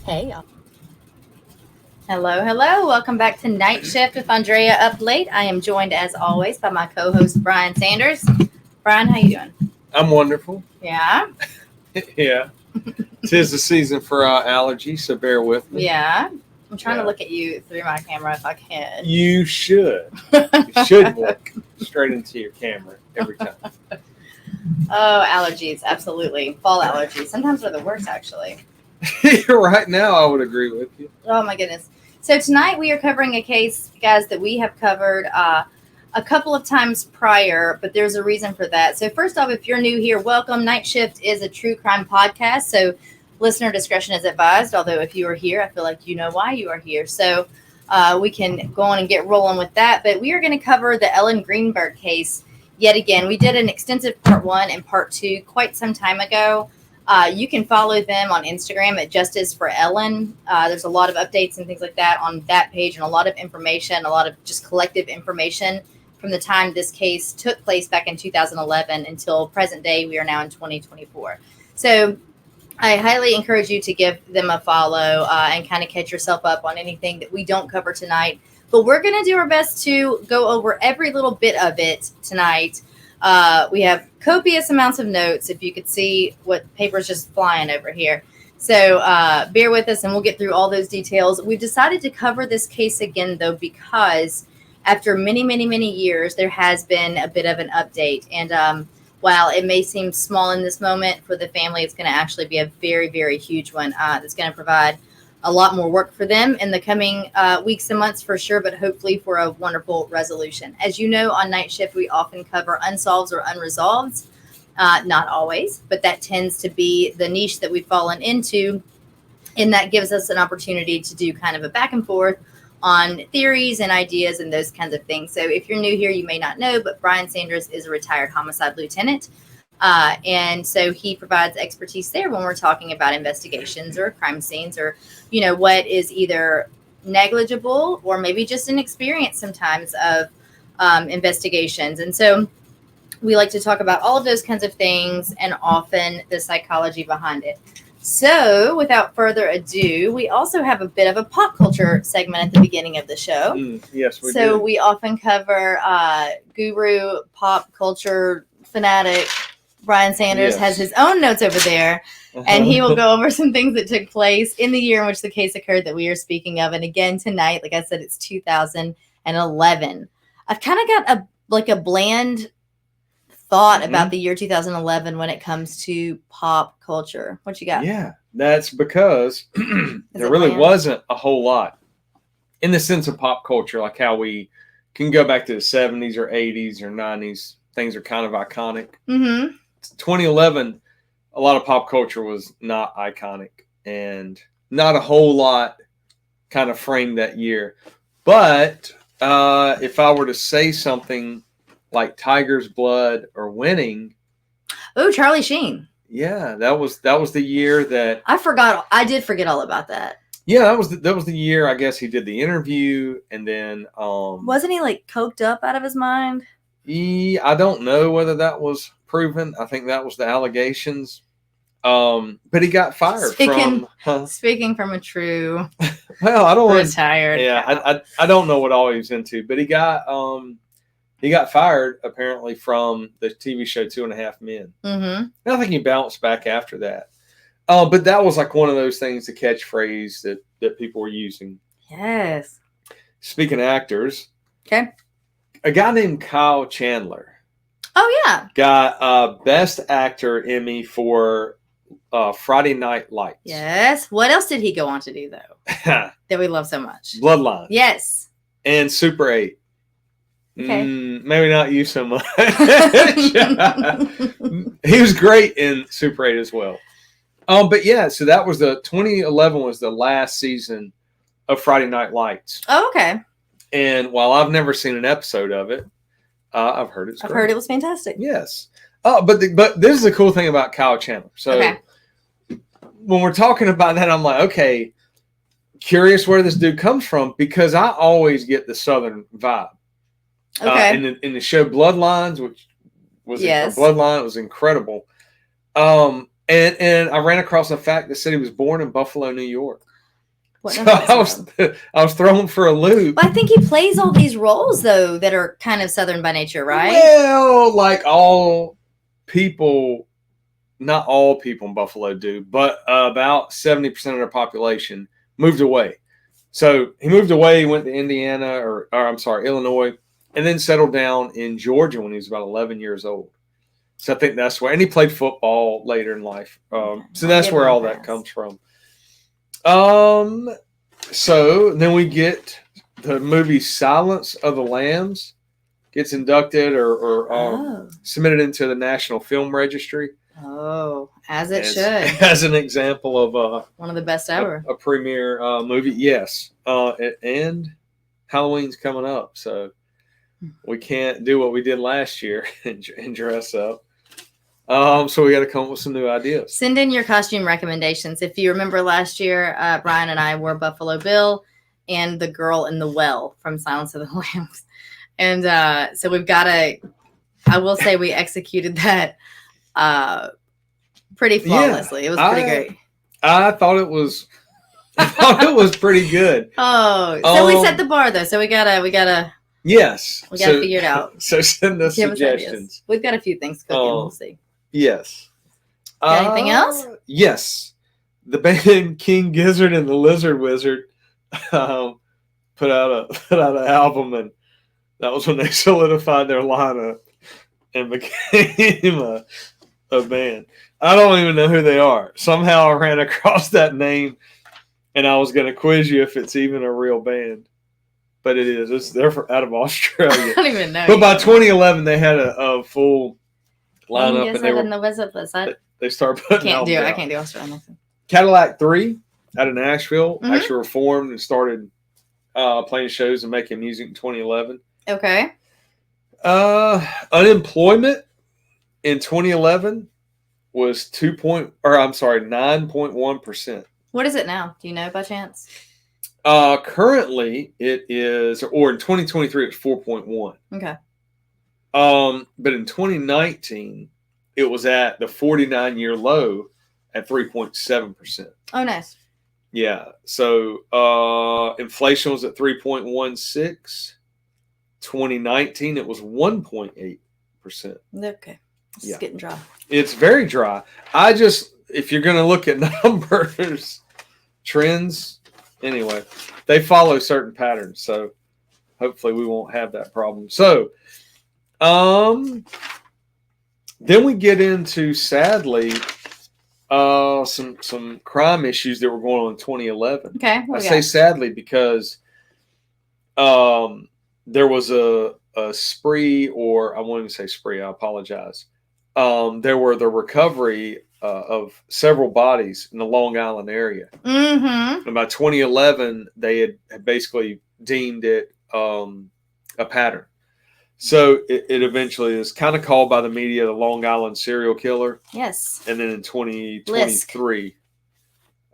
Hey, y'all. Hello, hello. Welcome back to Night Shift with Andrea Up Late. I am joined, as always, by my co-host, Brian Sanders. Brian, how you doing? I'm wonderful. Yeah? Yeah. 'Tis the season for allergies, so bear with me. Yeah. I'm trying to look at you through my camera if I can. You should. You should look straight into your camera every time. Oh, allergies. Absolutely. Fall allergies. Sometimes they're the worst, actually. Right now, I would agree with you. Oh, my goodness. So tonight we are covering a case, guys, that we have covered a couple of times prior, but there's a reason for that. So first off, if you're new here, welcome. Night Shift is a true crime podcast, so listener discretion is advised. Although if you are here, I feel like you know why you are here. So we can go on and get rolling with that. But we are going to cover the Ellen Greenberg case yet again. We did an extensive part 1 and part 2 quite some time ago. You can follow them on Instagram at Justice for Ellen. There's a lot of updates and things like that on that page, and a lot of information, a lot of just collective information from the time this case took place back in 2011 until present day. We are now in 2024. So I highly encourage you to give them a follow and kind of catch yourself up on anything that we don't cover tonight. But we're going to do our best to go over every little bit of it tonight. We have copious amounts of notes. If you could see what paper's just flying over here. So bear with us and we'll get through all those details. We've decided to cover this case again, though, because after many, many, many years, there has been a bit of an update. And while it may seem small in this moment, for the family, it's going to actually be a very, very huge one that's going to provide a lot more work for them in the coming weeks and months for sure, but hopefully for a wonderful resolution. As you know, on Night Shift, we often cover unsolved or unresolved. Not always, but that tends to be the niche that we've fallen into. And that gives us an opportunity to do kind of a back and forth on theories and ideas and those kinds of things. So if you're new here, you may not know, but Brian Sanders is a retired homicide lieutenant. And so he provides expertise there when we're talking about investigations or crime scenes or, you know, what is either negligible or maybe just an experience sometimes of investigations. And so we like to talk about all of those kinds of things and often the psychology behind it. So without further ado, we also have a bit of a pop culture segment at the beginning of the show. Yes, we do. So we often cover guru, pop culture fanatic. Brian Sanders has his own notes over there, and he will go over some things that took place in the year in which the case occurred that we are speaking of. And again, tonight, like I said, it's 2011. I've kind of got a bland thought about the year 2011 when it comes to pop culture. What you got? Yeah, that's because there really wasn't a whole lot in the sense of pop culture, like how we can go back to the 70s or 80s or 90s. Things are kind of iconic. 2011, a lot of pop culture was not iconic and not a whole lot kind of framed that year. But if I were to say something like Tiger's Blood or Winning. Oh, Charlie Sheen. Yeah, that was the year that I did forget all about that. Yeah, that was the year, I guess, he did the interview, and then wasn't he like coked up out of his mind? I don't know whether that was proven. I think that was the allegations. But he got fired speaking from a true well, I don't retired. I don't know what all he was into, but he got fired apparently from the TV show 2.5 Men. And I think he bounced back after that. But that was like one of those things, the catchphrase that people were using. Yes. Speaking of actors. Okay. A guy named Kyle Chandler. Oh, yeah. Got a Best Actor Emmy for Friday Night Lights. Yes. What else did he go on to do, though, that we love so much? Bloodline. Yes. And Super 8. Okay. Maybe not you so much. He was great in Super 8 as well. But yeah, so that was 2011 was the last season of Friday Night Lights. Oh, okay. And while I've never seen an episode of it, I've heard it's great. I've heard it was fantastic. Yes. But this is the cool thing about Kyle Chandler. So when we're talking about that, I'm like, okay, curious where this dude comes from, because I always get the Southern vibe. Okay. In the show Bloodlines, which was Bloodline, it was incredible. And I ran across the fact that said he was born in Buffalo, New York. What? So I was thrown for a loop. But I think he plays all these roles though that are kind of Southern by nature, right? Well, like all people, not all people in Buffalo do, but about 70% of their population moved away. So he moved away, he went to Indiana, or I'm sorry, Illinois, and then settled down in Georgia when he was about 11 years old. So I think that's where, and he played football later in life. So that's where all that comes from. So then we get the movie Silence of the Lambs gets inducted or submitted into the National Film Registry. Oh, as it should. As an example of one of the best ever. A premiere movie, yes. And Halloween's coming up, so we can't do what we did last year and dress up. So we got to come up with some new ideas. Send in your costume recommendations. If you remember last year, Brian and I wore Buffalo Bill and the girl in the well from Silence of the Lambs. And so we've got to, I will say we executed that pretty flawlessly. It was pretty great. I thought it was pretty good. Oh, so we set the bar though. So we gotta yes. We gotta figure it out. So send us suggestions. We've got a few things cooking. We'll see. Yes. Got anything else? Yes. The band King Gizzard and the Lizard Wizard put out an album, and that was when they solidified their lineup and became a band. I don't even know who they are. Somehow I ran across that name, and I was going to quiz you if it's even a real band. But it is. They're out of Australia. I don't even know. But by 2011, they had a full lineup, and they started putting I can't do Australian. Cadillac 3 out of Nashville actually reformed and started playing shows and making music in 2011. Okay. Unemployment in 2011 was 9.1%. What is it now? Do you know by chance? Currently it is, or in 2023 it's 4.1. Okay. But in 2019 it was at the 49-year low at 3.7%. Oh, nice. Yeah. So inflation was at 3.16. 2019 it was 1.8%. Okay. It's getting dry. It's very dry. If you're going to look at numbers, trends, anyway, they follow certain patterns. So hopefully we won't have that problem. So, then we get into, sadly, some crime issues that were going on in 2011. Okay. I say sadly because there was a spree, or I won't even say spree, I apologize. There were the recovery of several bodies in the Long Island area. Mm-hmm. And by 2011, they had basically deemed it a pattern. So it eventually is kind of called by the media the Long Island serial killer. Yes. And then in 2023,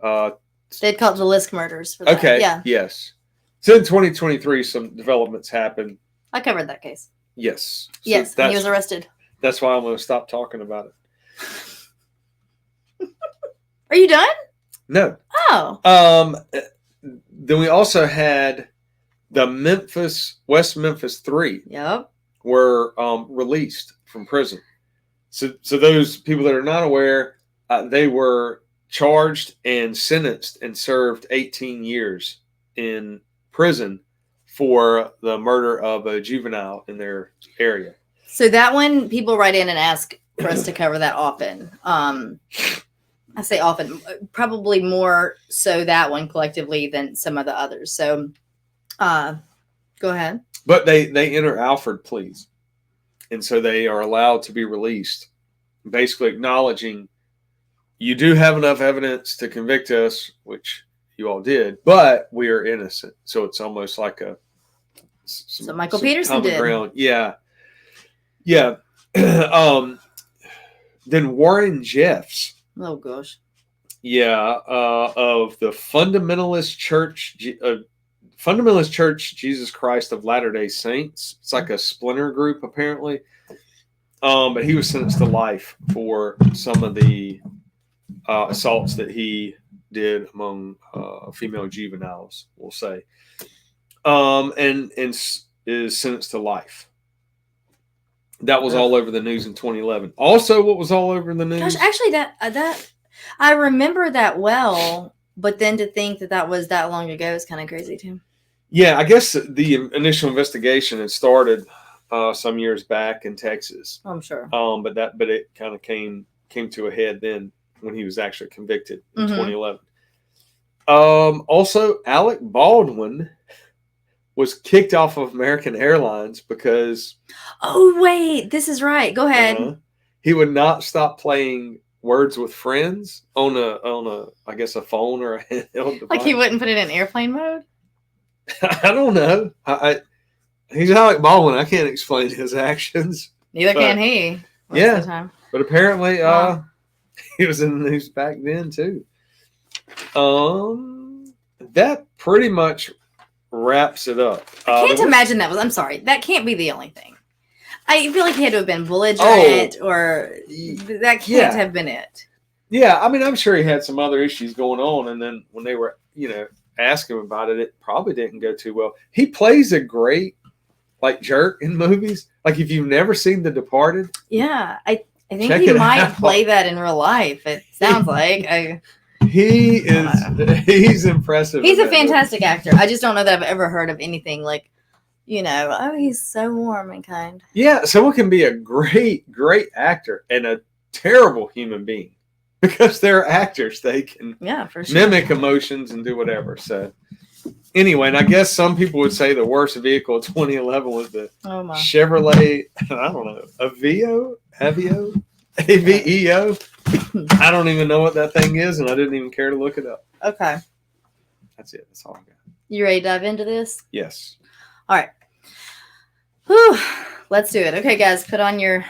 they'd call it the Lisk murders. For that. Okay. Yeah. Yes. So in 2023, some developments happened. I covered that case. Yes. So yes. And he was arrested. That's why I'm going to stop talking about it. Are you done? No. Oh. Then we also had the West Memphis 3. Yep. Were released from prison. So those people that are not aware, they were charged and sentenced and served 18 years in prison for the murder of a juvenile in their area. So that one, people write in and ask for us to cover that often. I say often, probably more so that one collectively than some of the others. So go ahead. But they enter Alford pleas. And so they are allowed to be released, basically acknowledging you do have enough evidence to convict us, which you all did, but we are innocent. So it's almost like so Michael Peterson did. Ground. Yeah. Yeah. Then Warren Jeffs. Oh, gosh. Yeah. Of the Fundamentalist Church Jesus Christ of Latter-day Saints. It's like a splinter group, apparently. But he was sentenced to life for some of the assaults that he did among female juveniles, we'll say, and is sentenced to life. That was all over the news in 2011. Also, what was all over the news? Gosh, actually, that I remember that well, but then to think that was that long ago is kind of crazy too. Yeah, I guess the initial investigation had started some years back in Texas. I'm sure. But it kind of came to a head then when he was actually convicted in 2011. Also, Alec Baldwin was kicked off of American Airlines because... Oh, wait. This is right. Go ahead. He would not stop playing Words with Friends on a I guess, a phone or a handheld device. Like he wouldn't put it in airplane mode? I don't know. He's Alec Baldwin. I can't explain his actions. Neither can he. Yeah. The time. But apparently he was in the news back then, too. That pretty much wraps it up. I can't imagine that was... I'm sorry. That can't be the only thing. I feel like he had to have been belligerent or... That can't have been it. Yeah, I mean, I'm sure he had some other issues going on, and then when they were, asking him about it, it probably didn't go too well. He plays a great, jerk in movies. Like, if you've never seen The Departed... Yeah, I think he might play that in real life. It sounds like... He's impressive. He's a fantastic actor. I just don't know that I've ever heard of anything like, he's so warm and kind. Yeah, someone can be a great, great actor and a terrible human being because they're actors. They can mimic emotions and do whatever. So anyway, and I guess some people would say the worst vehicle of 2011 was the Chevrolet, I don't know, Aveo? A-V-E-O? I don't even know what that thing is, and I didn't even care to look it up. Okay. That's it. That's all I got. You ready to dive into this? Yes. All right. Whew. Let's do it. Okay, guys, put on your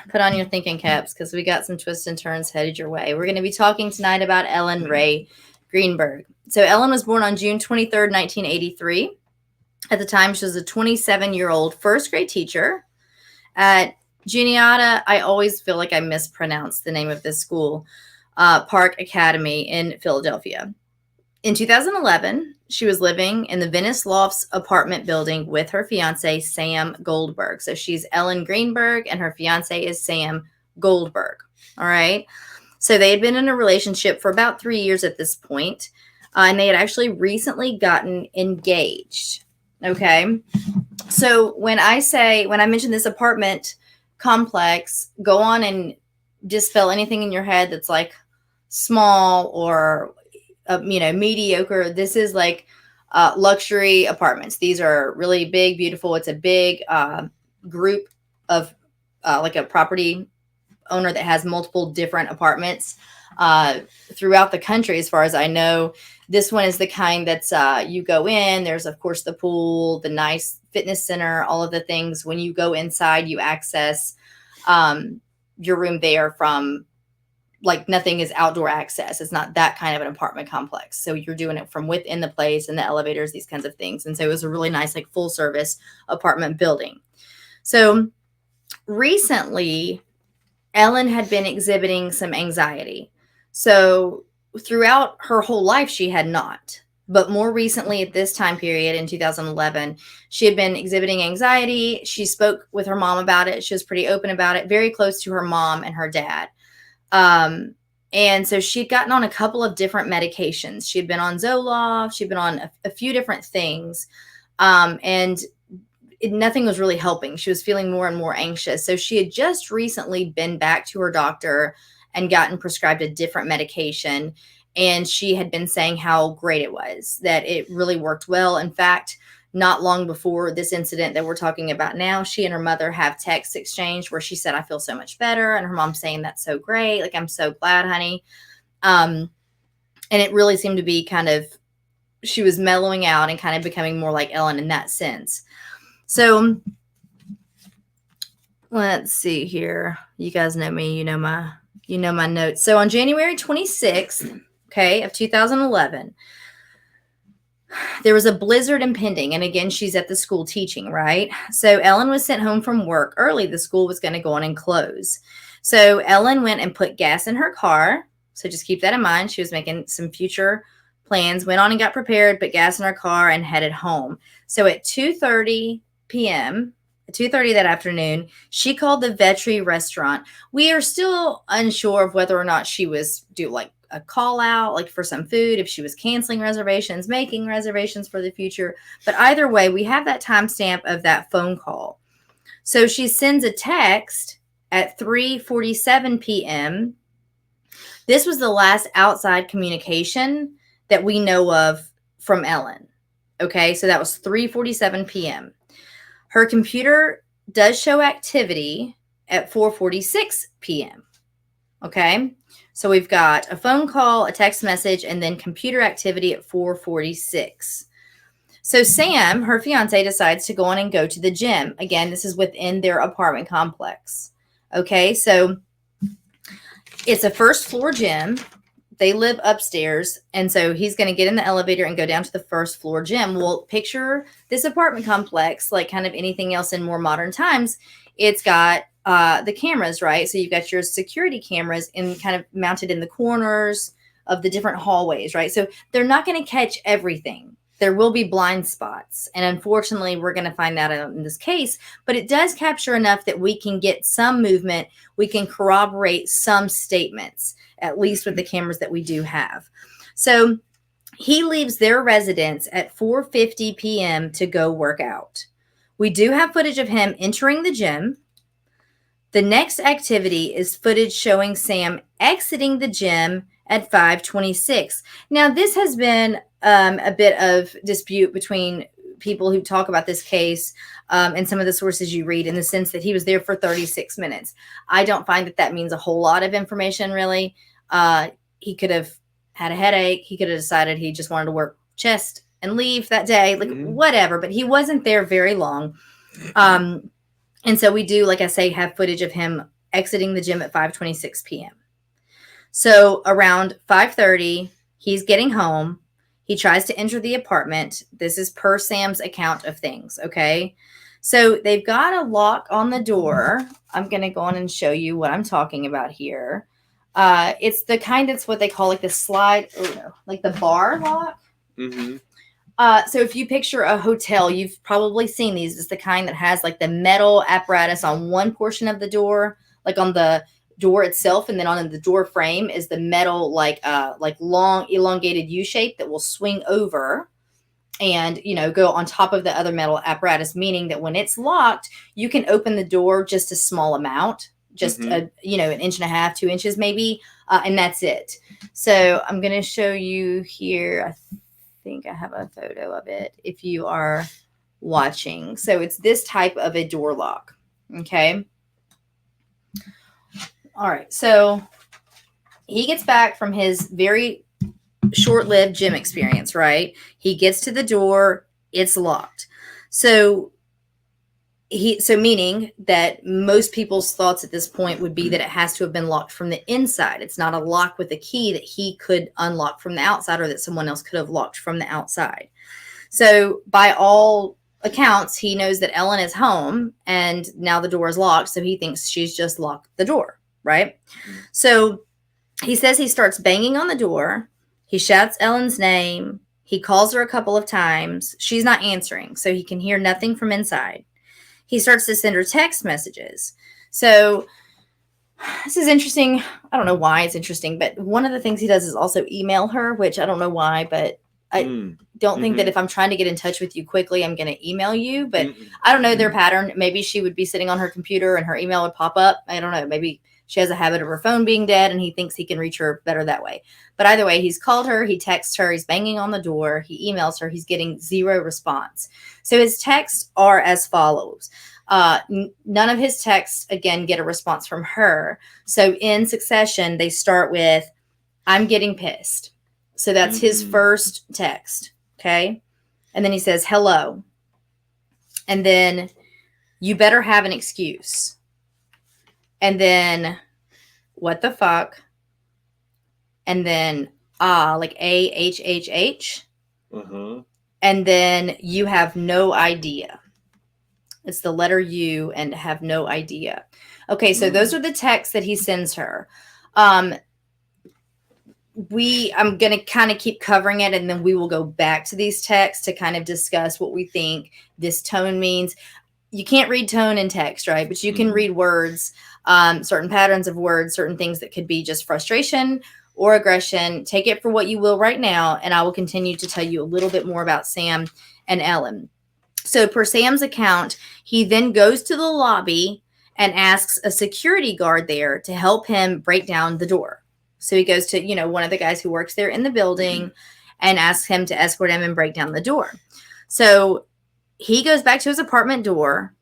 thinking caps because we got some twists and turns headed your way. We're going to be talking tonight about Ellen Ray Greenberg. So Ellen was born on June 23rd, 1983. At the time, she was a 27-year-old first grade teacher at Juniata. I always feel like I mispronounce the name of this school, Park Academy in Philadelphia. In 2011, she was living in the Venice Lofts apartment building with her fiance, Sam Goldberg. So she's Ellen Greenberg and her fiance is Sam Goldberg. All right. So they had been in a relationship for about 3 years at this point, and they had actually recently gotten engaged. Okay. So when I mention this apartment complex, go on and dispel anything in your head that's like small or mediocre. This is like luxury apartments. These are really big, beautiful. It's a big group of like a property owner that has multiple different apartments throughout the country. As far as I know, this one is the kind that's you go in, there's of course the pool, the nice fitness center, all of the things. When you go inside, you access your room there from, like, nothing is outdoor access. It's not that kind of an apartment complex. So you're doing it from within the place and the elevators, these kinds of things. And so it was a really nice, like, full service apartment building. So recently, Ellen had been exhibiting some anxiety. So throughout her whole life, she had not. But more recently, at this time period in 2011, she had been exhibiting anxiety. She spoke with her mom about it. She was pretty open about it, very close to her mom and her dad. And so she'd gotten on a couple of different medications. She'd been on Zoloft. She'd been on a few different things. And nothing was really helping. She was feeling more and more anxious. So she had just recently been back to her doctor and gotten prescribed a different medication. And she had been saying how great it was, that it really worked well. In fact, not long before this incident that we're talking about now, she and her mother have text exchanged where she said, "I feel so much better." And her mom saying, "That's so great. Like, I'm so glad, honey." And it really seemed to be kind of, she was mellowing out and kind of becoming more like Ellen in that sense. So let's see here. You guys know me. You know my notes. So on January 26th, of 2011, there was a blizzard impending. And again, she's at the school teaching, right? So Ellen was sent home from work early. The school was going to go on and close. So Ellen went and put gas in her car. So just keep that in mind. She was making some future plans, went on and got prepared, put gas in her car, and headed home. So at 2:30 p.m., 2:30 that afternoon, she called the Vetri restaurant. We are still unsure of whether or not she was a call out, like for some food, if she was canceling reservations, making reservations for the future. But either way, we have that timestamp of that phone call. So she sends a text at 3:47 p.m. This was the last outside communication that we know of from Ellen. Okay, so that was 3:47 p.m. Her computer does show activity at 4:46 p.m. Okay, so we've got a phone call, a text message, and then computer activity at 4:46. So Sam, her fiance, decides to go on and go to the gym. Again, this is within their apartment complex. Okay, so it's a first floor gym. They live upstairs. And so he's going to get in the elevator and go down to the first floor gym. Well, picture this apartment complex, like kind of anything else in more modern times. It's got the cameras, right? So you've got your security cameras kind of mounted in the corners of the different hallways, right? So they're not going to catch everything. There will be blind spots. And unfortunately, we're going to find that out in this case, but it does capture enough that we can get some movement. We can corroborate some statements, at least with the cameras that we do have. So he leaves their residence at 4:50 p.m. to go work out. We do have footage of him entering the gym. The next activity is footage showing Sam exiting the gym at 5:26. Now, this has been a bit of dispute between people who talk about this case and some of the sources you read, in the sense that he was there for 36 minutes. I don't find that means a whole lot of information, really. He could have had a headache. He could have decided he just wanted to work chest and leave that day, whatever. But he wasn't there very long. And so we do, like I say, have footage of him exiting the gym at 5:26 p.m. So around 5:30, he's getting home. He tries to enter the apartment. This is per Sam's account of things, okay? So they've got a lock on the door. I'm going to go on and show you what I'm talking about here. It's the kind that's what they call like the slide, like the bar lock. Mm-hmm. So if you picture a hotel, you've probably seen these. It's the kind that has like the metal apparatus on one portion of the door, like on the door itself, and then on the door frame is the metal like long elongated U shape that will swing over and go on top of the other metal apparatus, meaning that when it's locked, you can open the door just a small amount, just an inch and a half, 2 inches maybe, and that's it. So I'm going to show you here. I think I have a photo of it if you are watching. So it's this type of a door lock. Okay. All right. So he gets back from his very short-lived gym experience, right? He gets to the door, it's locked. So meaning that most people's thoughts at this point would be that it has to have been locked from the inside. It's not a lock with a key that he could unlock from the outside, or that someone else could have locked from the outside. So by all accounts, he knows that Ellen is home and now the door is locked. So he thinks she's just locked the door, right? So he says he starts banging on the door. He shouts Ellen's name. He calls her a couple of times. She's not answering, so he can hear nothing from inside. He starts to send her text messages. So this is interesting. I don't know why it's interesting, but one of the things he does is also email her, which I don't know why, but I don't think that if I'm trying to get in touch with you quickly, I'm going to email you. But I don't know their pattern. Maybe she would be sitting on her computer and her email would pop up. I don't know. Maybe she has a habit of her phone being dead and he thinks he can reach her better that way. But either way, he's called her, he texts her, he's banging on the door, he emails her, he's getting zero response. So his texts are as follows. None of his texts, again, get a response from her. So in succession, they start with, I'm getting pissed. So that's his first text. Okay. And then he says, hello. And then you better have an excuse. And then what the fuck? And then like AHHH. And then you have no idea. It's the letter U and have no idea. Okay, so those are the texts that he sends her. I'm going to kind of keep covering it, and then we will go back to these texts to kind of discuss what we think this tone means. You can't read tone in text, right? But you can read words, certain patterns of words, certain things that could be just frustration or aggression. Take it for what you will right now, and I will continue to tell you a little bit more about Sam and Ellen. So per Sam's account, he then goes to the lobby and asks a security guard there to help him break down the door. So he goes to, one of the guys who works there in the building and asks him to escort him and break down the door. So he goes back to his apartment door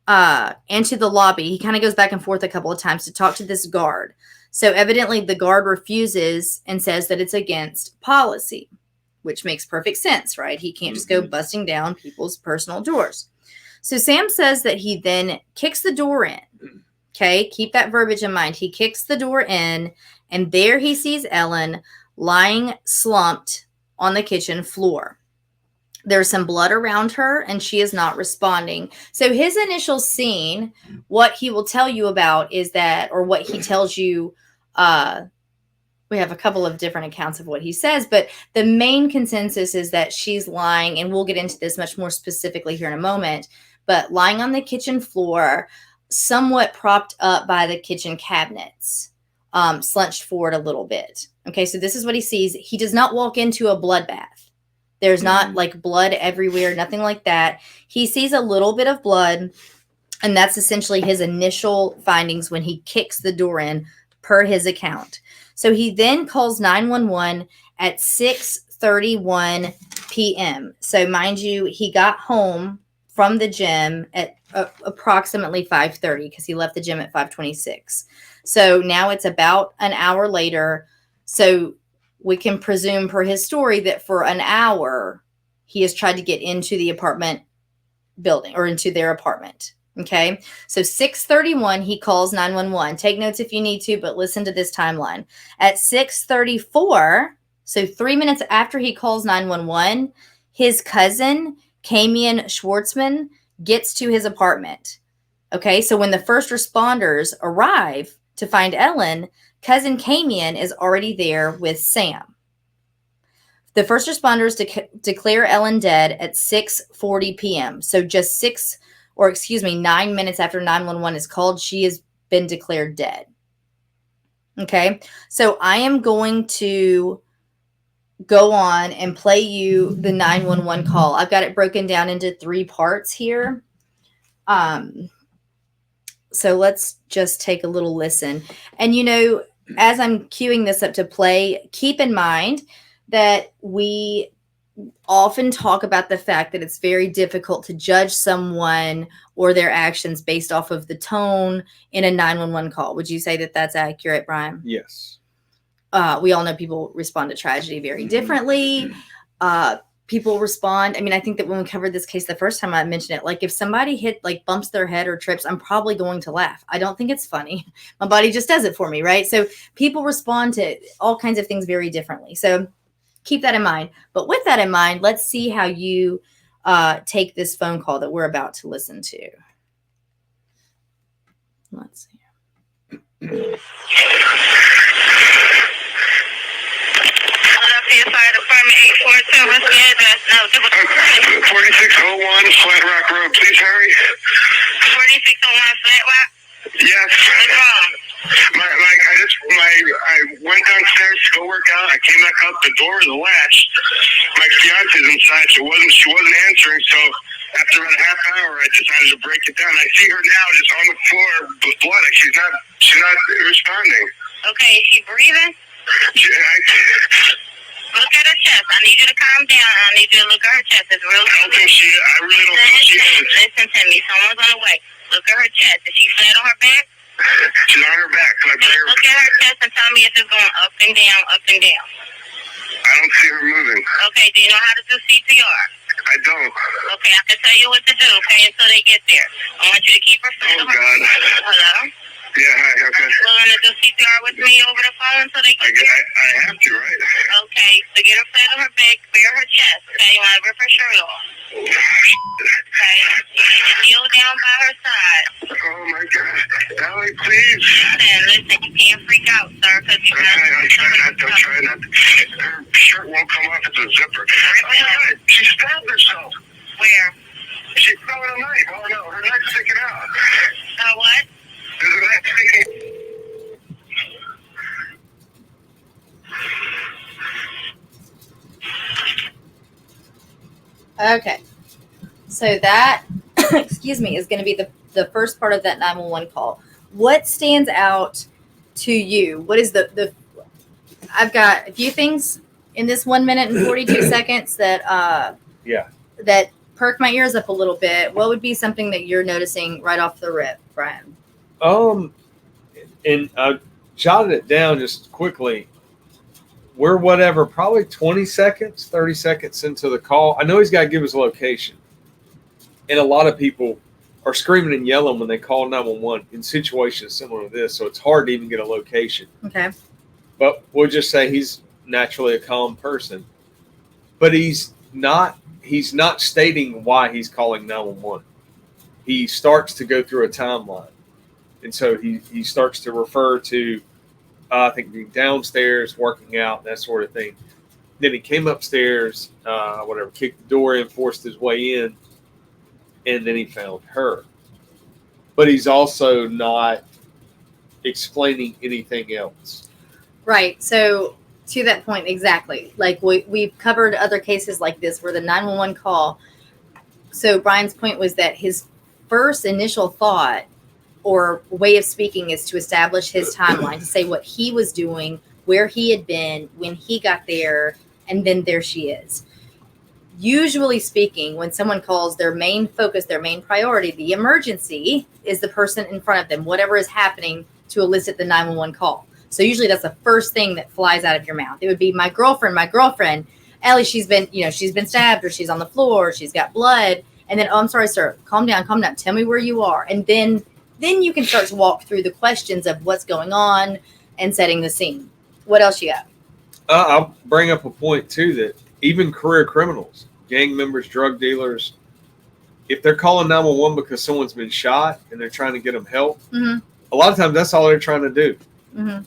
and to the lobby. He kind of goes back and forth a couple of times to talk to this guard. So evidently the guard refuses and says that it's against policy, which makes perfect sense, right? He can't just go busting down people's personal doors. So Sam says that he then kicks the door in. Okay, keep that verbiage in mind. He kicks the door in, and there he sees Ellen lying slumped on the kitchen floor. There's some blood around her, and she is not responding. So his initial scene, what he will tell you about is that, or what he tells you, we have a couple of different accounts of what he says, but the main consensus is that she's lying, and we'll get into this much more specifically here in a moment, but lying on the kitchen floor, somewhat propped up by the kitchen cabinets, slunched forward a little bit. Okay, so this is what he sees. He does not walk into a bloodbath. There's not like blood everywhere, nothing like that. He sees a little bit of blood, and that's essentially his initial findings when he kicks the door in, per his account. So he then calls 911 at 6:31 p.m. So mind you, he got home from the gym at approximately 5:30 because he left the gym at 5:26. So now it's about an hour later. So we can presume per his story that for an hour he has tried to get into the apartment building or into their apartment. Okay. So 6:31, he calls 911. Take notes if you need to, but listen to this timeline. At 6:34, so 3 minutes after he calls 911, his cousin, Kamian Schwartzman, gets to his apartment. Okay. So when the first responders arrive to find Ellen, cousin Kamian is already there with Sam. The first responders declare Ellen dead at 6:40 p.m. So just 9 minutes after 911 is called, she has been declared dead. Okay. So I am going to go on and play you the 911 call. I've got it broken down into 3 parts here. So let's just take a little listen. And, as I'm queuing this up to play, keep in mind that we often talk about the fact that it's very difficult to judge someone or their actions based off of the tone in a 911 call. Would you say that that's accurate, Brian? Yes. We all know people respond to tragedy very differently. People respond. I mean, I think that when we covered this case the first time I mentioned it, like if somebody bumps their head or trips, I'm probably going to laugh. I don't think it's funny. My body just does it for me, right? So people respond to all kinds of things very differently. So keep that in mind. But with that in mind, let's see how you take this phone call that we're about to listen to. Let's see. Fire Department 842, what's the address? No, 4601 Flat Rock Road, please hurry. 4601 Flat Rock? Yes. What's wrong? I went downstairs to go work out. I came back up, the door was latch. My fiance's inside, she wasn't answering, so after about a half hour, I decided to break it down. I see her now just on the floor with blood. She's not responding. Okay, is she breathing? Look at her chest. I need you to calm down. I need you to look at her chest. It's real. I really don't think she is. Listen to me. Someone's on the way. Look at her chest. Is she flat on her back? She's on her back. Look at her chest and tell me if it's going up and down, up and down. I don't see her moving. Okay, do you know how to do CPR? I don't. Okay, I can tell you what to do, okay, until they get there. I want you to keep her flat on her back. Hello? Yeah, hi, okay. Willing to do CPR with me over the phone so they can... I have to, right? Okay, so get her flat on her back, bare her chest, okay? You want to rip her shirt off. Okay? Kneel down by her side. Oh, my God. Ellie, please. Listen, you can't freak out, sir, because you got... I'm trying not to. Her shirt won't come off. It's a zipper. She stabbed herself. Where? She fell in a knife. Oh, no, her neck's sticking out. What? There's a neck sticking. Okay. So that, excuse me, is going to be the first part of that 911 call. What stands out to you? What is the I've got a few things in this 1 minute and 42 seconds that that perk my ears up a little bit. What would be something that you're noticing right off the rip, Brian? And I jotted it down just quickly. We're probably 20 seconds, 30 seconds into the call. I know he's got to give his location. And a lot of people are screaming and yelling when they call 911 in situations similar to this. So it's hard to even get a location. Okay. But we'll just say he's naturally a calm person. But he's not stating why he's calling 911. He starts to go through a timeline. And so he starts to refer to, I think, being downstairs, working out, that sort of thing. Then he came upstairs, kicked the door in, forced his way in, and then he found her. But he's also not explaining anything else. Right. So to that point, exactly. Like we've covered other cases like this where the 911 call. So Brian's point was that his first initial thought or way of speaking is to establish his timeline, to say what he was doing, where he had been, when he got there, and then there she is. Usually speaking, when someone calls, their main focus, their main priority, the emergency is the person in front of them, whatever is happening to elicit the 911 call. So usually that's the first thing that flies out of your mouth. It would be my girlfriend. Ellie, she's been stabbed, or she's on the floor, she's got blood. And then, oh, I'm sorry, sir, calm down. Tell me where you are. And then you can start to walk through the questions of what's going on and setting the scene. What else you got? I'll bring up a point, too, that even career criminals, gang members, drug dealers, if they're calling 911 because someone's been shot and they're trying to get them help, a lot of times that's all they're trying to do.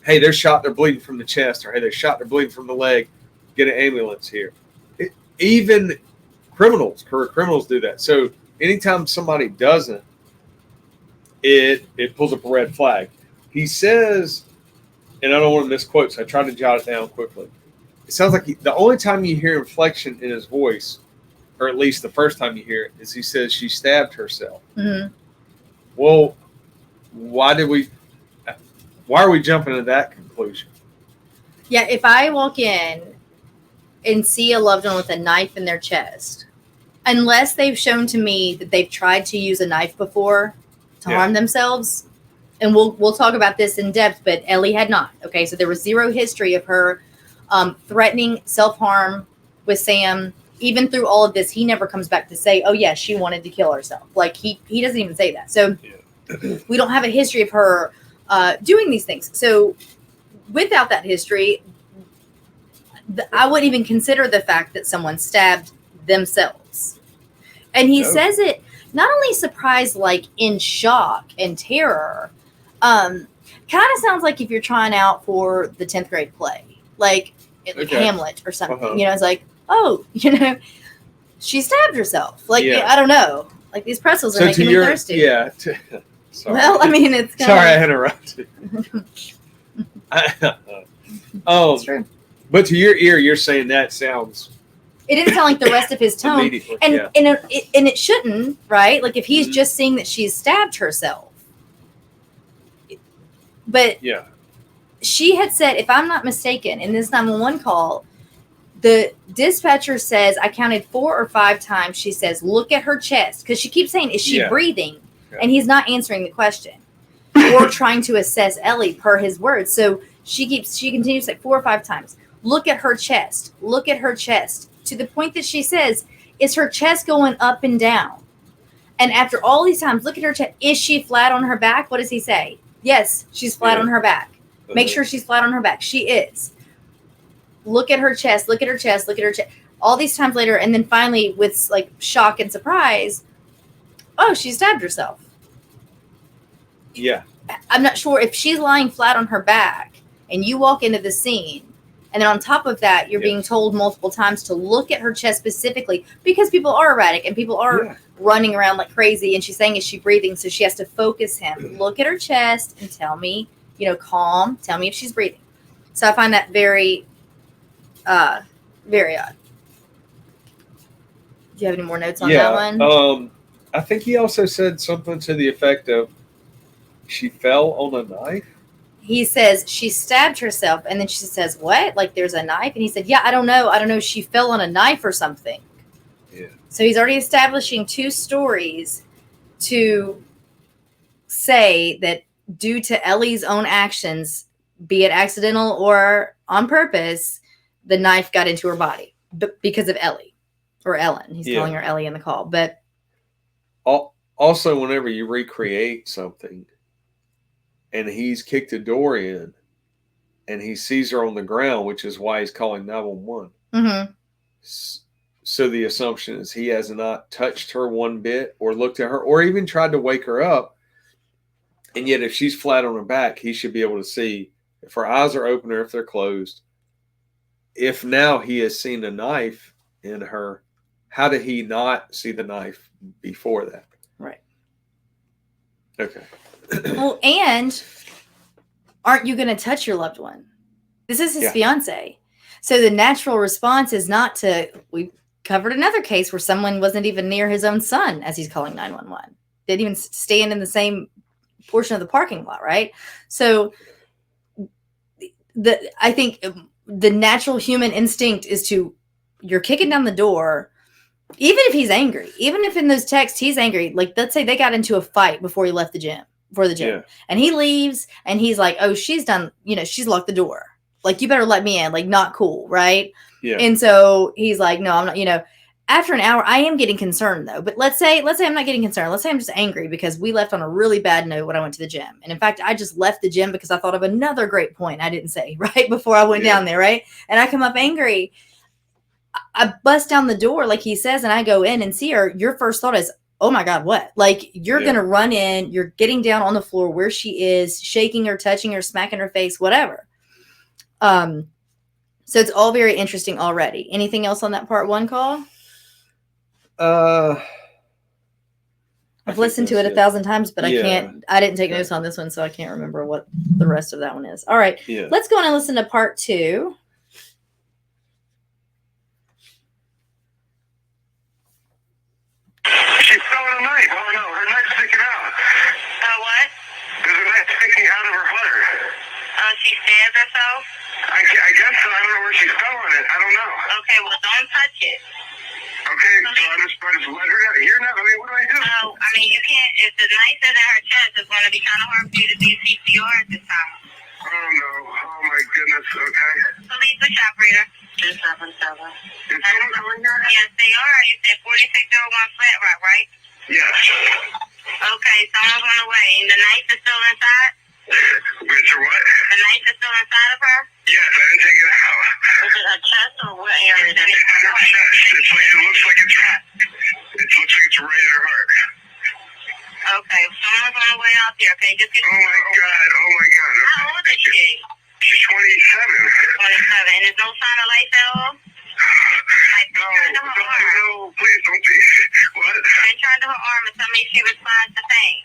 Hey, they're shot, they're bleeding from the chest, or hey, they're shot, they're bleeding from the leg, get an ambulance here. Even career criminals do that. So anytime somebody doesn't, it pulls up a red flag. He says, and I don't want to misquote, so I tried to jot it down quickly. It sounds like the only time you hear inflection in his voice, or at least the first time you hear it, is he says she stabbed herself. Well, why are we jumping to that conclusion? Yeah, if I walk in and see a loved one with a knife in their chest, unless they've shown to me that they've tried to use a knife before to harm themselves, and we'll talk about this in depth, but Ellie had not. Okay, so there was zero history of her threatening self-harm with Sam. Even through all of this, he never comes back to say, oh, yeah, she wanted to kill herself. Like, he doesn't even say that. So we don't have a history of her doing these things. So without that history, I wouldn't even consider the fact that someone stabbed themselves. And he says it not only surprised, like in shock and terror, kind of sounds like if you're trying out for the 10th grade play, like Hamlet or something. It's like, oh, she stabbed herself. Like, I don't know. Like, these pretzels are making me thirsty. Yeah. Sorry. Well, I mean, it's kind sorry I interrupted. It's true. But to your ear, you're saying that sounds. It didn't sound like the rest of his tone, and it shouldn't, right? Like if he's just saying that she's stabbed herself, but she had said, if I'm not mistaken, in this 911 call, the dispatcher says I counted 4 or 5 times. She says, "Look at her chest," because she keeps saying, "Is she breathing?" And he's not answering the question or trying to assess Ellie per his words. So she continues to say 4 or 5 times, "Look at her chest. Look at her chest." To the point that she says, "Is her chest going up and down?" And after all these times, look at her chest. Is she flat on her back? What does he say? Yes, she's flat Yeah. on her back. Make sure she's flat on her back. She is. Look at her chest. Look at her chest. Look at her chest. All these times later, and then finally, with like shock and surprise, oh, she stabbed herself. Yeah. I'm not sure if she's lying flat on her back and you walk into the scene, and then on top of that, you're being told multiple times to look at her chest specifically because people are erratic and people are running around like crazy. And she's saying, is she breathing? So she has to focus him. Look at her chest and tell me, calm. Tell me if she's breathing. So I find that very, very odd. Do you have any more notes on that one? I think he also said something to the effect of she fell on a knife. He says she stabbed herself, and then she says, what? Like there's a knife? And he said, yeah, I don't know. She fell on a knife or something. Yeah. So he's already establishing two stories to say that due to Ellie's own actions, be it accidental or on purpose, the knife got into her body because of Ellie or Ellen. He's calling her Ellie in the call. But also, whenever you recreate something and he's kicked a door in and he sees her on the ground, which is why he's calling 911. Mm-hmm. So the assumption is he has not touched her one bit or looked at her or even tried to wake her up. And yet if she's flat on her back, he should be able to see if her eyes are open or if they're closed. If now he has seen a knife in her, how did he not see the knife before that? Right. Okay. Well, and aren't you going to touch your loved one? This is his fiance. So the natural response is not to, we covered another case where someone wasn't even near his own son as he's calling 911. Didn't even stand in the same portion of the parking lot, right? So I think the natural human instinct is you're kicking down the door, even if he's angry, even if in those texts he's angry. Like, let's say they got into a fight before he left the gym, and he leaves and he's like, oh, she's done, she's locked the door. Like, you better let me in. Like, not cool, right? Yeah. And so he's like, no, I'm not, after an hour, I am getting concerned though. But let's say I'm not getting concerned. Let's say I'm just angry because we left on a really bad note when I went to the gym. And in fact, I just left the gym because I thought of another great point I didn't say right before I went down there, right? And I come up angry. I bust down the door like he says, and I go in and see her. Your first thought is, oh my God, what? Like, you're going to run in, you're getting down on the floor where she is, shaking her, touching her, smacking her face, whatever. So it's all very interesting already. Anything else on that part one call? I've listened to it 1,000 times, but I didn't take notes on this one, so I can't remember what the rest of that one is. All right. Yeah. Let's go on and listen to part two. She fell on a knife. Oh no, her knife's sticking out. What? There's a knife sticking out of her heart. She stabbed herself? I guess so. I don't know where she fell on it. I don't know. Okay, well, don't touch it. Okay, so I just let her out here now? I mean, what do I do? No, I mean, you can't. If the knife is in her chest, it's going to be kind of hard for you to do CPR at this time. Oh no. Oh my goodness. Okay. Police are shop reader. 277. Is someone coming here? Yes, they are. You said 4601 Flat Rock, right? Yes. Okay, someone's on the way. And the knife is still inside? Wait, so what? The knife is still inside of her? Yes, I didn't take it out. Is it her chest or what area? It's in her chest. It looks like it's right in her heart. Okay, someone's on the way out there. Okay, just get. Oh my God. How old is she? She's 27. 27. And there's no sign of life at all? No, please don't be. What? Then turn to her arm and tell me if she responds to pain.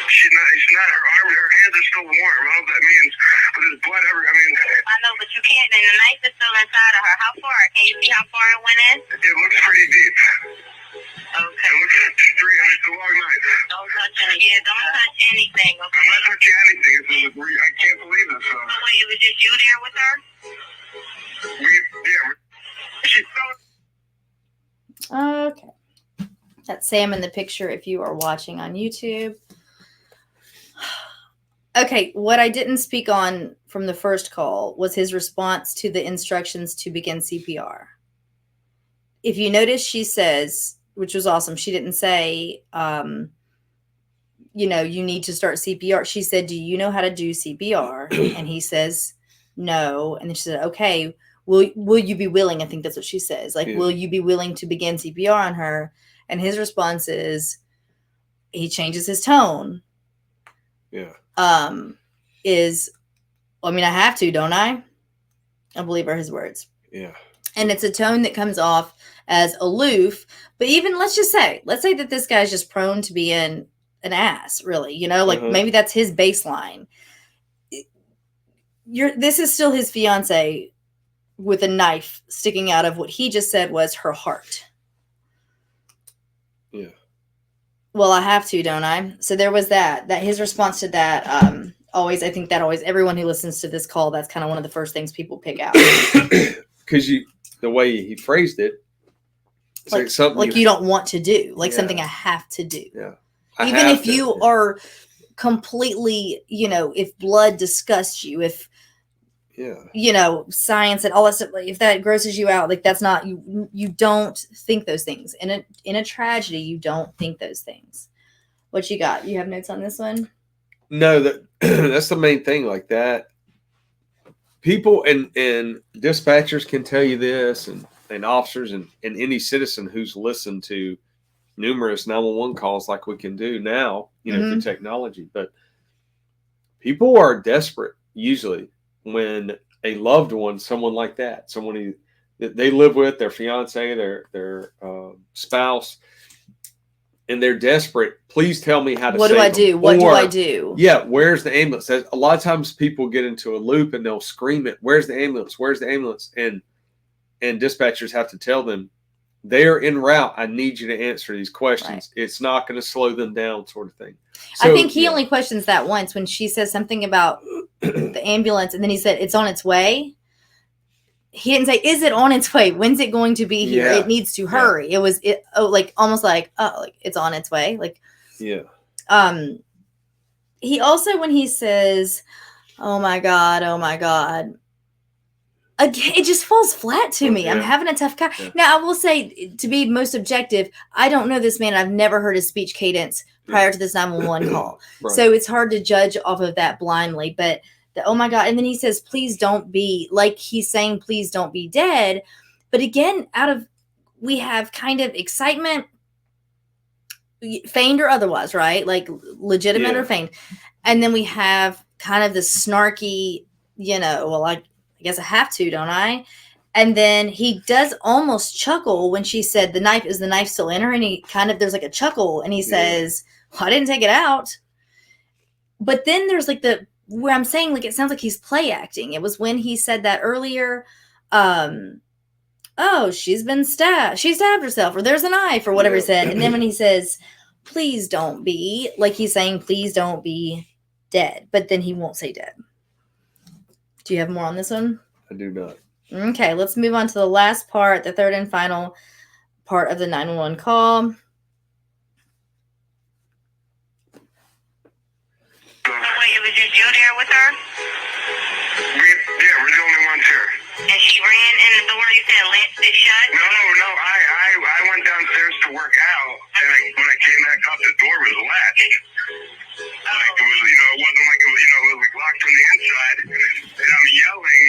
She's not, her arm and her hands are still warm. I don't know what that means. But there's blood everywhere. I know, but you can't. Then the knife is still inside of her. How far? Can you see how far it went in? It looks pretty deep. Okay. It looks like 300. It's a long knife. Don't touch anything. Yeah, don't touch anything, okay? I'm not touching anything. I can't believe this. So wait, it was just you there with her? She fell. Okay. That's Sam in the picture if you are watching on YouTube. Okay, what I didn't speak on from the first call was his response to the instructions to begin CPR. If you notice, she says, which was awesome. She didn't say, you need to start CPR. She said, do you know how to do CPR? And he says, no. And then she said, okay, will you be willing? I think that's what she says. Like, will you be willing to begin CPR on her? And his response is, he changes his tone. Yeah. I have to, don't I? I believe are his words. Yeah. And it's a tone that comes off as aloof. But even let's say that this guy's just prone to being an ass, really. Maybe that's his baseline. This is still his fiance with a knife sticking out of what he just said was her heart. Yeah. Well, I have to, don't I? So there was that his response to that, I think that everyone who listens to this call, that's kind of one of the first things people pick out. Because the way he phrased it, it's like something you don't want to do, something I have to do. Yeah. Even if you are completely, if blood disgusts you, if science and all that stuff, if that grosses you out, that's not you don't think those things. In a tragedy, you don't think those things. What you got? You have notes on this one? No, that's the main thing. Like that, people and dispatchers can tell you this, and officers and any citizen who's listened to numerous 911 calls like we can do now, through technology. But people are desperate usually when a loved one, someone like that, someone that they live with, their fiance, their spouse, and they're desperate. Please tell me how to. What do I do? What do I do? Yeah, where's the ambulance? A lot of times people get into a loop and they'll scream it. Where's the ambulance? Where's the ambulance? And dispatchers have to tell them, they're en route. I need you to answer these questions. Right. It's not going to slow them down, sort of thing. So, I think he only questions that once when she says something about the ambulance, and then he said it's on its way. He didn't say, "Is it on its way? When's it going to be here? It needs to hurry." Yeah. It was almost like it's on its way. Yeah. He also, when he says, "Oh my God," again, it just falls flat to me. I'm having a tough time. Yeah. Now, I will say, to be most objective, I don't know this man. I've never heard his speech cadence prior to this 911 call. Right. So it's hard to judge off of that blindly. But, oh my God. And then he says, please don't be, like he's saying, please don't be dead. But again, we have kind of excitement, feigned or otherwise, right? Like legitimate or feigned. And then we have kind of the snarky, I guess I have to, don't I? And then he does almost chuckle when she said, is the knife still in her? And he there's like a chuckle, and he says, well, I didn't take it out. But then there's where I'm saying, it sounds like he's play acting. It was when he said that earlier, she's been stabbed. She stabbed herself, or there's a knife, or whatever he said. And then when he says, please don't be, he's saying, please don't be dead. But then he won't say dead. Do you have more on this one? I do not. Okay, let's move on to the last part, the third and final part of the 911 call. Wait, it was just you there with her? We're the only ones here. And she ran in the door, you said latched it shut? No, I went downstairs to work out, and when I came back up, the door was latched. It was, it wasn't like it was, it was locked from the inside, and I'm yelling,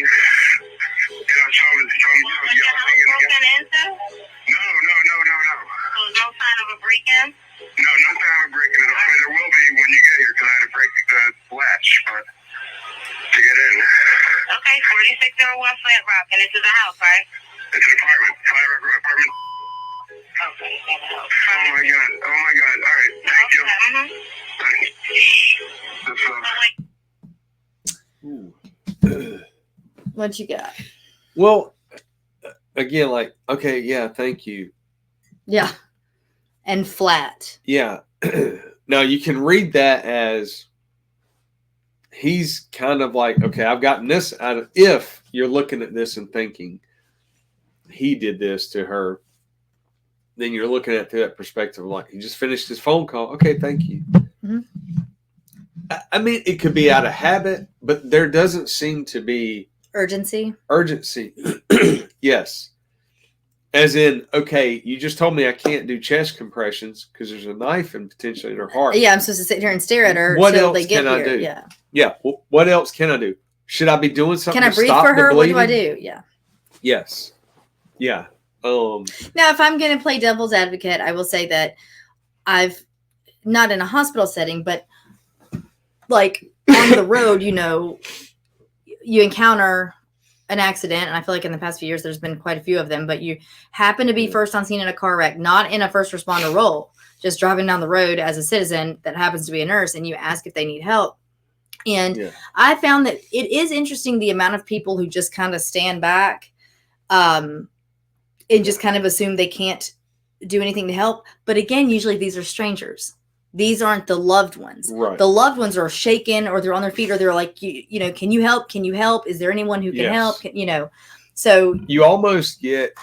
and I saw him yelling. Broken into? No. So there's no sign of a break-in? No sign of a break-in at all. I mean, there will be when you get here, because I had to break the latch, but to get in. Okay, 4601 Flat Rock, and this is a house, right? It's an apartment. Apartment. Okay, that's a house. Oh my God. All right, thank you. What you got? Well, again, okay, yeah, thank you. Yeah. And flat. Yeah. Now you can read that as he's kind of like, okay, I've gotten this out of, if you're looking at this and thinking he did this to her, then you're looking at it through that perspective, he just finished his phone call. Okay, thank you. Mm-hmm. I mean, it could be out of habit, but there doesn't seem to be urgency. Yes. As in, okay, you just told me I can't do chest compressions because there's a knife and potentially in her heart. Yeah, I'm supposed to sit here and stare at her what till else they get can I here. do? Yeah. Yeah. What else can I do? Should I be doing something? Can I to breathe stop for her? the What do I bleeding? do? Yeah. Yes. Yeah. Now, if I'm going to play devil's advocate, I will say that I've not in a hospital setting, but like on the road, you know, you encounter an accident, and I feel like in the past few years there's been quite a few of them, but you happen to be first on scene in a car wreck, not in a first responder role, just driving down the road as a citizen that happens to be a nurse, and you ask if they need help. And I found that it is interesting the amount of people who just kind of stand back and just kind of assume they can't do anything to help. But again, usually these are strangers. These aren't the loved ones. Right. The loved ones are shaken, or they're on their feet, or they're like, you know, can you help? Can you help? Is there anyone who can help? You know, so you almost get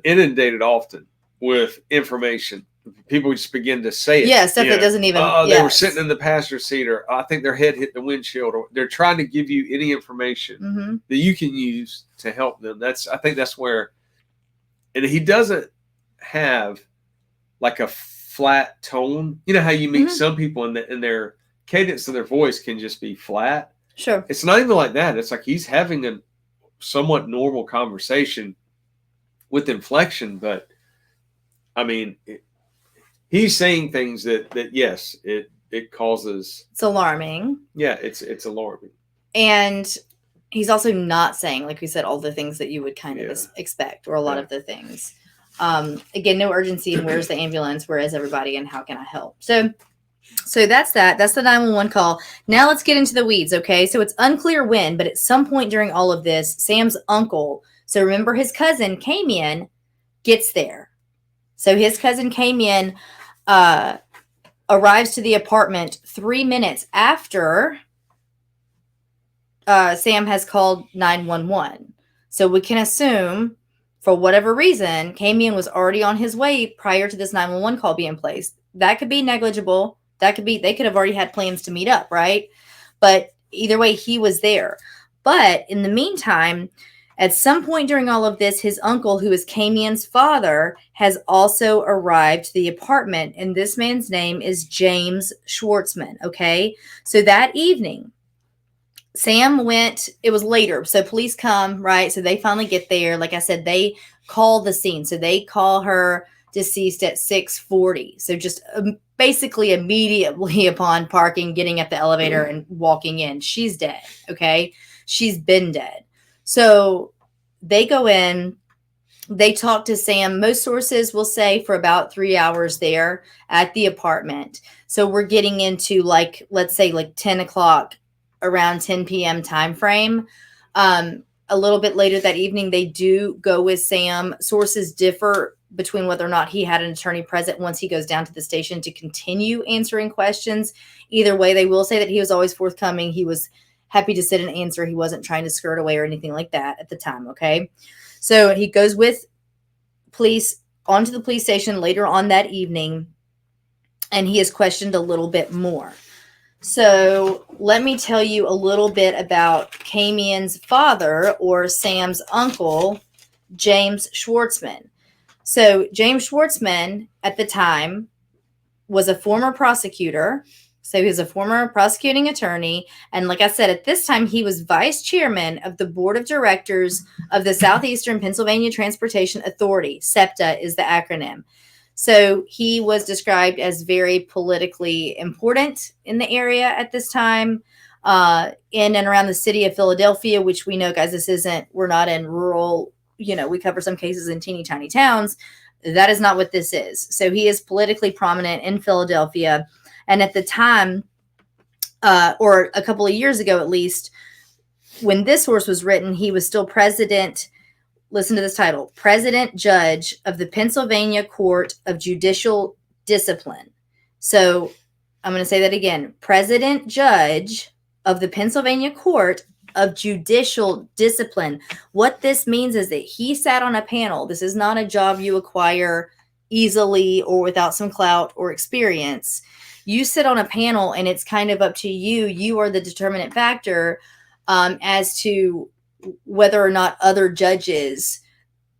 inundated often with information. People just begin to say it. Yeah, stuff that doesn't even. They were sitting in the passenger seat, or I think their head hit the windshield, or they're trying to give you any information that you can use to help them. I think that's where, and he doesn't have like a flat tone. You know how you meet some people and their cadence of their voice can just be flat. Sure. It's not even like that. It's like he's having a somewhat normal conversation with inflection, but I mean, he's saying things that yes, it causes. It's alarming. Yeah, it's alarming. And he's also not saying, like we said, all the things that you would kind of expect, or a lot of the things. Again, no urgency, and where's the ambulance? Where is everybody, and how can I help? So that's that. That's the 911 call. Now let's get into the weeds, okay? So it's unclear when, but at some point during all of this, Sam's uncle, so remember his cousin came in, gets there. So his cousin came in, arrives to the apartment 3 minutes after Sam has called 911. So we can assume, for whatever reason, Camion was already on his way prior to this 911 call being placed. That could be negligible. That could be, they could have already had plans to meet up, right? But either way, he was there. But in the meantime, at some point during all of this, his uncle, who is Camion's father, has also arrived to the apartment. And this man's name is James Schwartzman, okay? So that evening, Sam went, it was later, so police come, right? So they finally get there. Like I said, they call the scene. So they call her deceased at 6:40. So just basically immediately upon parking, getting at the elevator and walking in, she's dead, okay? She's been dead. So they go in, they talk to Sam. Most sources will say for about 3 hours there at the apartment. So we're getting into like, let's say like 10 o'clock, around 10 p.m. time frame. A little bit later that evening, they do go with Sam. Sources differ between whether or not he had an attorney present once he goes down to the station to continue answering questions. Either way, they will say that he was always forthcoming. He was happy to sit and answer. He wasn't trying to skirt away or anything like that at the time, okay? So he goes with police onto the police station later on that evening, and he is questioned a little bit more. So let me tell you a little bit about Camion's father, or Sam's uncle, James Schwartzman. So James Schwartzman at the time was a former prosecutor. So he was a former prosecuting attorney. And like I said, at this time, he was vice chairman of the board of directors of the Southeastern Pennsylvania Transportation Authority. SEPTA is the acronym. So he was described as very politically important in the area at this time, in and around the city of Philadelphia, which we know, guys, we're not in rural, we cover some cases in teeny tiny towns. That is not what this is. So he is politically prominent in Philadelphia. And at the time, or a couple of years ago, at least, when this source was written, he was still president. Listen to this title: President Judge of the Pennsylvania Court of Judicial Discipline. So I'm going to say that again: President Judge of the Pennsylvania Court of Judicial Discipline. What this means is that he sat on a panel. This is not a job you acquire easily or without some clout or experience. You sit on a panel, and it's kind of up to you. You are the determinant factor as to whether or not other judges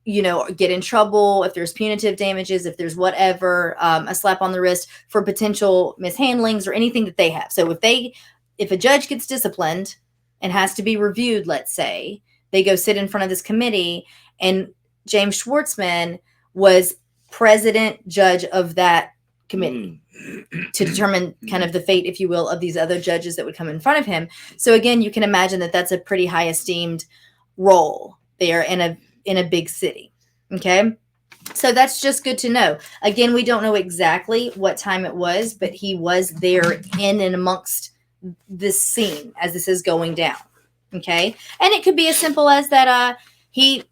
get in trouble, if there's punitive damages, if there's whatever, a slap on the wrist for potential mishandlings or anything that they have. So if a judge gets disciplined and has to be reviewed, let's say, they go sit in front of this committee, and James Schwartzman was president judge of that committee to determine kind of the fate, if you will, of these other judges that would come in front of him. So again, you can imagine that that's a pretty high esteemed role there in a big city. Okay. So that's just good to know. Again, we don't know exactly what time it was, but he was there in and amongst this scene as this is going down. Okay. And it could be as simple as that he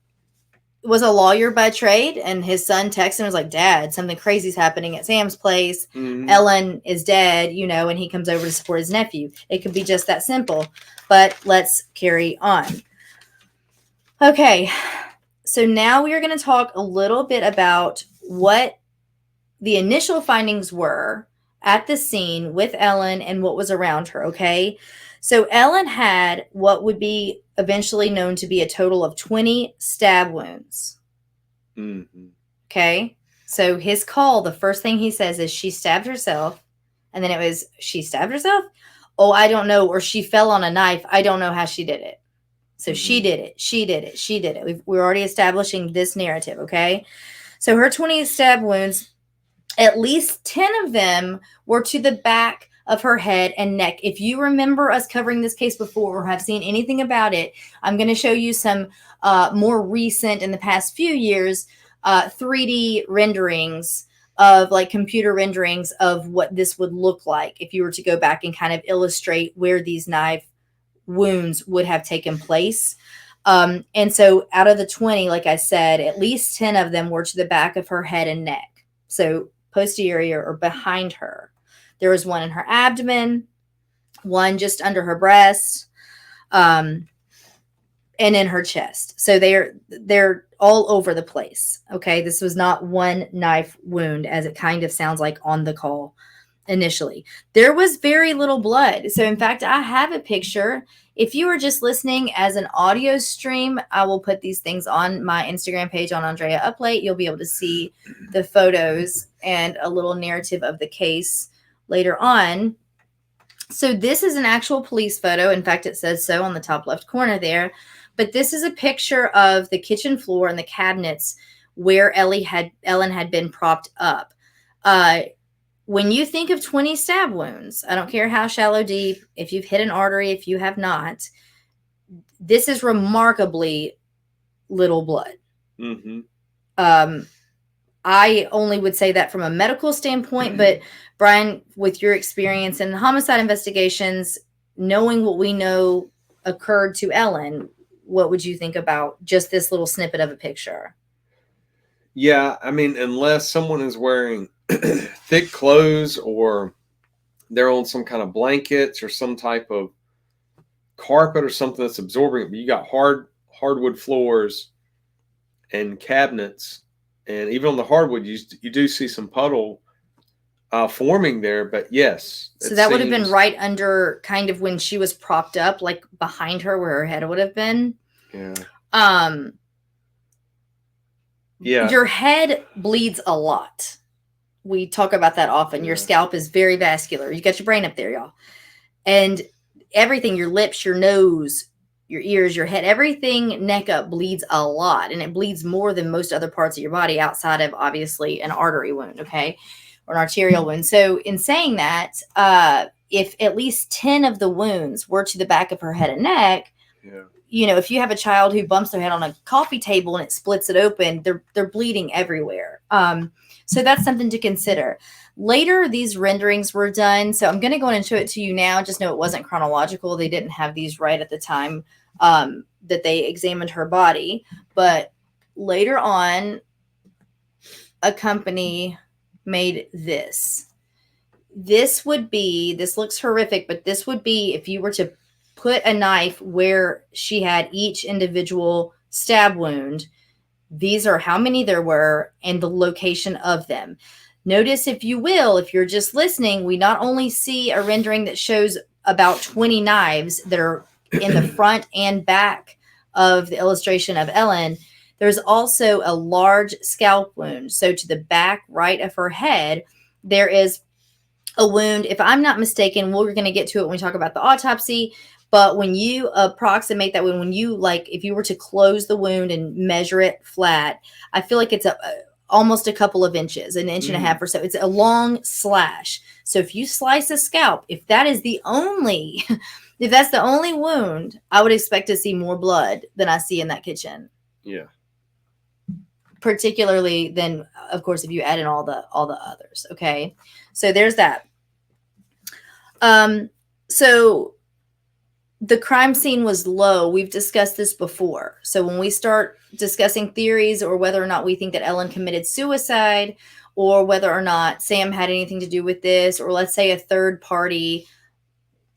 was a lawyer by trade, and his son texted and was like, Dad, something crazy's happening at Sam's place. Ellen is dead, and he comes over to support his nephew. It could be just that simple, but let's carry on. Okay. So now we are going to talk a little bit about what the initial findings were at the scene with Ellen and what was around her. Okay. So Ellen had what would be eventually known to be a total of 20 stab wounds. Okay. So his call, the first thing he says is she stabbed herself. And then it was, she stabbed herself? Oh, I don't know. Or she fell on a knife. I don't know how she did it. So she did it. She did it. She did it. We're already establishing this narrative. Okay. So her 20 stab wounds, at least 10 of them were to the back of her head and neck. If you remember us covering this case before or have seen anything about it, I'm going to show you some more recent, in the past few years, 3D renderings of like computer renderings of what this would look like if you were to go back and kind of illustrate where these knife wounds would have taken place. And so out of the 20, like I said, at least 10 of them were to the back of her head and neck. So posterior or behind her. There was one in her abdomen, one just under her breast, and in her chest. So they're all over the place. Okay. This was not one knife wound, as it kind of sounds like on the call initially. There was very little blood. So in fact, I have a picture. If you are just listening as an audio stream, I will put these things on my Instagram page on Andrea Uplate. You'll be able to see the photos and a little narrative of the case later on. So this is an actual police photo. In fact, it says so on the top left corner there. But this is a picture of the kitchen floor and the cabinets where Ellen had been propped up. When you think of 20 stab wounds, I don't care how shallow, deep, if you've hit an artery, if you have not, this is remarkably little blood. I only would say that from a medical standpoint, but Brian, with your experience in homicide investigations, knowing what we know occurred to Ellen, what would you think about just this little snippet of a picture? Yeah, I mean, unless someone is wearing thick clothes or they're on some kind of blankets or some type of carpet or something that's absorbing it, but you got hardwood floors and cabinets. And even on the hardwood, you do see some puddle forming there. But yes. So that would have been right under kind of when she was propped up, like behind her where her head would have been. Yeah. Yeah. Your head bleeds a lot. We talk about that often. Your scalp is very vascular. You got your brain up there, y'all. And everything, your lips, your nose, your ears, your head, everything neck up bleeds a lot. And it bleeds more than most other parts of your body outside of obviously an artery wound, okay? Or an arterial wound. So in saying that, if at least 10 of the wounds were to the back of her head and neck, if you have a child who bumps their head on a coffee table and it splits it open, they're bleeding everywhere. So that's something to consider. Later, these renderings were done. So I'm going to go in and show it to you now. Just know it wasn't chronological. They didn't have these right at the time that they examined her body. But later on, a company made this. This looks horrific, but this would be if you were to put a knife where she had each individual stab wound. These are how many there were and the location of them. Notice, if you will, if you're just listening, we not only see a rendering that shows about 20 knives that are in the front and back of the illustration of Ellen. There's also a large scalp wound. So to the back right of her head, there is a wound. If I'm not mistaken, we're going to get to it when we talk about the autopsy. But when you approximate that wound, when you if you were to close the wound and measure it flat, I feel like it's almost a couple of inches, an inch and a half or so. It's a long slash. So if you slice a scalp, if that's the only wound, I would expect to see more blood than I see in that kitchen. Yeah. Particularly then, of course, if you add in all the others. Okay. So there's that. So the crime scene was low. We've discussed this before. So when we start discussing theories or whether or not we think that Ellen committed suicide or whether or not Sam had anything to do with this, or let's say a third party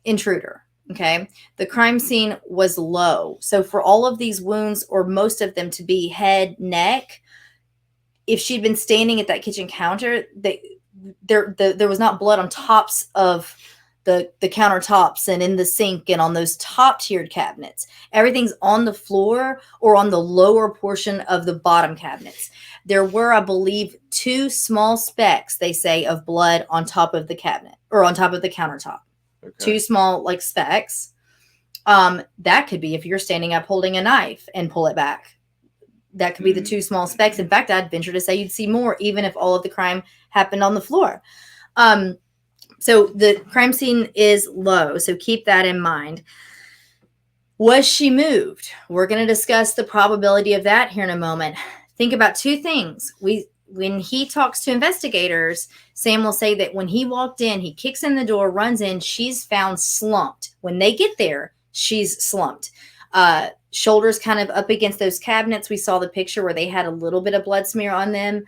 intruder. Okay. The crime scene was low. So for all of these wounds, or most of them to be head, neck, if she'd been standing at that kitchen counter, there was not blood on tops of the countertops and in the sink and on those top tiered cabinets. Everything's on the floor or on the lower portion of the bottom cabinets. There were, I believe, 2 small specks, they say, of blood on top of the cabinet or on top of the countertop. Okay. 2 small specks. That could be if you're standing up holding a knife and pull it back. That could be the 2 small specks. In fact, I'd venture to say you'd see more, even if all of the crime happened on the floor. So the crime scene is low. So keep that in mind. Was she moved? We're going to discuss the probability of that here in a moment. Think about 2 things. When he talks to investigators, Sam will say that when he walked in, he kicks in the door, runs in, she's found slumped. When they get there, she's slumped. Shoulders kind of up against those cabinets. We saw the picture where they had a little bit of blood smear on them.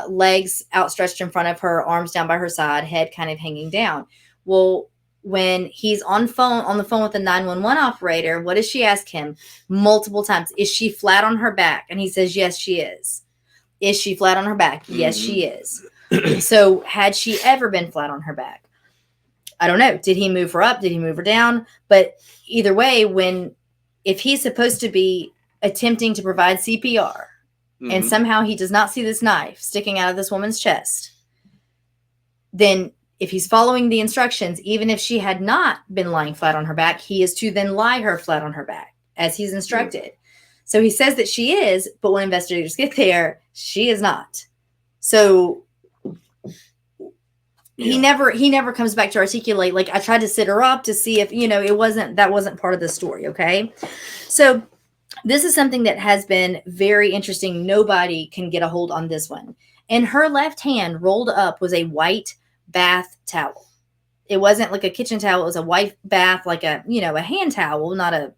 Legs outstretched in front of her, arms down by her side, head kind of hanging down. Well, when he's on the phone with the 911 operator, what does she ask him multiple times? Is she flat on her back? And he says, yes, she is. Is she flat on her back? Yes, she is. So had she ever been flat on her back? I don't know. Did he move her up? Did he move her down? But either way, if he's supposed to be attempting to provide CPR, and somehow he does not see this knife sticking out of this woman's chest, then if he's following the instructions, even if she had not been lying flat on her back, he is to then lie her flat on her back as he's instructed. So he says that she is, but when investigators get there, she is not. So he never comes back to articulate, I tried to sit her up to see if, that wasn't part of the story. Okay. So this is something that has been very interesting. Nobody can get a hold on this one. In her left hand, rolled up, was a white bath towel. It wasn't like a kitchen towel. It was a white bath, like a hand towel, not a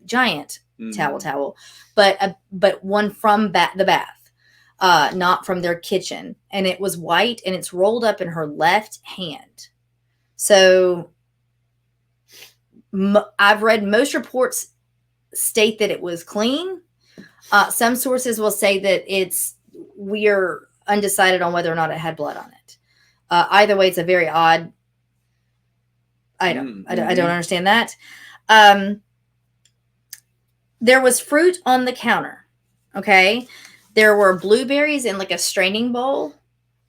giant towel, but one from the bath, not from their kitchen. And it was white and it's rolled up in her left hand. So I've read most reports state that it was clean. Some sources will say that we're undecided on whether or not it had blood on it. Either way, it's a very odd item. I don't understand that. There was fruit on the counter. Okay. There were blueberries in a straining bowl.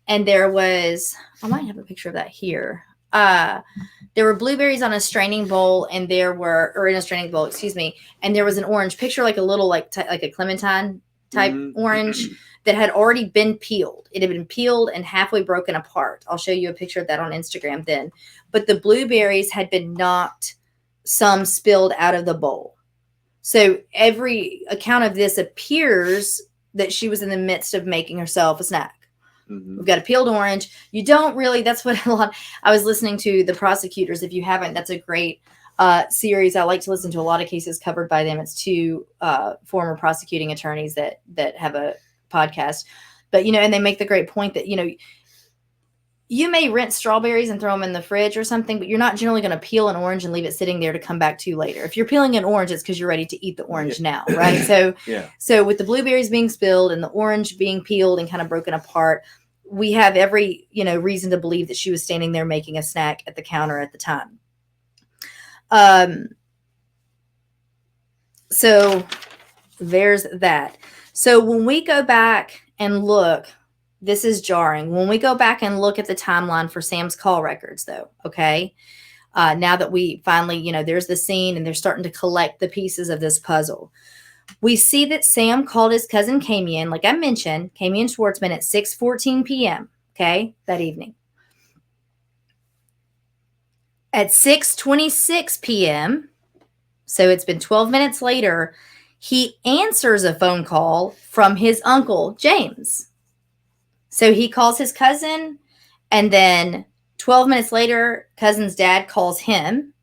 And there was, I might have a picture of that here. There were blueberries on a straining bowl and in a straining bowl, and there was an orange picture, like a little, like a clementine type orange that had already been peeled. It had been peeled and halfway broken apart. I'll show you a picture of that on Instagram then. But the blueberries had been knocked, some spilled out of the bowl. So every account of this appears that she was in the midst of making herself a snack. We've got a peeled orange. You don't really, that's what I was listening to the prosecutors. If you haven't, that's a great series. I like to listen to a lot of cases covered by them. It's 2 former prosecuting attorneys that have a podcast, but, and they make the great point that, you may rinse strawberries and throw them in the fridge or something, but you're not generally going to peel an orange and leave it sitting there to come back to later. If you're peeling an orange, it's because you're ready to eat the orange now, right? So, So with the blueberries being spilled and the orange being peeled and kind of broken apart, we have every, reason to believe that she was standing there making a snack at the counter at the time. So there's that. So when we go back and look, this is jarring. When we go back and look at the timeline for Sam's call records, though, okay, now that we finally, there's the scene and they're starting to collect the pieces of this puzzle, we see that Sam called his cousin Kamian, like I mentioned, Kamian Schwartzman at 6:14 p.m., okay, that evening. At 6:26 p.m., so it's been 12 minutes later, he answers a phone call from his uncle, James. So he calls his cousin, and then 12 minutes later, cousin's dad calls him.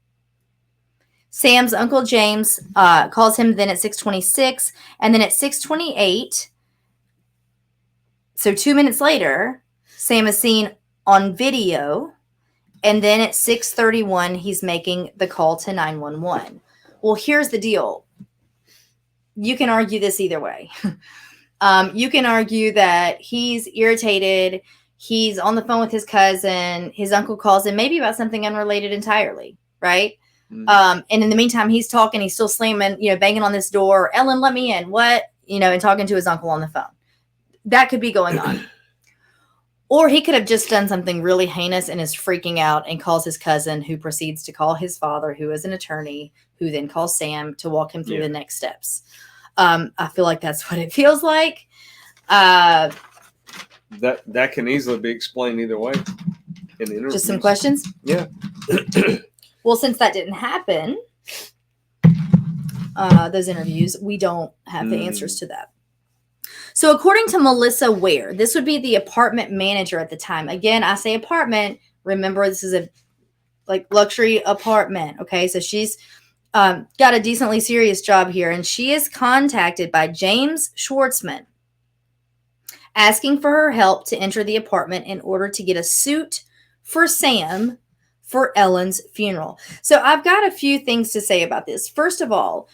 Sam's uncle, James, calls him then at 6:26, and then at 6:28, so 2 minutes later, Sam is seen on video, and then at 6:31, he's making the call to 911. Well, here's the deal. You can argue this either way. You can argue that he's irritated. He's on the phone with his cousin. His uncle calls him maybe about something unrelated entirely, right? Mm-hmm. And in the meantime, he's talking. He's still slamming, banging on this door. Ellen, let me in. What? And talking to his uncle on the phone. That could be going on. Or he could have just done something really heinous and is freaking out and calls his cousin, who proceeds to call his father, who is an attorney, who then calls Sam to walk him through the next steps. I feel like that's what it feels like. That can easily be explained either way. In the interviews. Just some questions? Yeah. Well, since that didn't happen, those interviews, we don't have the answers to that. So according to Melissa Ware, this would be the apartment manager at the time. Again, I say apartment. Remember, this is a luxury apartment. Okay, so she's got a decently serious job here, and she is contacted by James Schwartzman asking for her help to enter the apartment in order to get a suit for Sam for Ellen's funeral. So I've got a few things to say about this. First of all,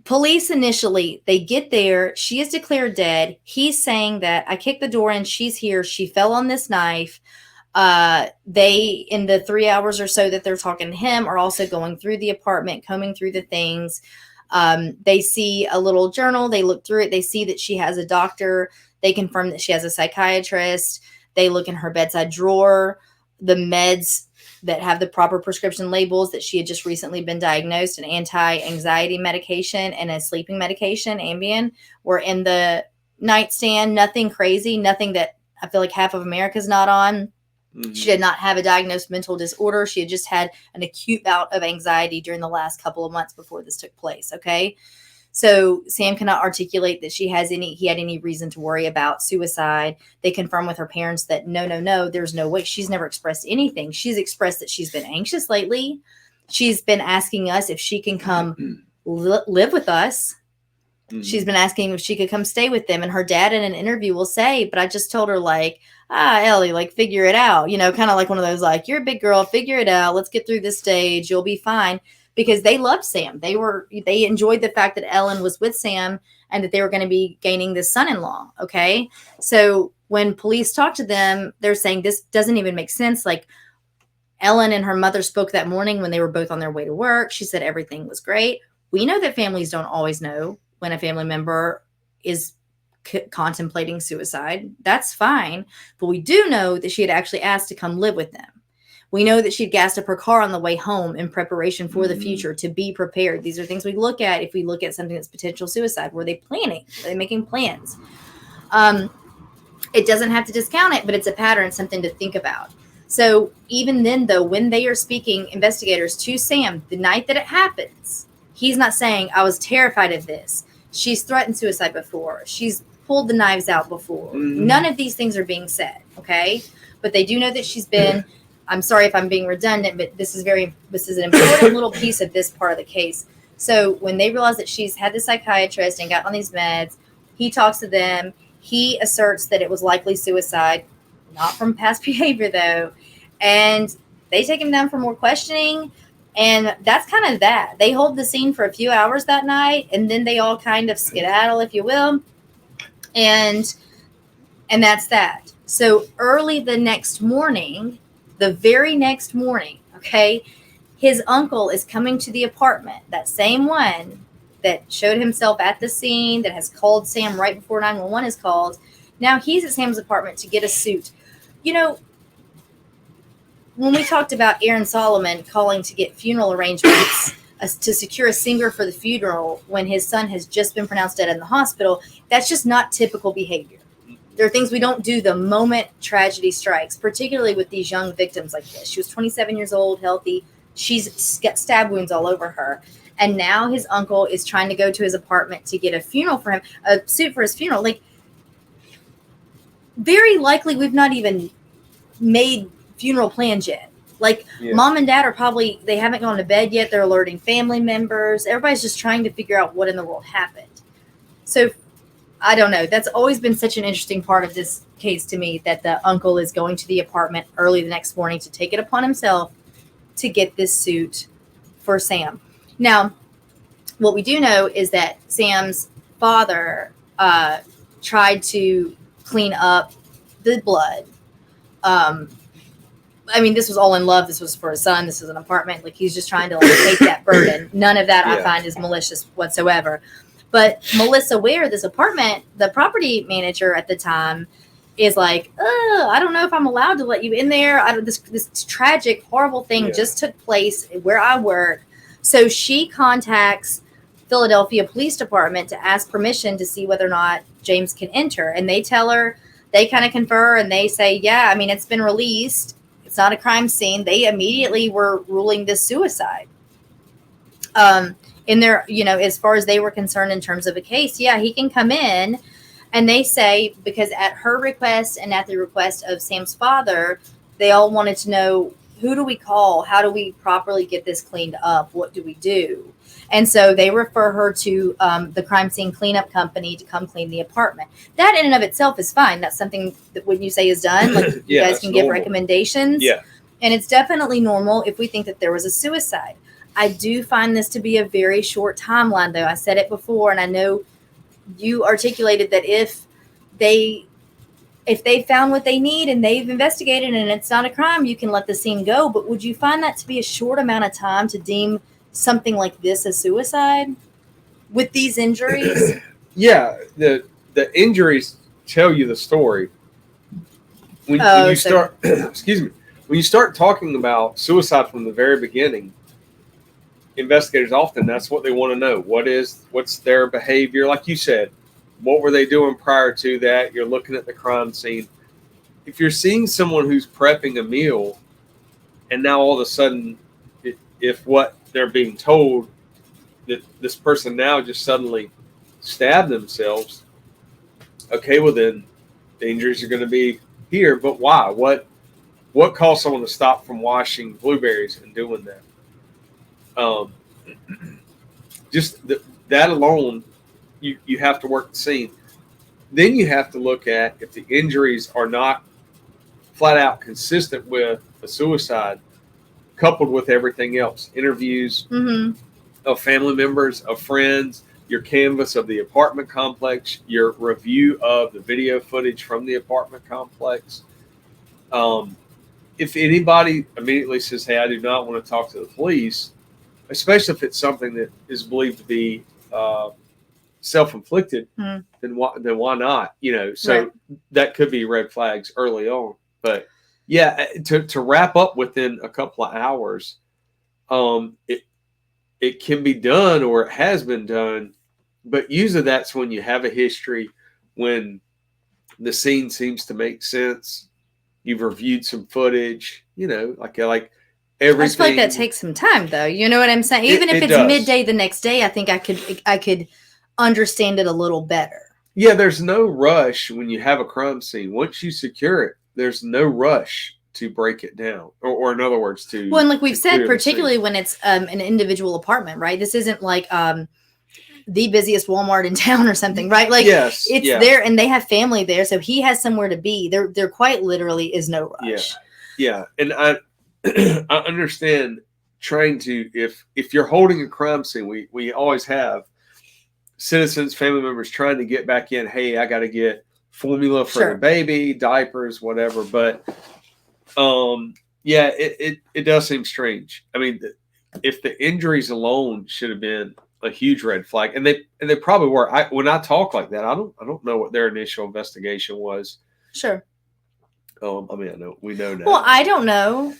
police initially, they get there. She is declared dead. He's saying that I kicked the door in. She's here. She fell on this knife. They, in the 3 hours or so that they're talking to him, are also going through the apartment, combing through the things. They see a little journal. They look through it. They see that she has a doctor. They confirm that she has a psychiatrist. They look in her bedside drawer. The meds that have the proper prescription labels, that she had just recently been diagnosed, an anti-anxiety medication and a sleeping medication, Ambien, were in the nightstand. Nothing crazy, nothing that I feel like half of America's not on. Mm-hmm. She did not have a diagnosed mental disorder. She had just had an acute bout of anxiety during the last couple of months before this took place. Okay. So Sam cannot articulate that he had any reason to worry about suicide. They confirm with her parents that no, there's no way. She's never expressed anything. She's expressed that she's been anxious lately. She's been asking us if she can come live with us. Mm-hmm. She's been asking if she could come stay with them. And her dad in an interview will say, but I just told her Ellie, figure it out. Kind of like one of those, you're a big girl, figure it out. Let's get through this stage. You'll be fine. Because they loved Sam. They enjoyed the fact that Ellen was with Sam and that they were going to be gaining this son-in-law. Okay. So when police talk to them, they're saying this doesn't even make sense. Ellen and her mother spoke that morning when they were both on their way to work. She said everything was great. We know that families don't always know when a family member is contemplating suicide. That's fine. But we do know that she had actually asked to come live with them. We know that she'd gassed up her car on the way home in preparation for the future, to be prepared. These are things we look at if we look at something that's potential suicide. Were they planning? Are they making plans? It doesn't have to discount it, but it's a pattern, something to think about. So even then, though, when they are speaking, investigators, to Sam, the night that it happens, he's not saying, I was terrified of this. She's threatened suicide before. She's pulled the knives out before. Mm-hmm. None of these things are being said, okay? But they do know that she's been... I'm sorry if I'm being redundant, but this is an important little piece of this part of the case. So when they realize that she's had the psychiatrist and got on these meds, he talks to them. He asserts that it was likely suicide, not from past behavior though. And they take him down for more questioning. And that's kind of that. They hold the scene for a few hours that night, and then they all kind of skedaddle, if you will. And that's that. So early the very next morning, okay, his uncle is coming to the apartment, that same one that showed himself at the scene, that has called Sam right before 911 is called. Now he's at Sam's apartment to get a suit. You know, when we talked about Aaron Solomon calling to get funeral arrangements to secure a singer for the funeral when his son has just been pronounced dead in the hospital, that's just not typical behavior. There are things we don't do the moment tragedy strikes, particularly with these young victims like this. She was 27 years old, healthy. She's got stab wounds all over her. And now his uncle is trying to go to his apartment to get a funeral for him, a suit for his funeral. Like, very likely we've not even made funeral plans yet. Like, mom and dad are probably, they haven't gone to bed yet. They're alerting family members. Everybody's just trying to figure out what in the world happened. So, I don't know. That's always been such an interesting part of this case to me, that the uncle is going to the apartment early the next morning to take it upon himself to get this suit for Sam. Now, what we do know is that Sam's father tried to clean up the blood. I mean, this was all in love. This was for his son. This is an apartment. Like, he's just trying to take that burden. None of that I find is malicious whatsoever. But Melissa Ware, this apartment, the property manager at the time, is like, I don't know if I'm allowed to let you in there. This tragic, horrible thing just took place where I work. So she contacts Philadelphia Police Department to ask permission to see whether or not James can enter. And they tell her, they kind of confer, and they say, yeah, I mean, it's been released. It's not a crime scene. They immediately were ruling this suicide. In their, as far as they were concerned in terms of a case, yeah, he can come in. And they say, because at her request and at the request of Sam's father, they all wanted to know, who do we call? How do we properly get this cleaned up? What do we do? And so they refer her to the crime scene cleanup company to come clean the apartment. That in and of itself is fine. That's something that when you say is done, like you guys can give recommendations. Yeah. And it's definitely normal if we think that there was a suicide. I do find this to be a very short timeline, though. I said it before, and I know you articulated that if they found what they need and they've investigated and it's not a crime, you can let the scene go. But would you find that to be a short amount of time to deem something like this a suicide with these injuries? Yeah, the injuries tell you the story. When you start, excuse me, when you start talking about suicide from the very beginning, investigators often, that's what they want to know. What's their behavior? Like you said, what were they doing prior to that? You're looking at the crime scene. If you're seeing someone who's prepping a meal, and now all of a sudden, if what they're being told that this person now just suddenly stabbed themselves, okay, well then the injuries are going to be here. But why? What caused someone to stop from washing blueberries and doing that? Just that alone, you have to work the scene. Then you have to look at if the injuries are not flat out consistent with a suicide, coupled with everything else, interviews of family members, of friends, your canvas of the apartment complex, your review of the video footage from the apartment complex. If anybody immediately says, hey, I do not want to talk to the police, especially if it's something that is believed to be self-inflicted, then why not? So that could be red flags early on. But yeah, to wrap up within a couple of hours, it can be done, or it has been done. But usually that's when you have a history, when the scene seems to make sense. You've reviewed some footage, like everything. I feel like that takes some time, though. You know what I'm saying? Even if it's midday the next day, I think I could understand it a little better. Yeah, there's no rush when you have a crime scene. Once you secure it, there's no rush to break it down, or in other words, to. Well, and like we've said, particularly when it's an individual apartment, right? This isn't like the busiest Walmart in town or something, right? Like it's there, and they have family there, so he has somewhere to be. There quite literally is no rush. Yeah, and I understand trying to, if you're holding a crime scene, we always have citizens, family members trying to get back in. Hey, I got to get formula for the baby, diapers, whatever. But it does seem strange. I mean, if the injuries alone should have been a huge red flag, and they probably were. When I talk like that, I don't know what their initial investigation was. Sure. I mean, I know we know now. Well, I don't know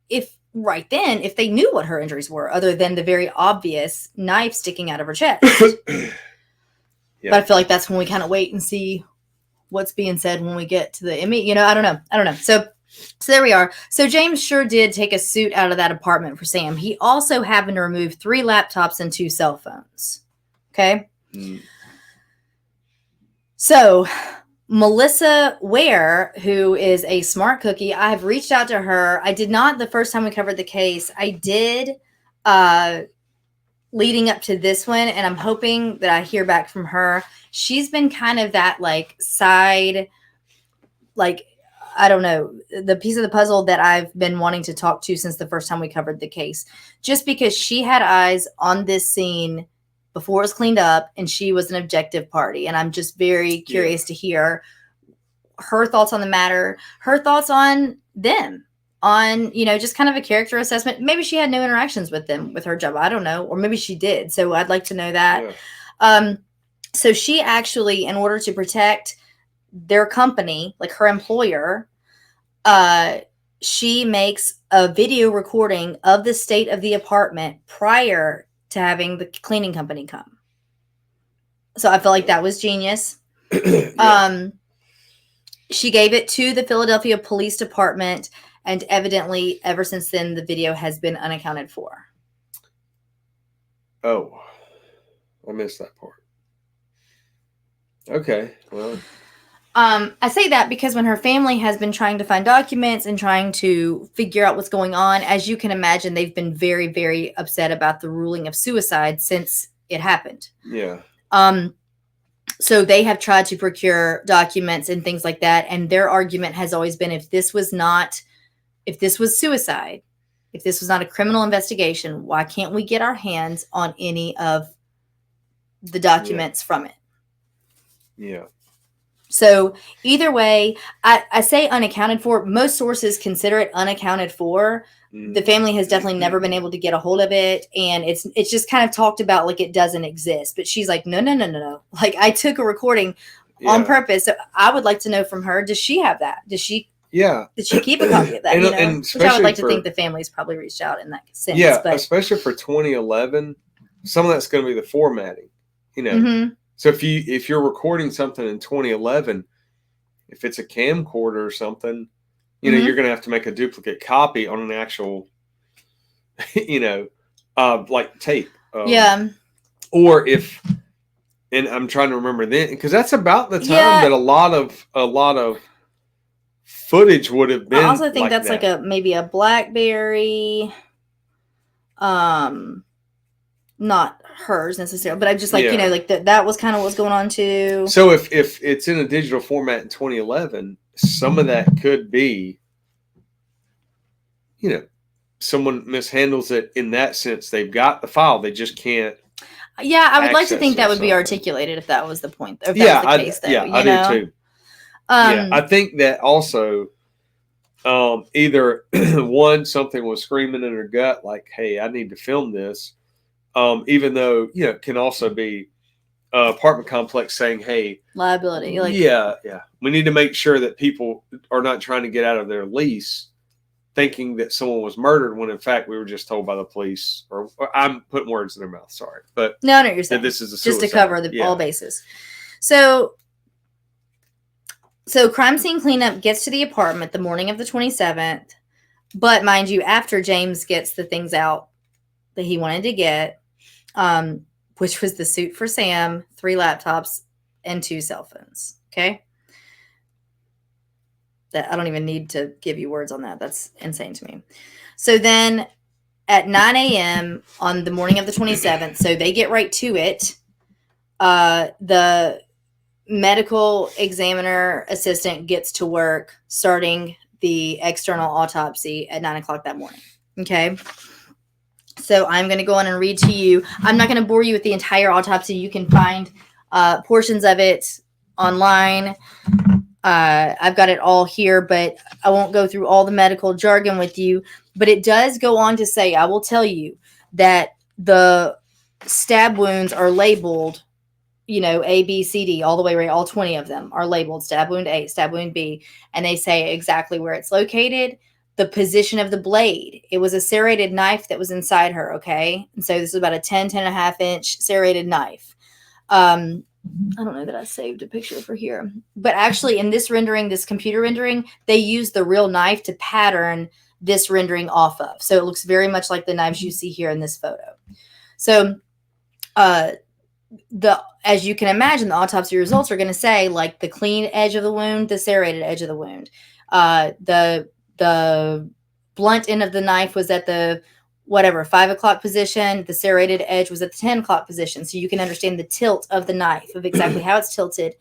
if right then if they knew what her injuries were, other than the very obvious knife sticking out of her chest. Yeah. But I feel like that's when we kind of wait and see what's being said when we get to the Emmy. You know, I don't know. So there we are. So James sure did take a suit out of that apartment for Sam. He also happened to remove 3 laptops and 2 cell phones. Okay. So Melissa Ware, who is a smart cookie, I have reached out to her. I did not the first time we covered the case. I did leading up to this one, and I'm hoping that I hear back from her. She's been kind of that like side, like, I don't know, the piece of the puzzle that I've been wanting to talk to since the first time we covered the case, just because she had eyes on this scene before it was cleaned up, and she was an objective party. And I'm just very curious to hear her thoughts on the matter, her thoughts on them, on, you know, just kind of a character assessment. Maybe she had no interactions with them with her job. I don't know. Or maybe she did. So I'd like to know that. Yeah. So she actually, in order to protect their company, like her employer, she makes a video recording of the state of the apartment prior to having the cleaning company come. So I feel like that was genius. Yeah. She gave it to the Philadelphia Police Department, and evidently ever since then the video has been unaccounted for. Oh, I missed that part. Okay, well, I say that because when her family has been trying to find documents and trying to figure out what's going on, as you can imagine, they've been very, very upset about the ruling of suicide since it happened. Yeah. So they have tried to procure documents and things like that. And their argument has always been, if this was suicide, if this was not a criminal investigation, why can't we get our hands on any of the documents from it? Yeah. So either way, I say unaccounted for. Most sources consider it unaccounted for. The family has definitely never been able to get a hold of it. And it's just kind of talked about like it doesn't exist. But she's like, no. Like, I took a recording on purpose. So I would like to know from her, does she have that? Did she keep a copy of that? And which I would like to think the family's probably reached out in that sense. Yeah, but especially for 2011, some of that's going to be the formatting, you know. Mm-hmm. So if you're recording something in 2011, if it's a camcorder or something, you know, you're going to have to make a duplicate copy on an actual, you know, like tape. Yeah. Or and I'm trying to remember then, because that's about the time that a lot of footage would have been. I also think that's like maybe a BlackBerry, not hers necessarily, but I just like, you know, like that was kind of what's going on too. So if it's in a digital format in 2011, some of that could be, you know, someone mishandles it in that sense. They've got the file, they just can't. Yeah, I would like to think that would be articulated if that was the point. If that was the case, though, I do too. I think that also either one, something was screaming in her gut like, hey, I need to film this. Even though, you know, it can also be apartment complex saying, hey, liability. Like, we need to make sure that people are not trying to get out of their lease thinking that someone was murdered when in fact we were just told by the police, or I'm putting words in their mouth. Sorry. But no, you're saying this is a suicide. Just to cover all bases. So crime scene cleanup gets to the apartment the morning of the 27th, but mind you, after James gets the things out that he wanted to get, which was the suit for Sam, 3 laptops, and 2 cell phones. Okay. That I don't even need to give you words on that. That's insane to me. So then at 9 a.m. on the morning of the 27th, so they get right to it. The medical examiner assistant gets to work starting the external autopsy at 9 o'clock that morning. Okay. So I'm going to go on and read to you. I'm not going to bore you with the entire autopsy. You can find portions of it online. I've got it all here, but I won't go through all the medical jargon with you. But it does go on to say, I will tell you that the stab wounds are labeled, A, B, C, D, all the way right. All 20 of them are labeled stab wound A, stab wound B, and they say exactly where it's located, the position of the blade. It was a serrated knife that was inside her, okay? And so this is about a 10.5 inch serrated knife. I don't know that I saved a picture for here, but actually in this rendering, this computer rendering, they use the real knife to pattern this rendering off of. So it looks very much like the knives you see here in this photo. So, as you can imagine, the autopsy results are going to say like the clean edge of the wound, the serrated edge of the wound. The blunt end of the knife was at the 5 o'clock position. The serrated edge was at the 10 o'clock position. So you can understand the tilt of the knife, of exactly how it's tilted.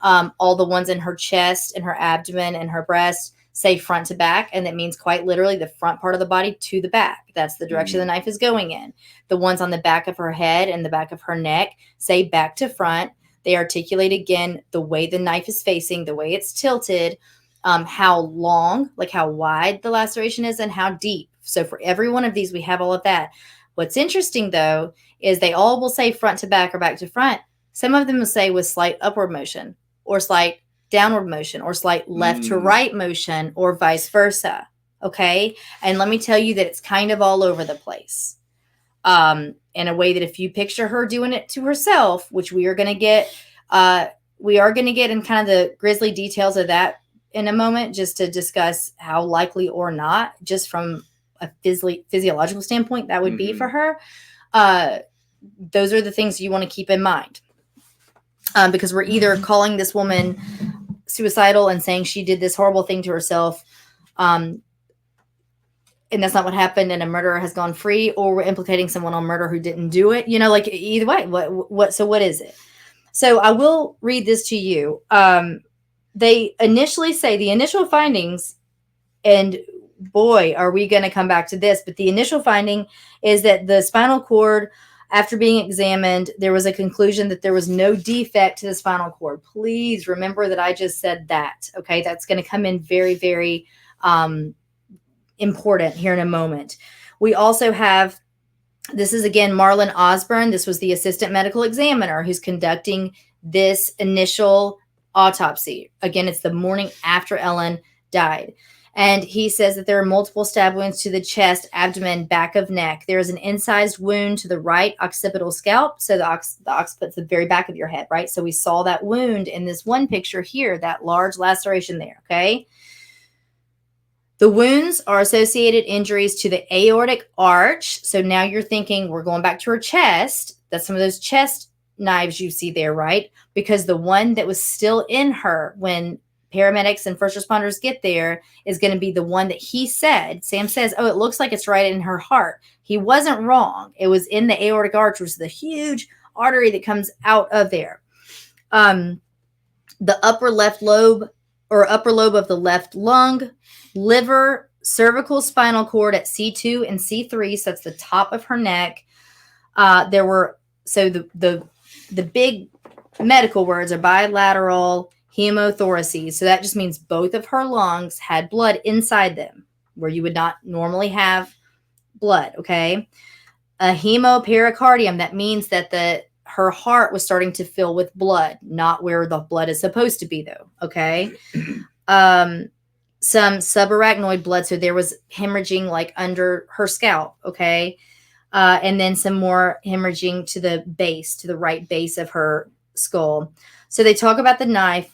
All the ones in her chest and her abdomen and her breast say front to back. And that means quite literally the front part of the body to the back. That's the direction the knife is going in. The ones on the back of her head and the back of her neck say back to front. They articulate again the way the knife is facing, the way it's tilted, how long, like how wide the laceration is and how deep. So for every one of these, we have all of that. What's interesting, though, is they all will say front to back or back to front. Some of them will say with slight upward motion or slight downward motion or slight left to right motion or vice versa. Okay. And let me tell you that it's kind of all over the place. In a way that if you picture her doing it to herself, which we are going to get in kind of the grisly details of that in a moment, just to discuss how likely or not, just from a physiological standpoint, that would be for her. Those are the things you want to keep in mind. Because we're either calling this woman suicidal and saying she did this horrible thing to herself, and that's not what happened, and a murderer has gone free, or we're implicating someone on murder who didn't do it. Like either way, so what is it? So I will read this to you. They initially say the initial findings, and boy, are we going to come back to this, but the initial finding is that the spinal cord, after being examined, there was a conclusion that there was no defect to the spinal cord. Please remember that I just said that. Okay, that's going to come in very, very important here in a moment. We also have, this is again Marlon Osborne. This was the assistant medical examiner who's conducting this initial autopsy. Again, it's the morning after Ellen died. And he says that there are multiple stab wounds to the chest, abdomen, back of neck. There is an incised wound to the right occipital scalp. So the occipit's the very back of your head, right? So we saw that wound in this one picture here, that large laceration there, okay? The wounds are associated injuries to the aortic arch. So now you're thinking we're going back to her chest. That's some of those chest knives you see there, right? Because the one that was still in her when paramedics and first responders get there is going to be the one that Sam says, oh, it looks like it's right in her heart. He wasn't wrong. It was in the aortic arch, which is the huge artery that comes out of there. The upper lobe of the left lung, liver, cervical spinal cord at C2 and C3. So that's the top of her neck. The big medical words are bilateral hemothoraces. So that just means both of her lungs had blood inside them where you would not normally have blood. Okay. A hemopericardium. That means that her heart was starting to fill with blood, not where the blood is supposed to be though. Okay. Some subarachnoid blood. So there was hemorrhaging like under her scalp. Okay. And then some more hemorrhaging to the right base of her skull. So they talk about the knife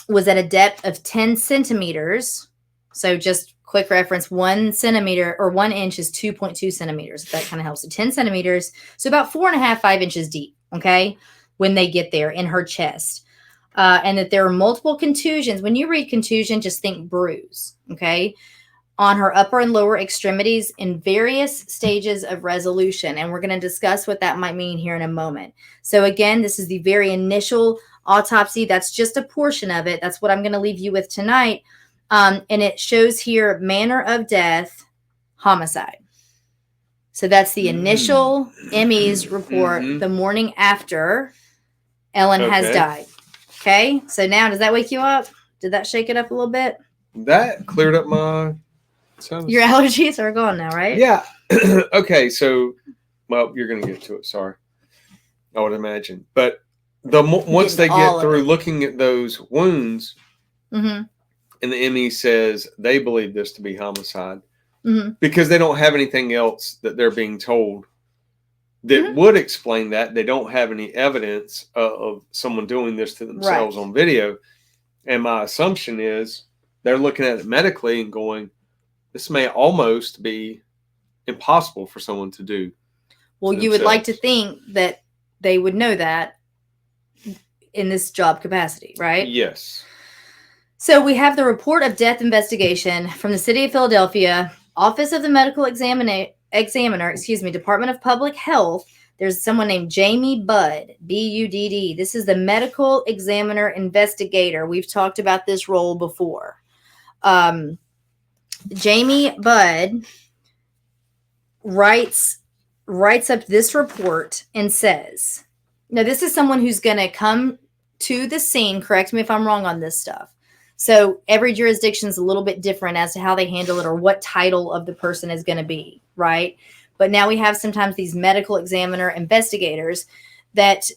was at a depth of 10 centimeters. So just quick reference, 1 centimeter or 1 inch is 2.2 centimeters. If that kind of helps. So 10 centimeters. So about 4.5, 5 inches deep. Okay. When they get there in her chest. And that there are multiple contusions. When you read contusion, just think bruise. Okay. On her upper and lower extremities in various stages of resolution. And we're going to discuss what that might mean here in a moment. So again, this is the very initial autopsy. That's just a portion of it. That's what I'm going to leave you with tonight. And it shows here manner of death, homicide. So that's the initial ME's report the morning after Ellen has died. Okay. So now does that wake you up? Did that shake it up a little bit? That cleared up my sinus. Your allergies are gone now, right? Yeah. Okay, so, well, you're going to get to it. Sorry. I would imagine. But once they get through looking at those wounds, and the ME says they believe this to be homicide, because they don't have anything else that they're being told that would explain that. They don't have any evidence of someone doing this to themselves on video. And my assumption is they're looking at it medically and going, this may almost be impossible for someone to do. Well, you would like to think that they would know that in this job capacity, right? Yes. So we have the report of death investigation from the City of Philadelphia, Office of the Medical Examiner, Department of Public Health. There's someone named Jamie Budd, B-U-D-D. This is the medical examiner investigator. We've talked about this role before. Jamie Budd writes up this report and says, now this is someone who's going to come to the scene. Correct me if I'm wrong on this stuff. So every jurisdiction is a little bit different as to how they handle it or what title of the person is going to be, right? But now we have sometimes these medical examiner investigators that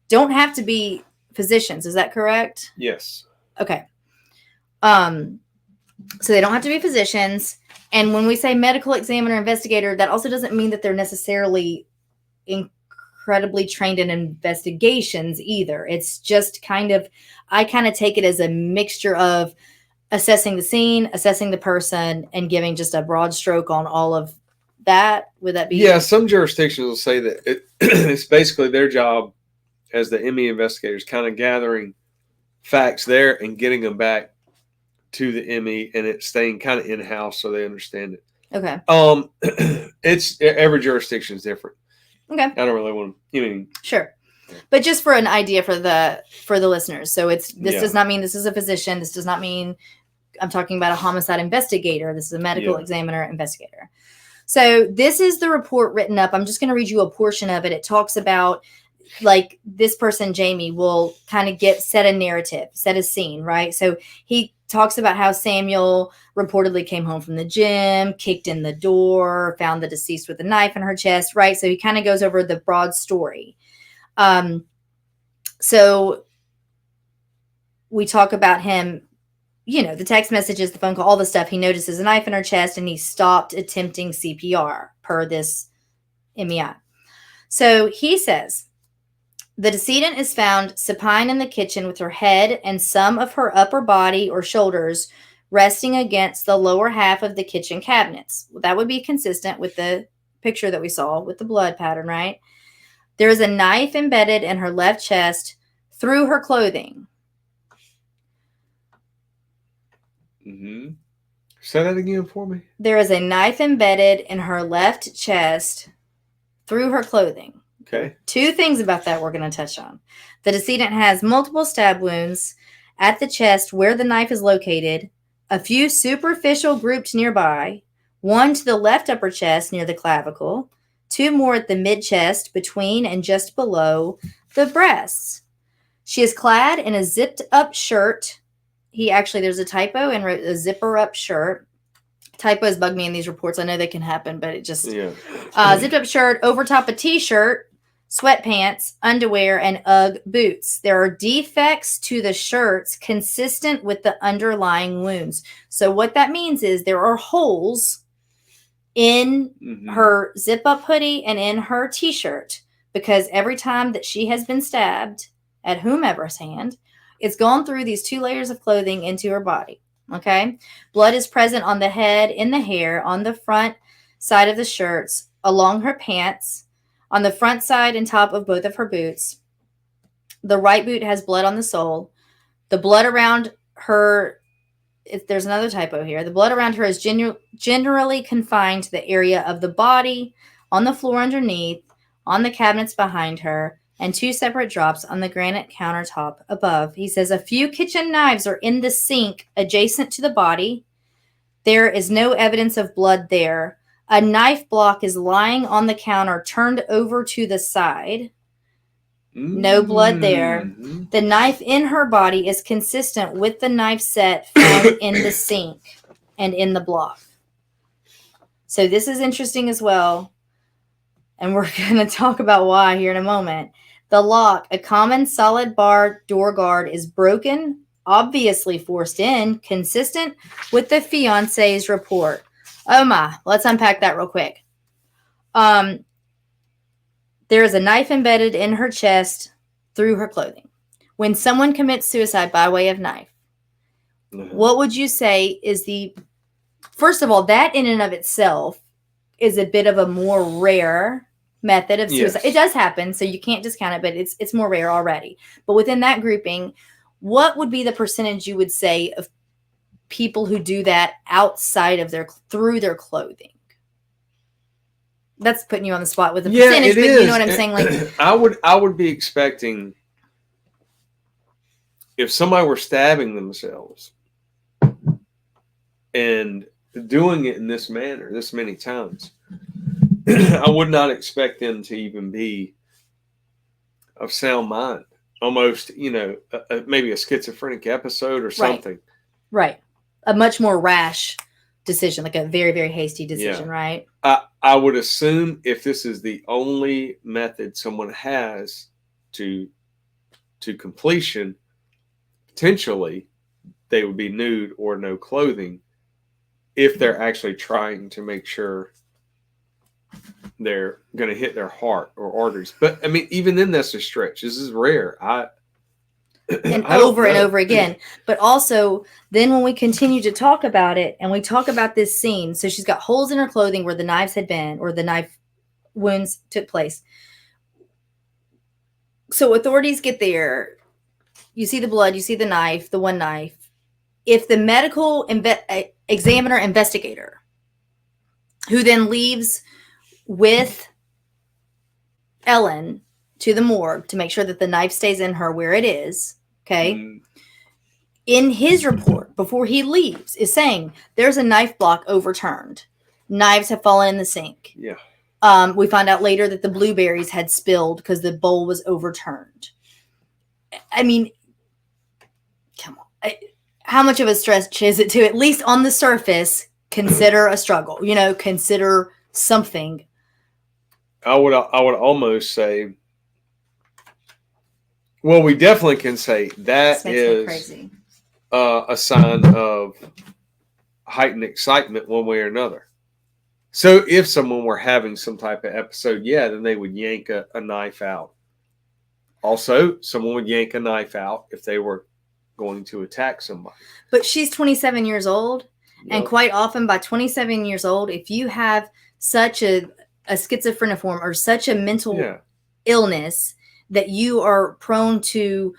don't have to be physicians. Is that correct? Yes. Okay. So they don't have to be physicians. And when we say medical examiner investigator, that also doesn't mean that they're necessarily incredibly trained in investigations either. It's just I kind of take it as a mixture of assessing the scene, assessing the person, and giving just a broad stroke on all of that. Would that be? Yeah, some jurisdictions will say that it's basically their job as the ME investigators, kind of gathering facts there and getting them back to the ME, and it's staying kind of in-house so they understand it. Okay. It's every jurisdiction is different. Okay. I don't really want to. Sure. But just for an idea for the listeners. So this does not mean this is a physician. This does not mean I'm talking about a homicide investigator. This is a medical examiner investigator. So this is the report written up. I'm just going to read you a portion of it. It talks about like this person, Jamie, will kind of set a narrative, set a scene, right? So he talks about how Samuel reportedly came home from the gym, kicked in the door, found the deceased with a knife in her chest, right? So he kind of goes over the broad story. So we talk about him, the text messages, the phone call, all the stuff. He notices a knife in her chest and he stopped attempting CPR per this MEI. So he says, the decedent is found supine in the kitchen with her head and some of her upper body or shoulders resting against the lower half of the kitchen cabinets. Well, that would be consistent with the picture that we saw with the blood pattern, right? There is a knife embedded in her left chest through her clothing. Say that again for me. There is a knife embedded in her left chest through her clothing. Okay. Two things about that we're going to touch on. The decedent has multiple stab wounds at the chest where the knife is located, a few superficial grouped nearby, one to the left upper chest near the clavicle, two more at the mid-chest between and just below the breasts. She is clad in a zipped-up shirt. There's a typo and wrote a zipper-up shirt. Typos bug me in these reports. I know they can happen, but it just... zipped-up shirt, over top a T-shirt, sweatpants, underwear, and UGG boots. There are defects to the shirts consistent with the underlying wounds. So what that means is there are holes in her zip-up hoodie and in her T-shirt because every time that she has been stabbed at whomever's hand, it's gone through these two layers of clothing into her body. Okay? Blood is present on the head, in the hair, on the front side of the shirts, along her pants, on the front side and top of both of her boots. The right boot has blood on the sole. The blood around her, there's another typo here. The blood around her is generally confined to the area of the body, on the floor underneath, on the cabinets behind her, and two separate drops on the granite countertop above. He says a few kitchen knives are in the sink adjacent to the body. There is no evidence of blood there. A knife block is lying on the counter, turned over to the side. No blood there. The knife in her body is consistent with the knife set found in the sink and in the block. So this is interesting as well. And we're going to talk about why here in a moment. The lock, a common solid bar door guard, is broken, obviously forced in, consistent with the fiance's report. Oh my, let's unpack that real quick. There is a knife embedded in her chest through her clothing. When someone commits suicide by way of knife, what would you say is first of all, that in and of itself is a bit of a more rare method of suicide. Yes. It does happen, so you can't discount it, but it's more rare already. But within that grouping, what would be the percentage you would say of people who do that outside of through their clothing? That's putting you on the spot with the percentage, but you know what I'm saying? Like, I would be expecting if somebody were stabbing themselves and doing it in this manner, this many times, I would not expect them to even be of sound mind. Almost, maybe a schizophrenic episode or something. Right. A much more rash decision, like a very, very hasty decision, right? I would assume if this is the only method someone has to completion, potentially they would be nude or no clothing if they're actually trying to make sure they're going to hit their heart or arteries. But I mean, even then, that's a stretch. This is rare. And over again. But also, then when we continue to talk about it and we talk about this scene, so she's got holes in her clothing where the knives had been, or the knife wounds took place. So authorities get there. You see the blood, you see the knife, the one knife. If the medical examiner investigator, who then leaves with Ellen to the morgue to make sure that the knife stays in her where it is, okay? In his report, before he leaves, is saying there's a knife block overturned. Knives have fallen in the sink. Yeah. We find out later that the blueberries had spilled because the bowl was overturned. I mean, come on. How much of a stretch is it to, at least on the surface, consider a struggle? Consider something. I would almost say, well, we definitely can say that is a sign of heightened excitement one way or another. So if someone were having some type of episode, then they would yank a knife out. Also, someone would yank a knife out if they were going to attack somebody. But she's 27 years old. Yep. And quite often by 27 years old, if you have such a schizophreniform or such a mental illness that you are prone to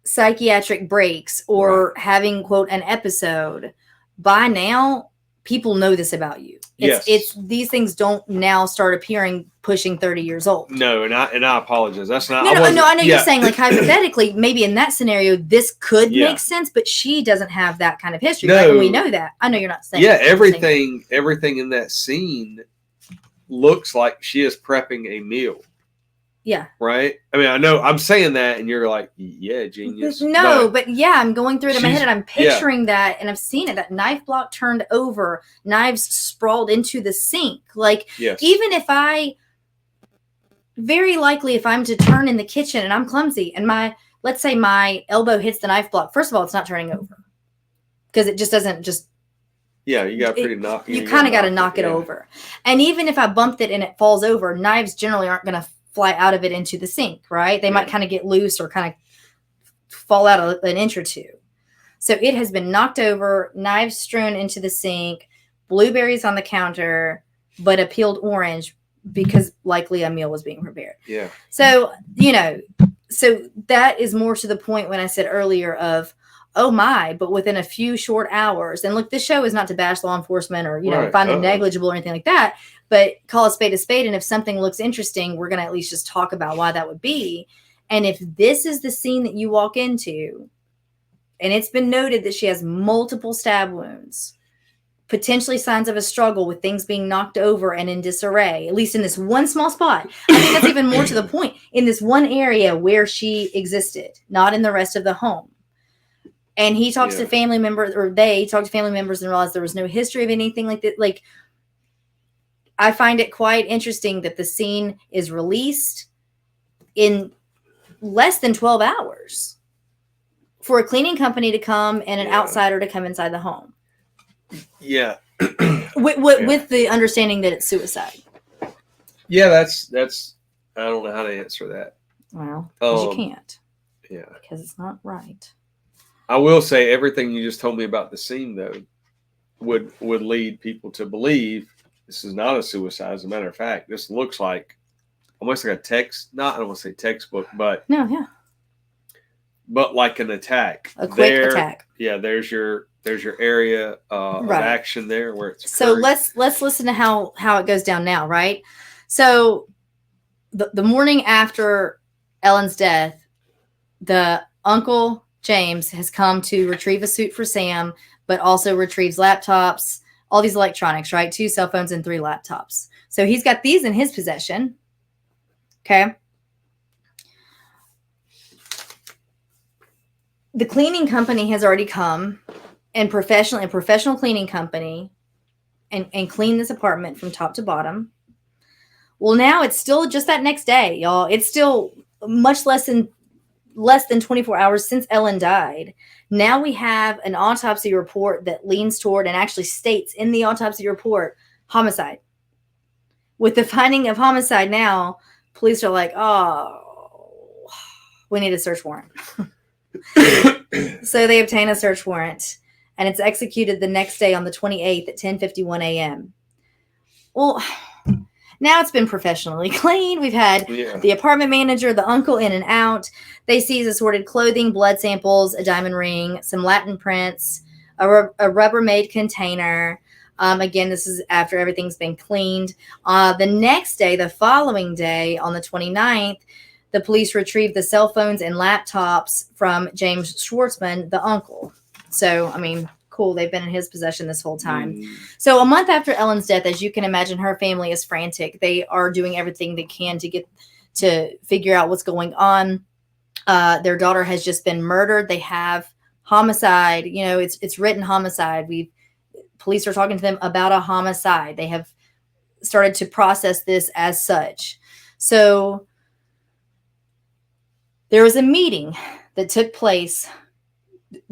psychiatric breaks or having, quote, an episode, by now, people know this about you. It's these things don't now start appearing pushing 30 years old. No, and I apologize. That's not. No. I know you're saying, like, hypothetically, maybe in that scenario, this could make sense, but she doesn't have that kind of history. No, right? And we know that. I know you're not saying. Yeah, everything in that scene looks like she is prepping a meal. Yeah. Right? I mean, I know I'm saying that and you're like, yeah, genius. No, but I'm going through it in my head and I'm picturing that and I've seen it. That knife block turned over, knives sprawled into the sink. Like, even if very likely if I'm to turn in the kitchen and I'm clumsy and let's say my elbow hits the knife block, first of all, it's not turning over. Because it just doesn't you got pretty knock. You kind of got to knock it over. And even if I bumped it and it falls over, knives generally aren't going to fly out of it into the sink, right? They might kind of get loose or kind of fall out an inch or two. So it has been knocked over, knives strewn into the sink, blueberries on the counter, but a peeled orange because likely a meal was being prepared. Yeah. So, so that is more to the point when I said earlier of, oh my, but within a few short hours. And look, this show is not to bash law enforcement or, find them negligible or anything like that, but call a spade a spade. And if something looks interesting, we're going to at least just talk about why that would be. And if this is the scene that you walk into, and it's been noted that she has multiple stab wounds, potentially signs of a struggle with things being knocked over and in disarray, at least in this one small spot. I think that's even more to the point, in this one area where she existed, not in the rest of the home. And he talks to family members, or they talked to family members and realized there was no history of anything like that. Like, I find it quite interesting that the scene is released in less than 12 hours for a cleaning company to come and an outsider to come inside the home. Yeah. With the understanding that it's suicide. Yeah, that's I don't know how to answer that. Well, because you can't. Yeah. Because it's not right. I will say everything you just told me about the scene, though, would lead people to believe this is not a suicide. As a matter of fact, this looks like almost like a text. Not I don't want to say textbook, but but like an attack. A quick attack. Yeah, there's your area of action there where it's occurring. So let's listen to how it goes down now, right? So the morning after Ellen's death, the uncle James has come to retrieve a suit for Sam, but also retrieves laptops, all these electronics, right? 2 cell phones and 3 laptops. So he's got these in his possession. Okay. The cleaning company has already come and professional cleaning company and clean this apartment from top to bottom. Well, now it's still just that next day, y'all. It's still much less than 24 hours since Ellen died. Now we have an autopsy report that leans toward and actually states in the autopsy report, homicide. With the finding of homicide now, police are like, oh, we need a search warrant. So they obtain a search warrant, and it's executed the next day on the 28th at 10:51 a.m. Well, now it's been professionally cleaned. We've had the apartment manager, the uncle in and out. They seize assorted clothing, blood samples, a diamond ring, some Latin prints, a Rubbermaid container. Again, this is after everything's been cleaned. The next day, the following day, on the 29th, the police retrieved the cell phones and laptops from James Schwartzman, the uncle. So, I mean, cool. They've been in his possession this whole time. So a month after Ellen's death, as you can imagine, her family is frantic. They are doing everything they can to figure out what's going on. Their daughter has just been murdered. They have homicide. You know, it's written homicide. Police are talking to them about a homicide. They have started to process this as such. So there was a meeting that took place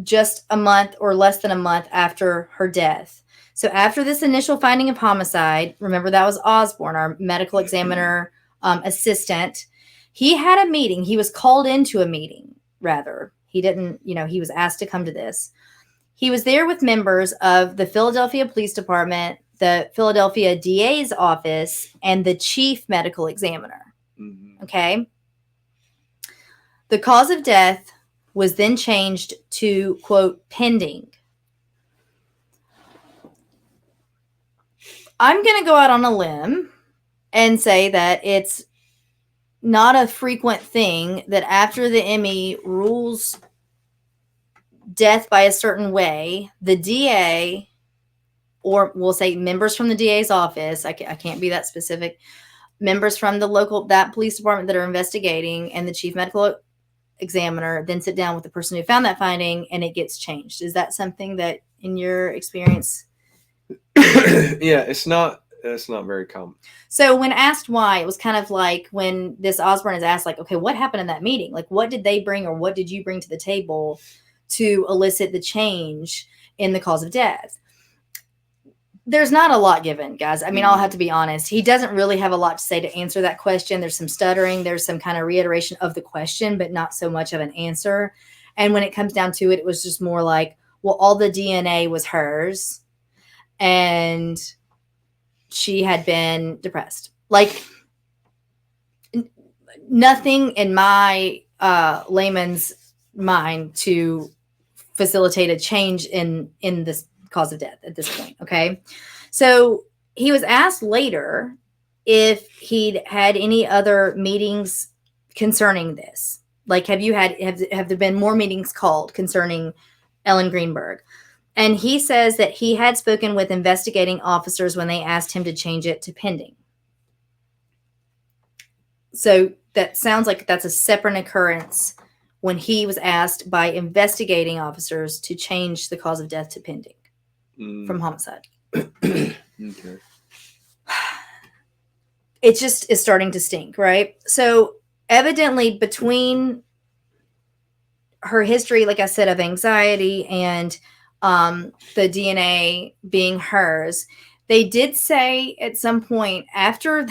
just a month or less than a month after her death. So after this initial finding of homicide, remember that was Osborne, our medical examiner assistant. He had a meeting. He was called into a meeting, rather. He didn't, he was asked to come to this. He was there with members of the Philadelphia Police Department, the Philadelphia DA's office, and the chief medical examiner. Okay. The cause of death was then changed to, quote, pending. I'm going to go out on a limb and say that it's not a frequent thing that after the ME rules death by a certain way, the DA, or we'll say members from the DA's office, I can't be that specific, members from that police department that are investigating, and the chief medical examiner then sit down with the person who found that finding, and it gets changed. Is that something that in your experience? Yeah, it's not very common. So when asked why, it was kind of like when this Osborne is asked, like, okay, what happened in that meeting? Like, what did they bring, or what did you bring to the table to elicit the change in the cause of death? There's not a lot given, guys. I mean, I'll have to be honest. He doesn't really have a lot to say to answer that question. There's some stuttering. There's some kind of reiteration of the question, but not so much of an answer. And when it comes down to it, it was just more like, well, all the DNA was hers, and she had been depressed. Like, nothing in my layman's mind to facilitate a change in this cause of death at this point. Okay. So he was asked later if he'd had any other meetings concerning this. Like, have there been more meetings called concerning Ellen Greenberg? And he says that he had spoken with investigating officers when they asked him to change it to pending. So that sounds like that's a separate occurrence when he was asked by investigating officers to change the cause of death to pending from homicide. Okay. It just is starting to stink, right? So evidently between her history, like I said, of anxiety and the DNA being hers, they did say at some point after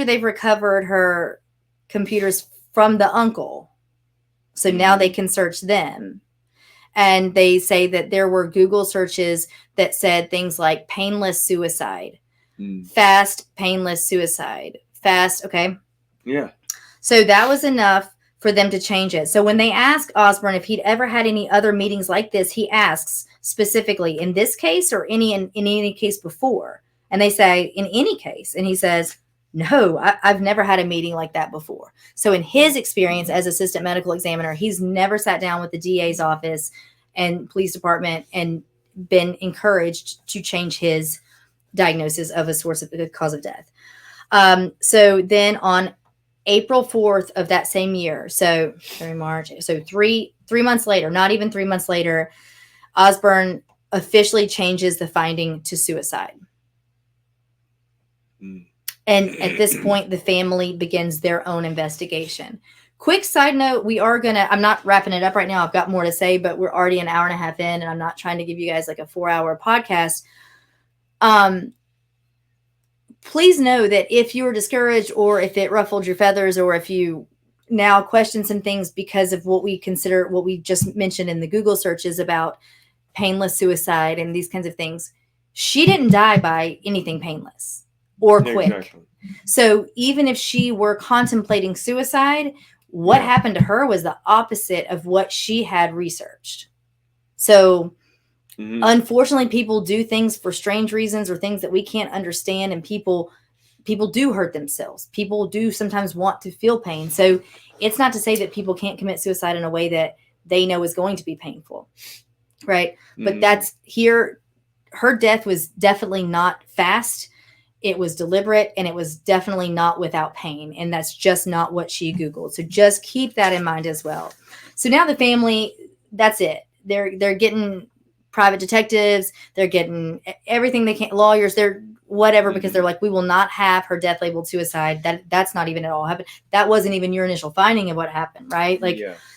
they've recovered her computers from the uncle, so now they can search them. And they say that there were Google searches that said things like painless suicide, fast, painless suicide, fast. Okay. Yeah. So that was enough for them to change it. So when they ask Osborne if he'd ever had any other meetings like this, he asks specifically in this case or in any case before. And they say in any case. And he says, no, I've never had a meeting like that before. So in his experience as assistant medical examiner, he's never sat down with the DA's office and police department and been encouraged to change his diagnosis of a source of the cause of death. So then on April 4th of that same year, so March, so three months later, not even 3 months later, Osborne officially changes the finding to suicide. And at this point, the family begins their own investigation. Quick side note, I'm not wrapping it up right now. I've got more to say, but we're already an hour and a half in, and I'm not trying to give you guys like a 4-hour podcast. Please know that if you were discouraged or if it ruffled your feathers or if you now question some things because of what we just mentioned in the Google searches about painless suicide and these kinds of things, she didn't die by anything painless or quick. Exactly. So even if she were contemplating suicide, what happened to her was the opposite of what she had researched. So unfortunately, people do things for strange reasons or things that we can't understand. And people do hurt themselves. People do sometimes want to feel pain. So it's not to say that people can't commit suicide in a way that they know is going to be painful. Right. But that's here. Her death was definitely not fast. It was deliberate, and it was definitely not without pain. And that's just not what she Googled. So just keep that in mind as well. So now the family, that's it. They're getting private detectives. They're getting everything they can, lawyers, they're whatever, because they're like, we will not have her death labeled suicide. That's not even at all happened. That wasn't even your initial finding of what happened. Right.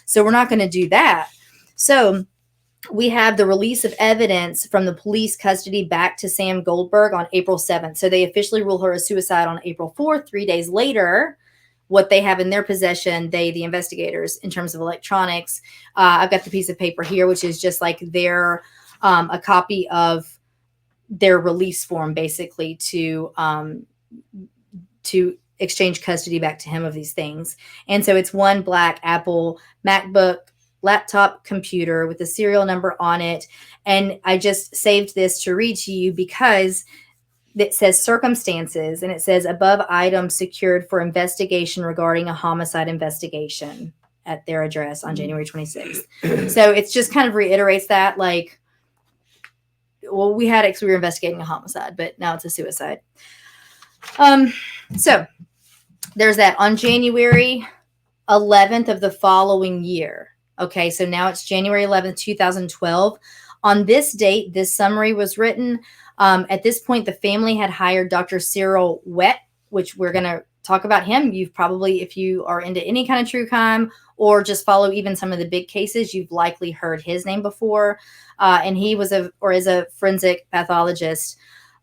So we're not going to do that. So we have the release of evidence from the police custody back to Sam Goldberg on April 7th. So they officially rule her a suicide on April 4th. 3 days later, what they have in their possession, the investigators, in terms of electronics, I've got the piece of paper here, which is just like their a copy of their release form, basically to exchange custody back to him of these things. And so it's one black Apple MacBook laptop computer with a serial number on it. And I just saved this to read to you because it says circumstances, and it says above item secured for investigation regarding a homicide investigation at their address on January 26th. So it's just kind of reiterates that, like, well, we had it because we were investigating a homicide, but now it's a suicide. So there's that. On January 11th of the following year. Okay, so now it's January 11th, 2012. On this date, this summary was written. At this point, the family had hired Dr. Cyril Wett, which we're going to talk about him. You've probably, if you are into any kind of true crime or just follow even some of the big cases, you've likely heard his name before. And he was is a forensic pathologist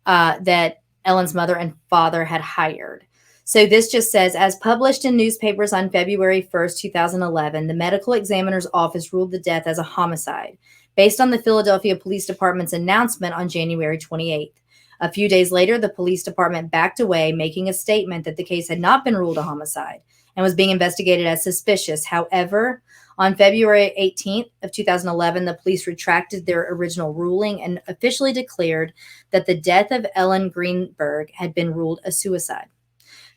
that Ellen's mother and father had hired. So this just says, as published in newspapers on February 1st, 2011, the medical examiner's office ruled the death as a homicide, based on the Philadelphia Police Department's announcement on January 28th. A few days later, the police department backed away, making a statement that the case had not been ruled a homicide and was being investigated as suspicious. However, on February 18th of 2011, the police retracted their original ruling and officially declared that the death of Ellen Greenberg had been ruled a suicide.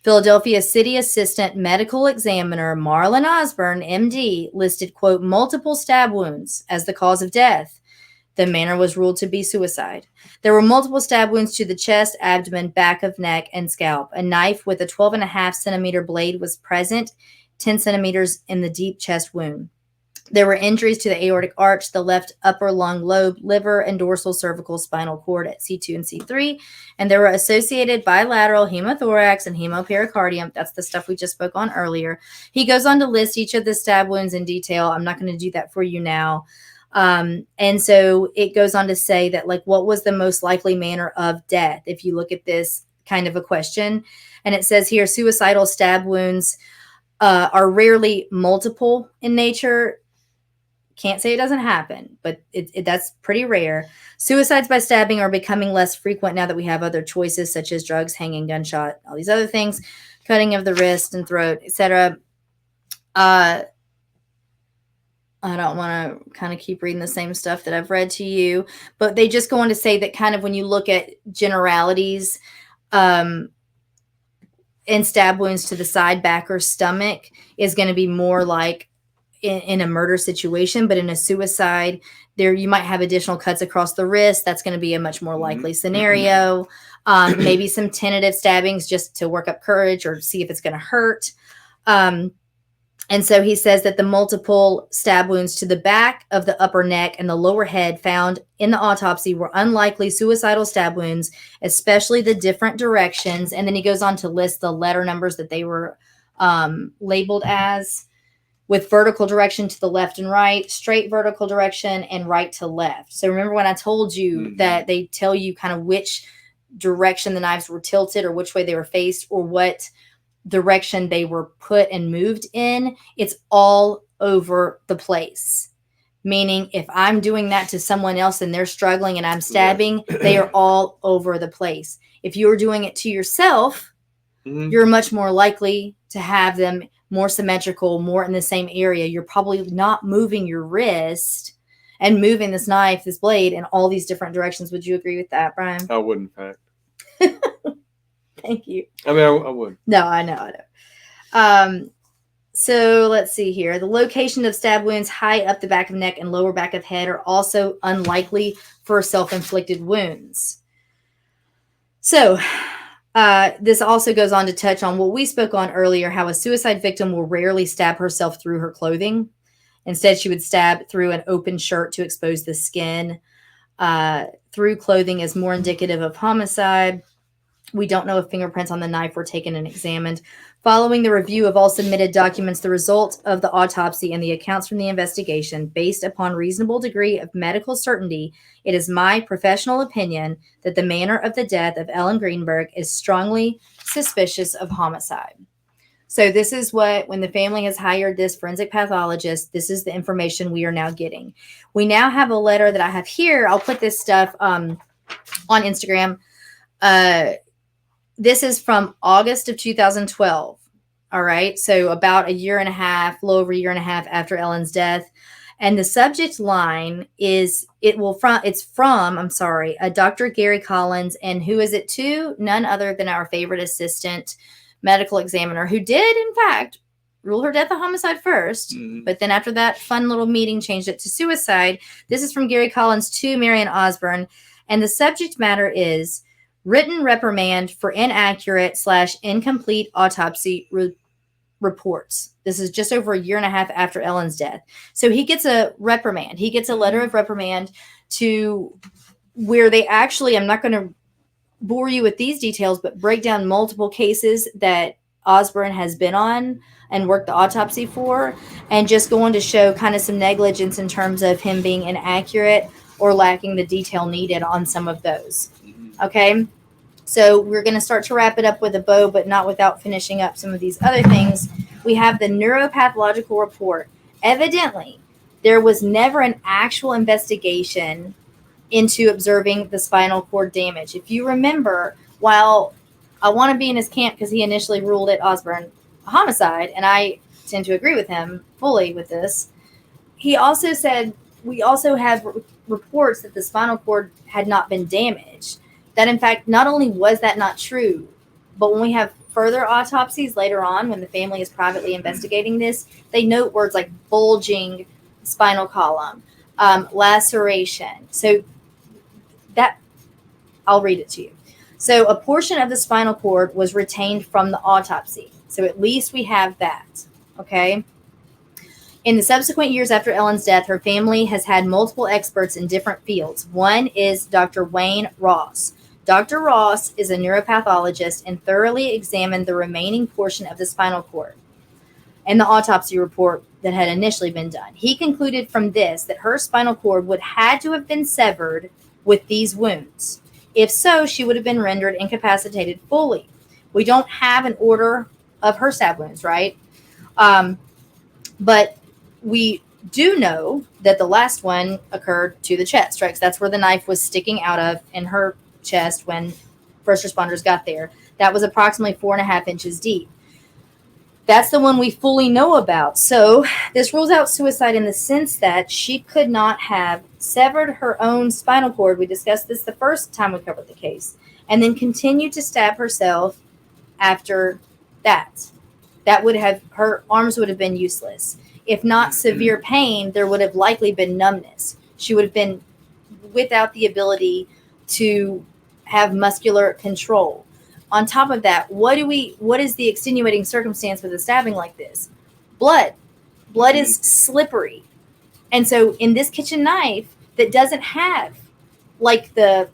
Philadelphia City Assistant Medical Examiner Marlon Osborne, MD, listed, quote, multiple stab wounds as the cause of death. The manner was ruled to be suicide. There were multiple stab wounds to the chest, abdomen, back of neck, and scalp. A knife with a 12.5 centimeter blade was present, 10 centimeters in the deep chest wound. There were injuries to the aortic arch, the left upper lung lobe, liver, and dorsal cervical spinal cord at C2 and C3. And there were associated bilateral hemothorax and hemopericardium. That's the stuff we just spoke on earlier. He goes on to list each of the stab wounds in detail. I'm not going to do that for you now. And so it goes on to say that, like, what was the most likely manner of death? If you look at this kind of a question, and it says here, suicidal stab wounds are rarely multiple in nature. Can't say it doesn't happen, but that's pretty rare. Suicides by stabbing are becoming less frequent now that we have other choices such as drugs, hanging, gunshot, all these other things, cutting of the wrist and throat, etc. I don't want to kind of keep reading the same stuff that I've read to you, but they just go on to say that kind of when you look at generalities, and stab wounds to the side, back, or stomach is going to be more like in a murder situation, but in a suicide, there you might have additional cuts across the wrist. That's going to be a much more likely scenario. Maybe some tentative stabbings just to work up courage or see if it's going to hurt. And so he says that the multiple stab wounds to the back of the upper neck and the lower head found in the autopsy were unlikely suicidal stab wounds, especially the different directions. And then he goes on to list the letter numbers that they were labeled as, with vertical direction to the left and right, straight vertical direction, and right to left. So remember when I told you that they tell you kind of which direction the knives were tilted or which way they were faced or what direction they were put and moved in? It's all over the place. Meaning if I'm doing that to someone else and they're struggling and I'm stabbing, they are all over the place. If you're doing it to yourself, you're much more likely to have them more symmetrical, more in the same area. You're probably not moving your wrist and moving this knife, this blade in all these different directions. Would you agree with that, Brian? I would, in fact. Thank you. I mean, I would. No, I know. So let's see here. The location of stab wounds high up the back of neck and lower back of head are also unlikely for self-inflicted wounds. So this also goes on to touch on what we spoke on earlier, how a suicide victim will rarely stab herself through her clothing. Instead, she would stab through an open shirt to expose the skin. Through clothing is more indicative of homicide. We don't know if fingerprints on the knife were taken and examined. Following the review of all submitted documents, the result of the autopsy, and the accounts from the investigation, based upon reasonable degree of medical certainty, it is my professional opinion that the manner of the death of Ellen Greenberg is strongly suspicious of homicide. So this is what, when the family has hired this forensic pathologist, this is the information we are now getting. We now have a letter that I have here. I'll put this stuff on Instagram. This is from August of 2012. All right. So about a year and a half, a little over a year and a half after Ellen's death. And the subject line is, it's from Dr. Gary Collins. And who is it to? None other than our favorite assistant medical examiner, who did, in fact, rule her death a homicide first. But then after that fun little meeting, changed it to suicide. This is from Gary Collins to Marion Osborne. And the subject matter is written reprimand for inaccurate/incomplete autopsy reports. This is just over a year and a half after Ellen's death. So he gets a reprimand. He gets a letter of reprimand to where they actually, I'm not going to bore you with these details, but break down multiple cases that Osborne has been on and worked the autopsy for, and just going to show kind of some negligence in terms of him being inaccurate or lacking the detail needed on some of those. Okay, so we're going to start to wrap it up with a bow, but not without finishing up some of these other things. We have the neuropathological report. Evidently, there was never an actual investigation into observing the spinal cord damage. If you remember, while I want to be in his camp because he initially ruled it Osborne a homicide, and I tend to agree with him fully with this, he also said we also have reports that the spinal cord had not been damaged. That, in fact, not only was that not true, but when we have further autopsies later on, when the family is privately investigating this, they note words like bulging spinal column, laceration. So that, I'll read it to you. So a portion of the spinal cord was retained from the autopsy. So at least we have that. Okay. In the subsequent years after Ellen's death, her family has had multiple experts in different fields. One is Dr. Wayne Ross. Dr. Ross is a neuropathologist and thoroughly examined the remaining portion of the spinal cord and the autopsy report that had initially been done. He concluded from this that her spinal cord would had to have been severed with these wounds. If so, she would have been rendered incapacitated fully. We don't have an order of her stab wounds, right? But we do know that the last one occurred to the chest, right? Because that's where the knife was sticking out of in her chest when first responders got there. That was approximately 4.5 inches deep. That's the one we fully know about. So this rules out suicide in the sense that she could not have severed her own spinal cord. We discussed this the first time we covered the case, and then continued to stab herself after that. That would have, her arms would have been useless. If not severe pain, there would have likely been numbness. She would have been without the ability to have muscular control. On top of that, what is the extenuating circumstance with a stabbing like this? Blood. Blood is slippery. And so in this kitchen knife that doesn't have like the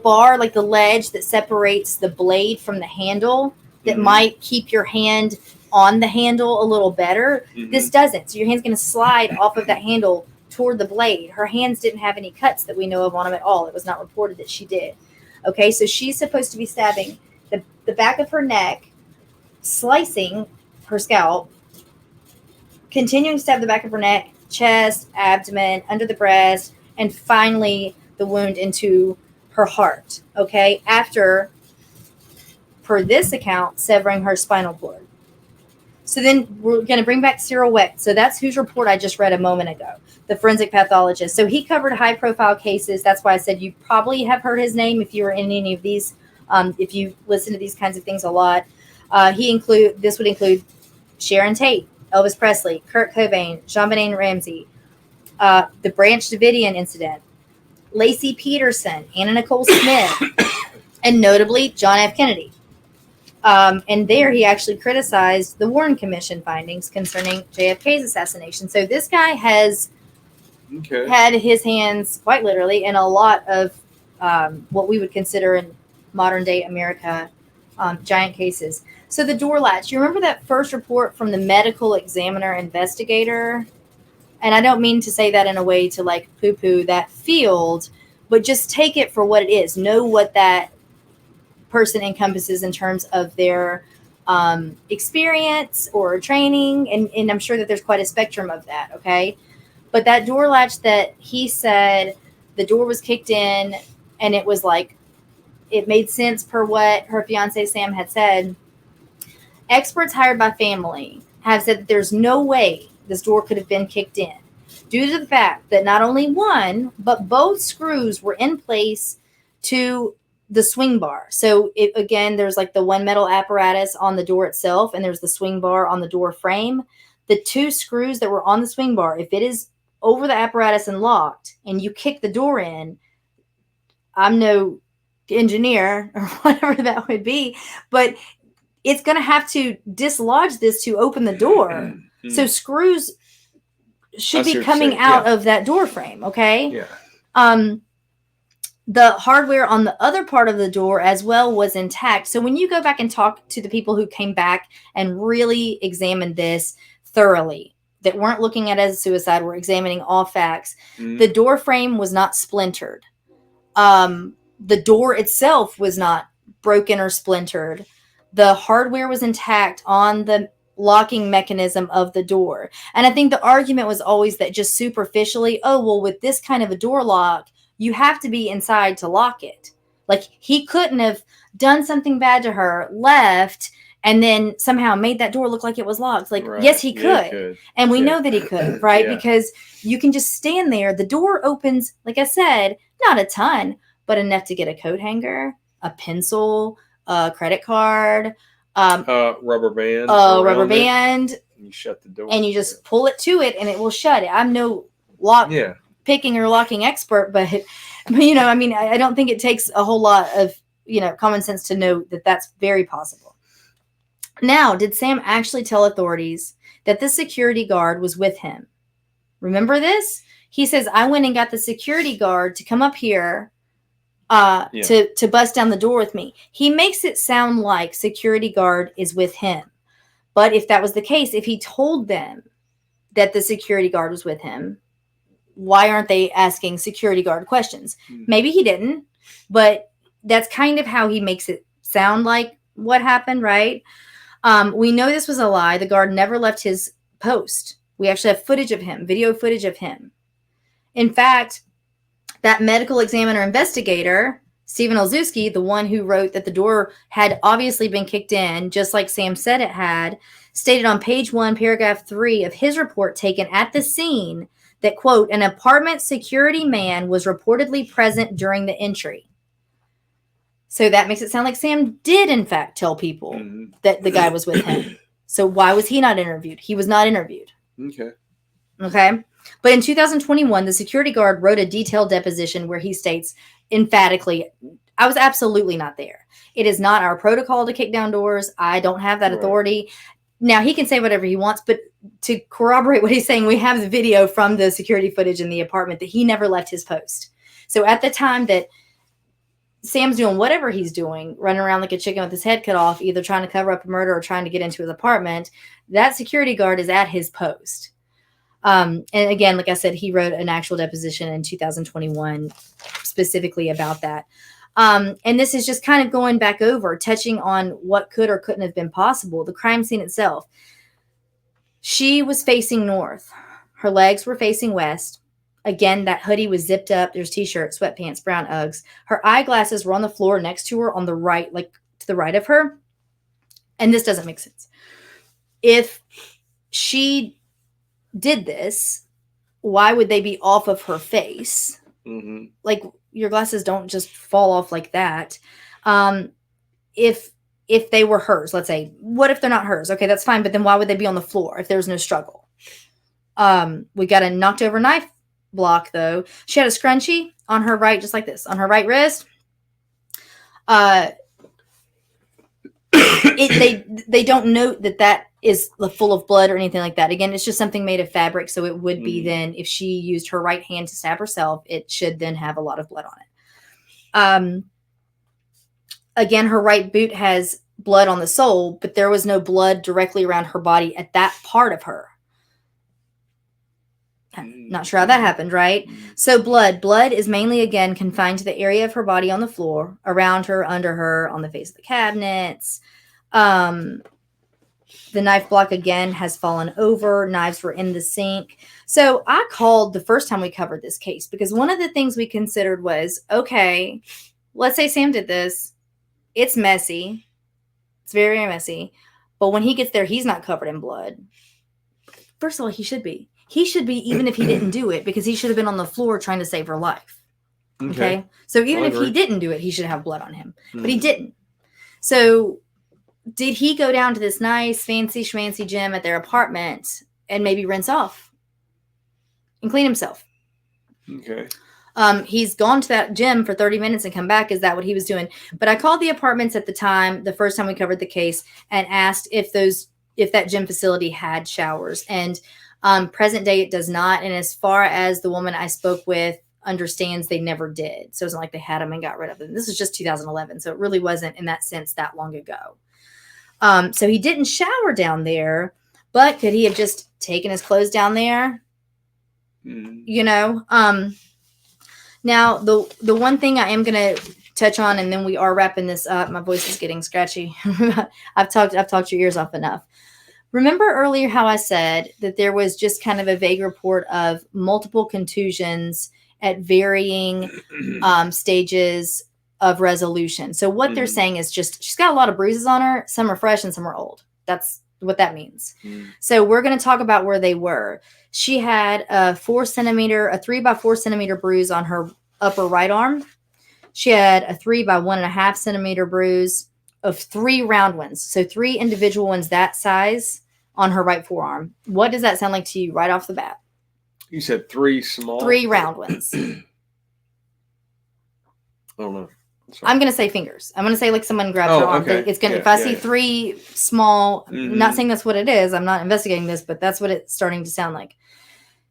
bar, like the ledge that separates the blade from the handle, that might keep your hand on the handle a little better. This doesn't. So your hand's going to slide off of that handle toward the blade. Her hands didn't have any cuts that we know of on them at all. It was not reported that she did. Okay, so she's supposed to be stabbing the back of her neck, slicing her scalp, continuing to stab the back of her neck, chest, abdomen, under the breast, and finally the wound into her heart. Okay, after, per this account, severing her spinal cord. So then we're going to bring back Cyril Wecht. So that's whose report I just read a moment ago, the forensic pathologist. So he covered high-profile cases. That's why I said you probably have heard his name if you were in any of these, if you listen to these kinds of things a lot. This would include Sharon Tate, Elvis Presley, Kurt Cobain, JonBenet Ramsey, the Branch Davidian incident, Lacey Peterson, Anna Nicole Smith, and notably John F. Kennedy. And there he actually criticized the Warren Commission findings concerning JFK's assassination. So this guy has had his hands, quite literally, in a lot of what we would consider in modern-day America giant cases. So the door latch, you remember that first report from the medical examiner investigator? And I don't mean to say that in a way to like poo-poo that field, but just take it for what it is. Know what that person encompasses in terms of their experience or training, and I'm sure that there's quite a spectrum of that, okay? But that door latch that he said the door was kicked in and it was like, it made sense per what her fiance Sam had said. Experts hired by family have said that there's no way this door could have been kicked in due to the fact that not only one, but both screws were in place to the swing bar. So again, there's like the one metal apparatus on the door itself, and there's the swing bar on the door frame. The two screws that were on the swing bar, if it is over the apparatus and locked and you kick the door in, I'm no engineer or whatever that would be, but it's going to have to dislodge this to open the door. So screws should be coming out of that door frame. Okay. Yeah. The hardware on the other part of the door as well was intact. So when you go back and talk to the people who came back and really examined this thoroughly, that weren't looking at it as a suicide, were examining all facts, the door frame was not splintered. The door itself was not broken or splintered. The hardware was intact on the locking mechanism of the door. And I think the argument was always that just superficially, oh, well, with this kind of a door lock, you have to be inside to lock it. Like, he couldn't have done something bad to her, left, and then somehow made that door look like it was locked. Like, yes, he could. Yeah, he could. And we know that he could, right? Because you can just stand there. The door opens, like I said, not a ton, but enough to get a coat hanger, a pencil, a credit card, rubber band. Rubber band. You shut the door. And you just pull it to it and it will shut it. I'm no picking or locking expert, but you know, I mean, I don't think it takes a whole lot of, you know, common sense to know that that's very possible. Now, did Sam actually tell authorities that the security guard was with him? Remember this? He says, I went and got the security guard to come up here to bust down the door with me. He makes it sound like security guard is with him. But if that was the case, if he told them that the security guard was with him, why aren't they asking security guard questions? Maybe he didn't, but that's kind of how he makes it sound like what happened, right? We know this was a lie. The guard never left his post. We actually have footage of him, video footage of him. In fact, that medical examiner investigator, Stephen Olszewski, the one who wrote that the door had obviously been kicked in, just like Sam said it had, stated on page 1, paragraph 3 of his report taken at the scene that, quote, an apartment security man was reportedly present during the entry. So that makes it sound like Sam did, in fact, tell people that the guy was with him. So why was he not interviewed? He was not interviewed. Okay. But in 2021, the security guard wrote a detailed deposition where he states emphatically, I was absolutely not there. It is not our protocol to kick down doors. I don't have that authority. Now, he can say whatever he wants, but to corroborate what he's saying, we have the video from the security footage in the apartment that he never left his post. So at the time that Sam's doing whatever he's doing, running around like a chicken with his head cut off, either trying to cover up a murder or trying to get into his apartment, that security guard is at his post. And again, like I said, he wrote an actual deposition in 2021 specifically about that. And this is just kind of going back over, touching on what could or couldn't have been possible. The crime scene itself. She was facing north. Her legs were facing west. Again, that hoodie was zipped up. There's t-shirt, sweatpants, brown Uggs. Her eyeglasses were on the floor next to her on the right, like to the right of her. And this doesn't make sense. If she did this, why would they be off of her face? Like, your glasses don't just fall off like that. If they were hers, let's say, what if they're not hers? Okay, that's fine. But then why would they be on the floor if there was no struggle? We got a knocked over knife block though. She had a scrunchie on her right, just like this, on her right wrist. They don't note that is full of blood or anything like that. Again, it's just something made of fabric. So it would be then, if she used her right hand to stab herself, it should then have a lot of blood on it. Again, her right boot has blood on the sole, but there was no blood directly around her body at that part of her. I'm not sure how that happened, right? So blood is mainly, again, confined to the area of her body on the floor, around her, under her, on the face of the cabinets. The knife block, again, has fallen over. Knives were in the sink. So I called the first time we covered this case because one of the things we considered was, okay, let's say Sam did this. It's messy. It's very, very messy. But when he gets there, he's not covered in blood. First of all, he should be. He should be, even if he didn't do it, because he should have been on the floor trying to save her life. Okay? So even if he didn't do it, he should have blood on him. But he didn't. So did he go down to this nice, fancy, schmancy gym at their apartment and maybe rinse off and clean himself? Okay. He's gone to that gym for 30 minutes and come back. Is that what he was doing? But I called the apartments at the time, the first time we covered the case, and asked if that gym facility had showers. And present day, it does not. And as far as the woman I spoke with understands, they never did. So it's not like they had them and got rid of them. This is just 2011. So it really wasn't, in that sense, that long ago. So he didn't shower down there, but could he have just taken his clothes down there? You know? Now, the one thing I am going to touch on, and then we are wrapping this up. My voice is getting scratchy. I've talked your ears off enough. Remember earlier how I said that there was just kind of a vague report of multiple contusions at varying stages of resolution. So what they're saying is just, she's got a lot of bruises on her. Some are fresh and some are old. That's what that means. So we're going to talk about where they were. She had a 3 by 4 centimeter bruise on her upper right arm. She had a 3 by 1.5 centimeter bruise of 3 round ones. So 3 individual ones that size on her right forearm. What does that sound like to you right off the bat? You said 3 small? 3 round ones. I don't know. I'm going to say fingers. I'm going to say like someone grabbed her arm. Okay. It's gonna. If I see 3 small, I'm not saying that's what it is. I'm not investigating this, but that's what it's starting to sound like.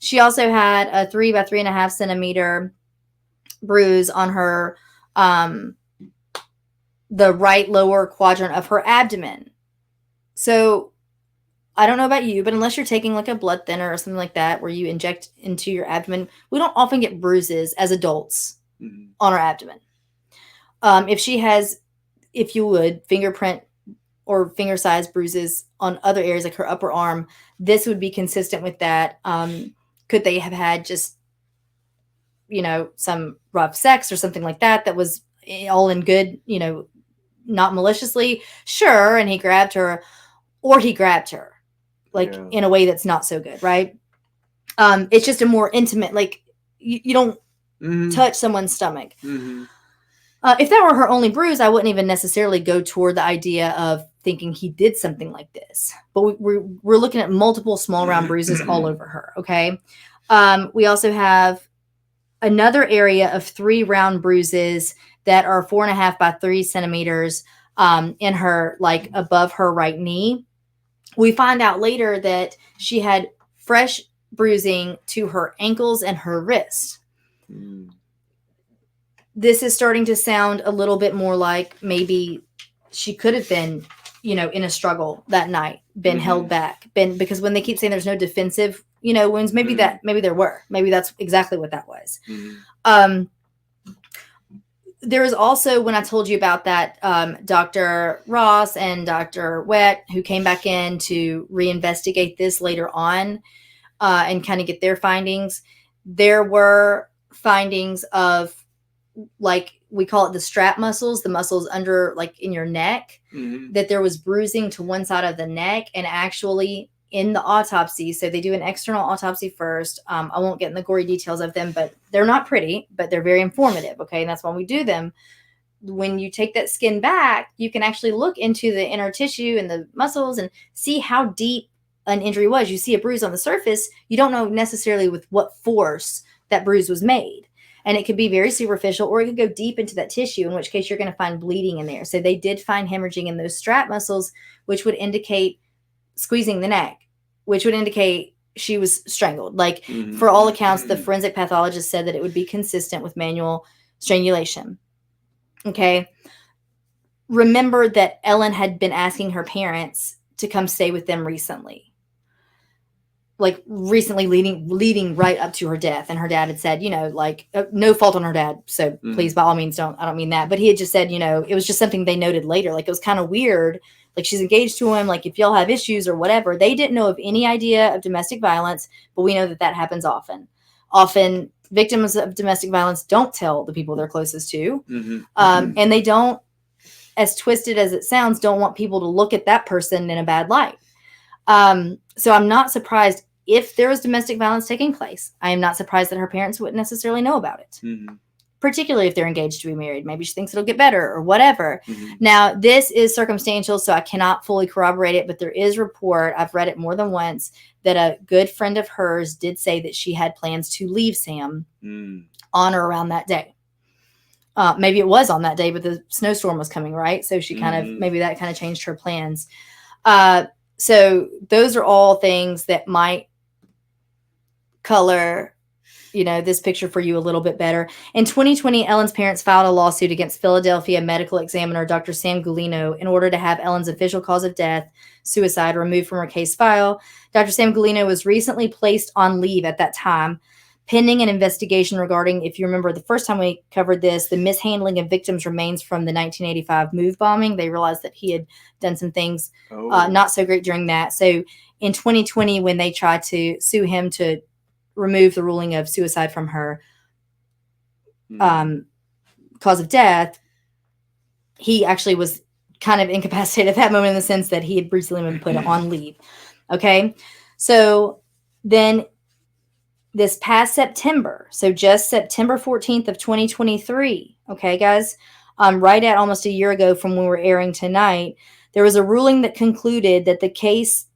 She also had a 3 by 3.5 centimeter bruise on her, the right lower quadrant of her abdomen. So I don't know about you, but unless you're taking like a blood thinner or something like that, where you inject into your abdomen, we don't often get bruises as adults on our abdomen. If she has, if you would, fingerprint or finger size bruises on other areas like her upper arm, this would be consistent with that. Could they have had just, some rough sex or something like that that was all in good, not maliciously? Sure. And he grabbed her, or he grabbed her in a way that's not so good, right? It's just a more intimate, like you don't touch someone's stomach. If that were her only bruise, I wouldn't even necessarily go toward the idea of thinking he did something like this. But we're looking at multiple small round bruises all over her, okay? We also have another area of 3 round bruises that are 4.5 by 3 centimeters in her, like above her right knee. We find out later that she had fresh bruising to her ankles and her wrist. This is starting to sound a little bit more like maybe she could have been, in a struggle that night, been held back, because when they keep saying there's no defensive, wounds, maybe there were, maybe that's exactly what that was. There is also, when I told you about that, Dr. Ross and Dr. Wett, who came back in to reinvestigate this later on and kind of get their findings. There were findings of, like, we call it the strap muscles, the muscles under, like in your neck, that there was bruising to one side of the neck. And actually in the autopsy, so they do an external autopsy first. I won't get in the gory details of them, but they're not pretty, but they're very informative. Okay. And that's why we do them. When you take that skin back, you can actually look into the inner tissue and the muscles and see how deep an injury was. You see a bruise on the surface. You don't know necessarily with what force that bruise was made. And it could be very superficial, or it could go deep into that tissue, in which case you're going to find bleeding in there. So they did find hemorrhaging in those strap muscles, which would indicate squeezing the neck, which would indicate she was strangled. Like, for all accounts, the forensic pathologist said that it would be consistent with manual strangulation. Okay. Remember that Ellen had been asking her parents to come stay with them recently. Like recently leading right up to her death. And her dad had said, no fault on her dad. So please, by all means, I don't mean that. But he had just said, it was just something they noted later. Like, it was kind of weird. Like, she's engaged to him. Like, if y'all have issues or whatever, they didn't know of any idea of domestic violence, but we know that happens often. Often victims of domestic violence don't tell the people they're closest to. And they don't, as twisted as it sounds, don't want people to look at that person in a bad light. So I'm not surprised if there was domestic violence taking place. I am not surprised that her parents wouldn't necessarily know about it, particularly if they're engaged to be married. Maybe she thinks it'll get better or whatever. Now, this is circumstantial, so I cannot fully corroborate it, but there is report, I've read it more than once, that a good friend of hers did say that she had plans to leave Sam on or around that day. Maybe it was on that day, but the snowstorm was coming, right? So she maybe that kind of changed her plans. So those are all things that might color, this picture for you a little bit better. In 2020, Ellen's parents filed a lawsuit against Philadelphia medical examiner Dr. Sam Gulino in order to have Ellen's official cause of death, suicide, removed from her case file. Dr. Sam Gulino was recently placed on leave at that time, pending an investigation regarding, if you remember the first time we covered this, the mishandling of victims' remains from the 1985 move bombing. They realized that he had done some things not so great during that. So in 2020, when they tried to sue him to remove the ruling of suicide from her cause of death, he actually was kind of incapacitated at that moment, in the sense that he had recently been put on leave. Okay. So then this past September, so just September 14th of 2023, okay, guys, right at almost a year ago from when we're airing tonight, there was a ruling that concluded that the case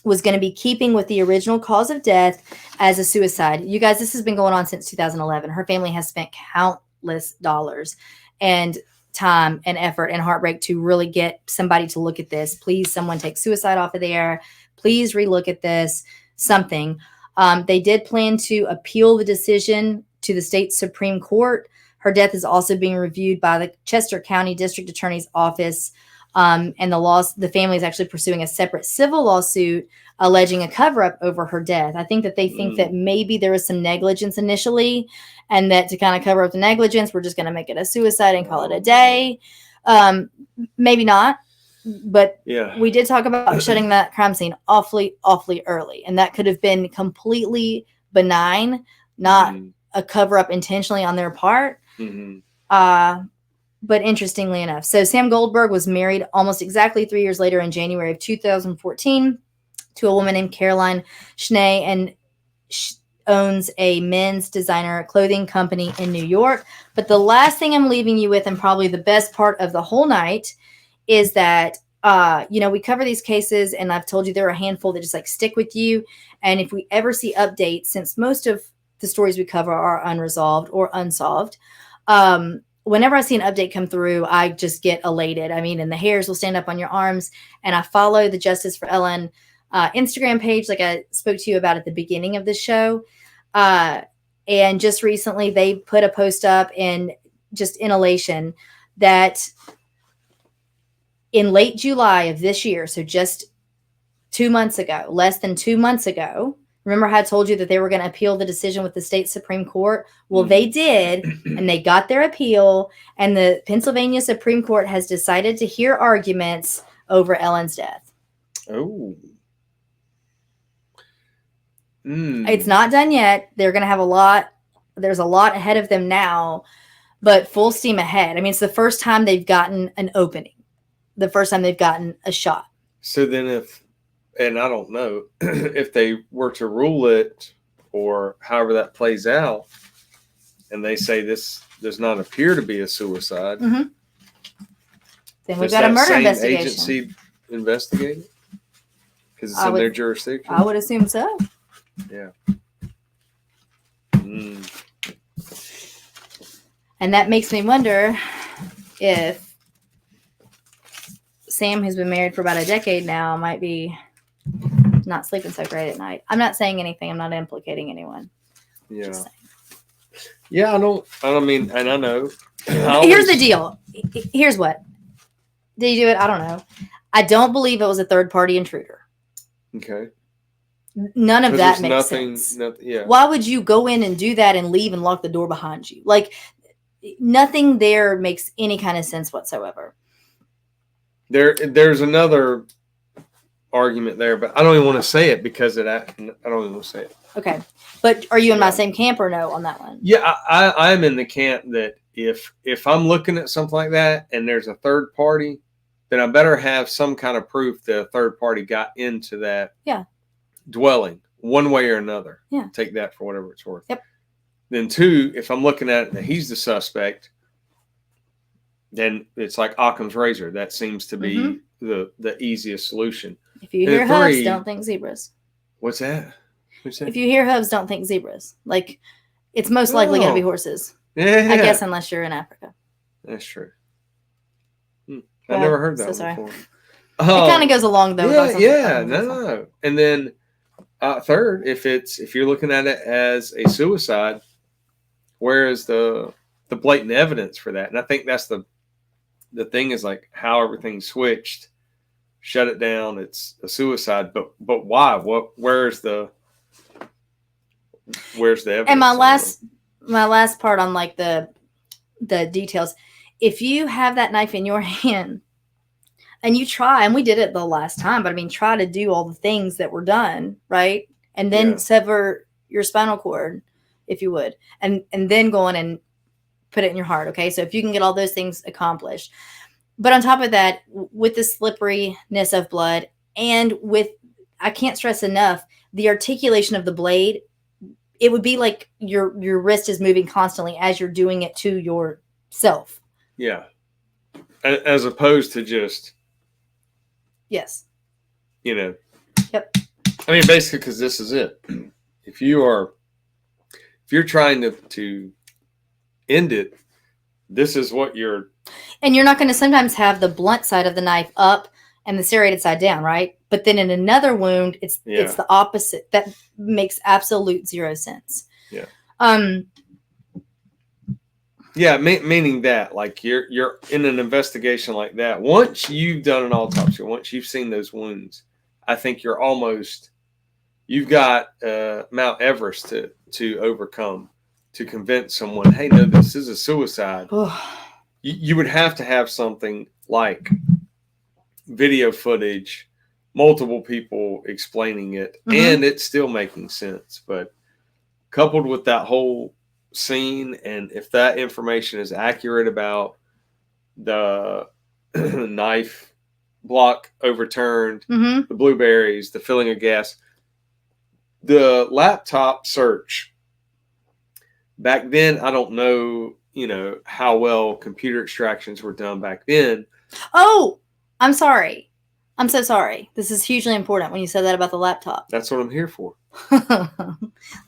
was going to be keeping with the original cause of death as a suicide. You guys, this has been going on since 2011. Her family has spent countless dollars and time and effort and heartbreak to really get somebody to look at this. Please, someone take suicide off of there. Please relook at this, something. They did plan to appeal the decision to the state Supreme Court. Her death is also being reviewed by the Chester County District Attorney's Office. And the family is actually pursuing a separate civil lawsuit alleging a cover-up over her death. I think that they think that maybe there was some negligence initially, and that to kind of cover up the negligence, we're just going to make it a suicide and call it a day. Maybe not, but we did talk about shutting that crime scene awfully, awfully early, and that could have been completely benign, not a cover-up intentionally on their part. But interestingly enough, so Sam Goldberg was married almost exactly 3 years later in January of 2014 to a woman named Caroline Schnee, and owns a men's designer clothing company in New York. But the last thing I'm leaving you with, and probably the best part of the whole night, is that, we cover these cases, and I've told you there are a handful that just like stick with you. And if we ever see updates, since most of the stories we cover are unresolved or unsolved, whenever I see an update come through, I just get elated. I mean, and the hairs will stand up on your arms. And I follow the Justice for Ellen Instagram page, like I spoke to you about at the beginning of the show. And just recently, they put a post up in elation that in late July of this year, so just 2 months ago, less than 2 months ago, remember how I told you that they were going to appeal the decision with the state Supreme Court? Well, they did, and they got their appeal, and the Pennsylvania Supreme Court has decided to hear arguments over Ellen's death. Oh. It's not done yet. They're going to have a lot. There's a lot ahead of them now, but full steam ahead. I mean, it's the first time they've gotten an opening, the first time they've gotten a shot. So then and I don't know if they were to rule it or however that plays out, and they say this does not appear to be a suicide. Then we've got a murder investigation. Agency investigate it? Because it's in their jurisdiction? I would assume so. Yeah. And that makes me wonder if Sam, who's been married for about a decade now, might be not sleeping so great at night. I'm not saying anything. I'm not implicating anyone. Yeah. Yeah, I mean, and I know. Here's the deal. Here's what. Did you do it? I don't know. I don't believe it was a third-party intruder. Okay. None of that makes sense. Why would you go in and do that and leave and lock the door behind you? Like, nothing there makes any kind of sense whatsoever. There's another argument there, but I don't even want to say it because I don't even want to say it. Okay. But are you in my same camp or no on that one? Yeah, I'm in the camp that if I'm looking at something like that and there's a third party, then I better have some kind of proof that a third party got into that dwelling one way or another. Yeah. Take that for whatever it's worth. Yep. Then two, if I'm looking at it and he's the suspect, then it's like Occam's razor. That seems to be the easiest solution. If you hear hooves, don't think zebras. What's that? If you hear hooves, don't think zebras. Like, it's most likely going to be horses. Yeah. I guess unless you're in Africa. That's true. I never heard that before. It kind of goes along though. No. And then third, if you're looking at it as a suicide, where is the blatant evidence for that? And I think that's the thing is like how everything switched. Shut it down. It's a suicide, but why? Where's the evidence? And my last part on like the details. If you have that knife in your hand and you try, and we did it the last time, but I mean, try to do all the things that were done, right? And then sever your spinal cord, if you would, and then go on and put it in your heart. Okay. So if you can get all those things accomplished, but on top of that, with the slipperiness of blood and with, I can't stress enough, the articulation of the blade, it would be like your wrist is moving constantly as you're doing it to yourself. Yeah. As opposed to just. Yes. Yep. I mean, basically, because this is it. If you're trying to end it, this is what you're. And you're not going to sometimes have the blunt side of the knife up and the serrated side down, right? But then in another wound, it's the opposite. That makes absolute zero sense. Yeah. Yeah, meaning that, like, you're in an investigation like that. Once you've done an autopsy, once you've seen those wounds, I think you've got Mount Everest to overcome to convince someone, hey, no, this is a suicide. You would have to have something like video footage, multiple people explaining it, and it's still making sense. But coupled with that whole scene, and if that information is accurate about the knife block overturned, the blueberries, the filling of gas, the laptop search back then, I don't know, how well computer extractions were done back then. Oh, I'm sorry. I'm so sorry. This is hugely important when you said that about the laptop. That's what I'm here for.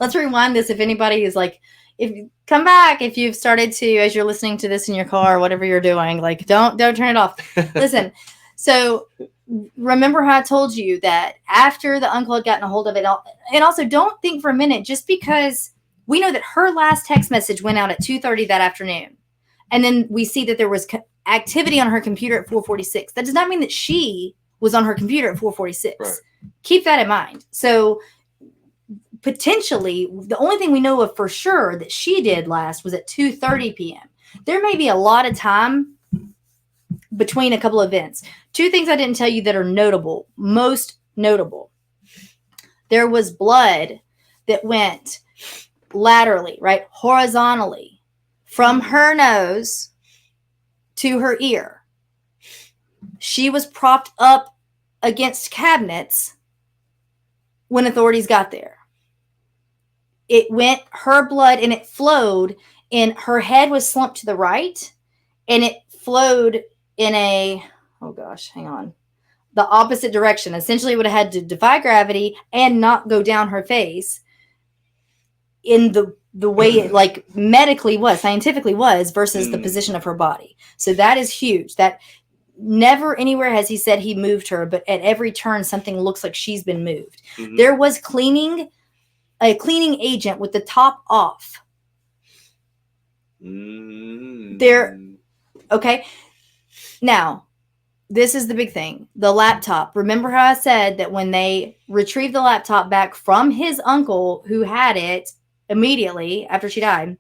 Let's rewind this. If anybody is like, come back if you've started to, as you're listening to this in your car, whatever you're doing, like don't turn it off. Listen. So remember how I told you that after the uncle had gotten a hold of it, and also don't think for a minute, just because we know that her last text message went out at 2:30 that afternoon, and then we see that there was activity on her computer at 4:46. That does not mean that she was on her computer at 4:46. Right. Keep that in mind. So potentially, the only thing we know of for sure that she did last was at 2:30 p.m. There may be a lot of time between a couple of events. Two things I didn't tell you that are notable, most notable. There was blood that went laterally, right, horizontally from her nose to her ear. She was propped up against cabinets when authorities got there. It went, her blood, and it flowed, and her head was slumped to the right, and it flowed in the opposite direction. Essentially, it would have had to defy gravity and not go down her face in the way it like medically was, scientifically was, versus the position of her body. So that is huge. That never anywhere has he said he moved her, but at every turn, something looks like she's been moved. There was a cleaning agent with the top off. There. Okay. Now, this is the big thing. The laptop. Remember how I said that when they retrieved the laptop back from his uncle who had it immediately after she died,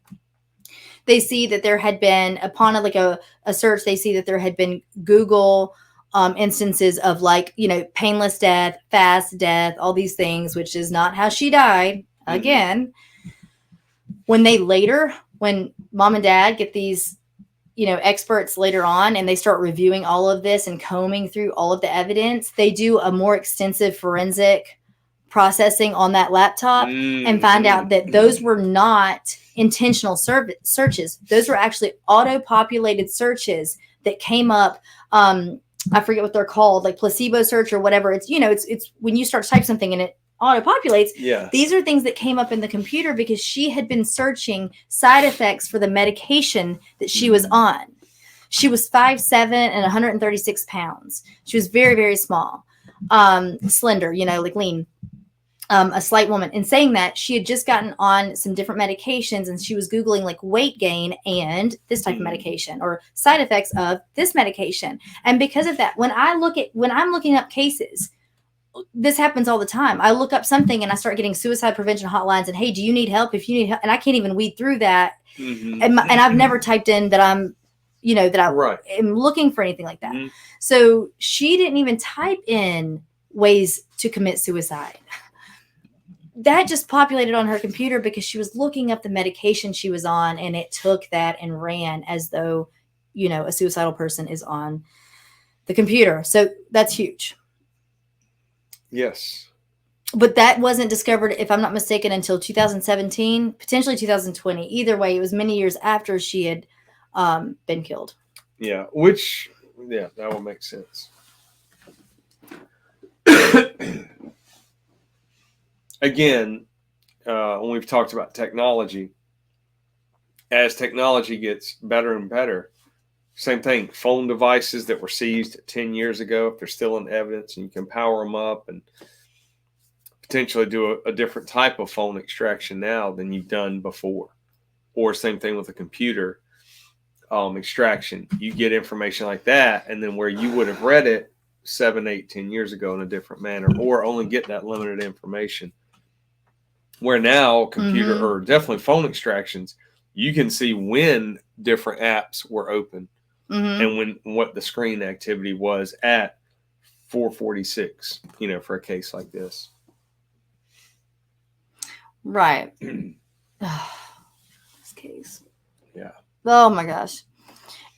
they see that there had been, upon a search, they see that there had been Google instances of painless death, fast death, all these things, which is not how she died. Again, when mom and dad get these experts later on and they start reviewing all of this and combing through all of the evidence, they do a more extensive forensic processing on that laptop and find out that those were not intentional searches. Those were actually auto-populated searches that came up. I forget what they're called, like placebo search or whatever. It's, it's when you start to type something and it auto-populates. Yeah. These are things that came up in the computer because she had been searching side effects for the medication that she was on. She was 5'7" and 136 pounds. She was very, very small, slender, like lean, a slight woman. And saying that, she had just gotten on some different medications and she was Googling like weight gain and this type of medication or side effects of this medication. And because of that, when I'm looking up cases, this happens all the time. I look up something and I start getting suicide prevention hotlines and, hey, do you need help? If you need help, and I can't even weed through that. And I've never typed in that I'm, that I am looking for anything like that. So she didn't even type in ways to commit suicide. That just populated on her computer because she was looking up the medication she was on, and it took that and ran as though, a suicidal person is on the computer. So that's huge. Yes. But that wasn't discovered, if I'm not mistaken, until 2017, potentially 2020. Either way, it was many years after she had been killed. Yeah, that will make sense. again, when we've talked about technology, as technology gets better and better, same thing. Phone devices that were seized 10 years ago, if they're still in evidence, and you can power them up and potentially do a different type of phone extraction now than you've done before. Or same thing with a computer extraction. You get information like that, and then where you would have read it 7, 8, 10 years ago in a different manner, or only get that limited information. Where now computer or definitely phone extractions, you can see when different apps were open and what the screen activity was at 4:46, for a case like this. Right. This case. Yeah. Oh my gosh.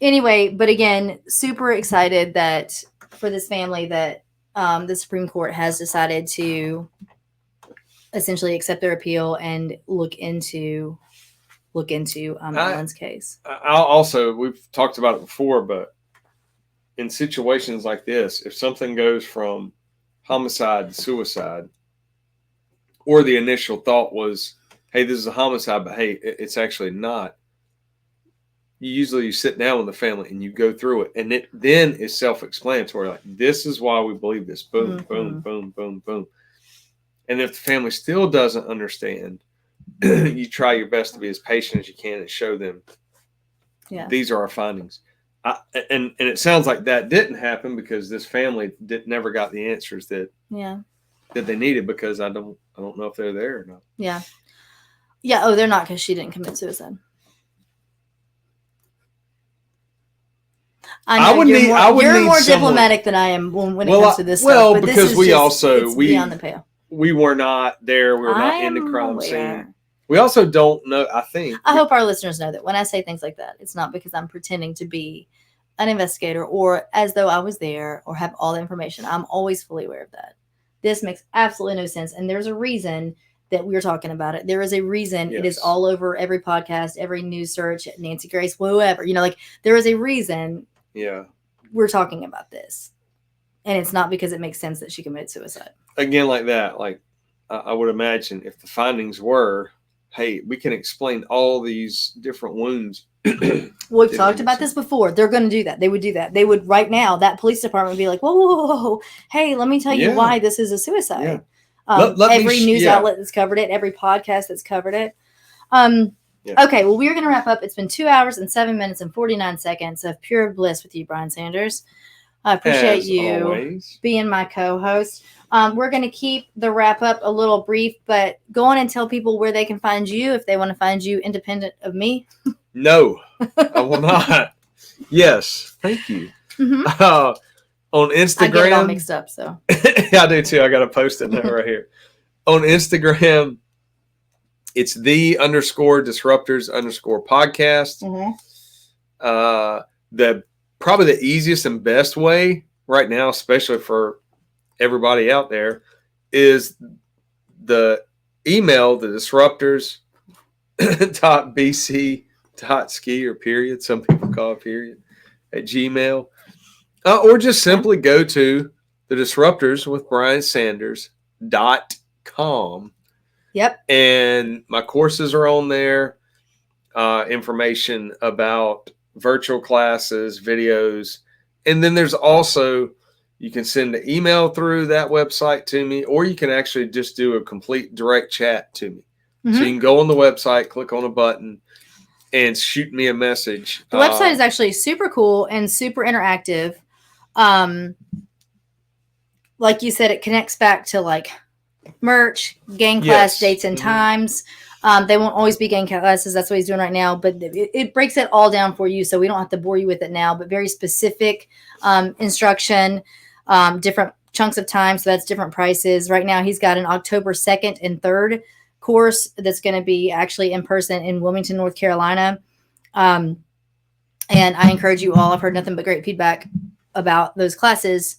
Anyway, but again, super excited that for this family that the Supreme Court has decided to essentially accept their appeal and look into Ellen's case. We've talked about it before, but in situations like this, if something goes from homicide to suicide, or the initial thought was, hey, this is a homicide, but hey, it's actually not. You sit down with the family and you go through it, and it then is self-explanatory. Like, this is why we believe this. Boom, boom, boom, boom, boom. And if the family still doesn't understand, you try your best to be as patient as you can and show them, these are our findings. And it sounds like that didn't happen because this family never got the answers that they needed, because I don't know if they're there or not. Yeah. Yeah. Oh, they're not, because she didn't commit suicide. I know you're more diplomatic than I am when it comes to this stuff. Well, because we beyond the pale. We were not there. We were not in the crime scene. We also don't know. I hope our listeners know that when I say things like that, it's not because I'm pretending to be an investigator or as though I was there or have all the information. I'm always fully aware of that. This makes absolutely no sense. And there's a reason that we're talking about it. There is a reason it is all over every podcast, every news search, Nancy Grace, whoever, there is a reason we're talking about this. And it's not because it makes sense that she committed suicide. Again, like that, I would imagine if the findings were, hey, we can explain all these different wounds. We've talked about this before. They're going to do that. They would do that. They would right now, that police department would be like, whoa. Hey, let me tell you why this is a suicide. Every news outlet that's covered it, every podcast that's covered it. Okay, well, we're going to wrap up. It's been 2 hours and 7 minutes and 49 seconds of pure bliss with you, Brian Sanders. I appreciate you being my co-host. We're going to keep the wrap up a little brief, but go on and tell people where they can find you if they want to find you independent of me. No, I will not. Yes, thank you. On Instagram. I get it all mixed up, so. I do too. I got to post it now right here. On Instagram, it's _disruptors_podcast. Probably the easiest and best way right now, especially for everybody out there, is the email, the disruptors.bc.ski or period. Some people call it period at Gmail. Or just simply go to the Disruptors with Brian Sanders.com. Yep. And my courses are on there. Information about virtual classes, videos. And then there's also, you can send an email through that website to me, or you can actually just do a complete direct chat to me. So you can go on the website, click on a button, and shoot me a message. The website is actually super cool and super interactive. Like you said, it connects back to merch, gang class dates and times. They won't always be gang classes. That's what he's doing right now. But it breaks it all down for you, so we don't have to bore you with it now. But very specific instruction, different chunks of time. So that's different prices. Right now, he's got an October 2nd and 3rd course that's going to be actually in person in Wilmington, North Carolina. And I encourage you all. I've heard nothing but great feedback about those classes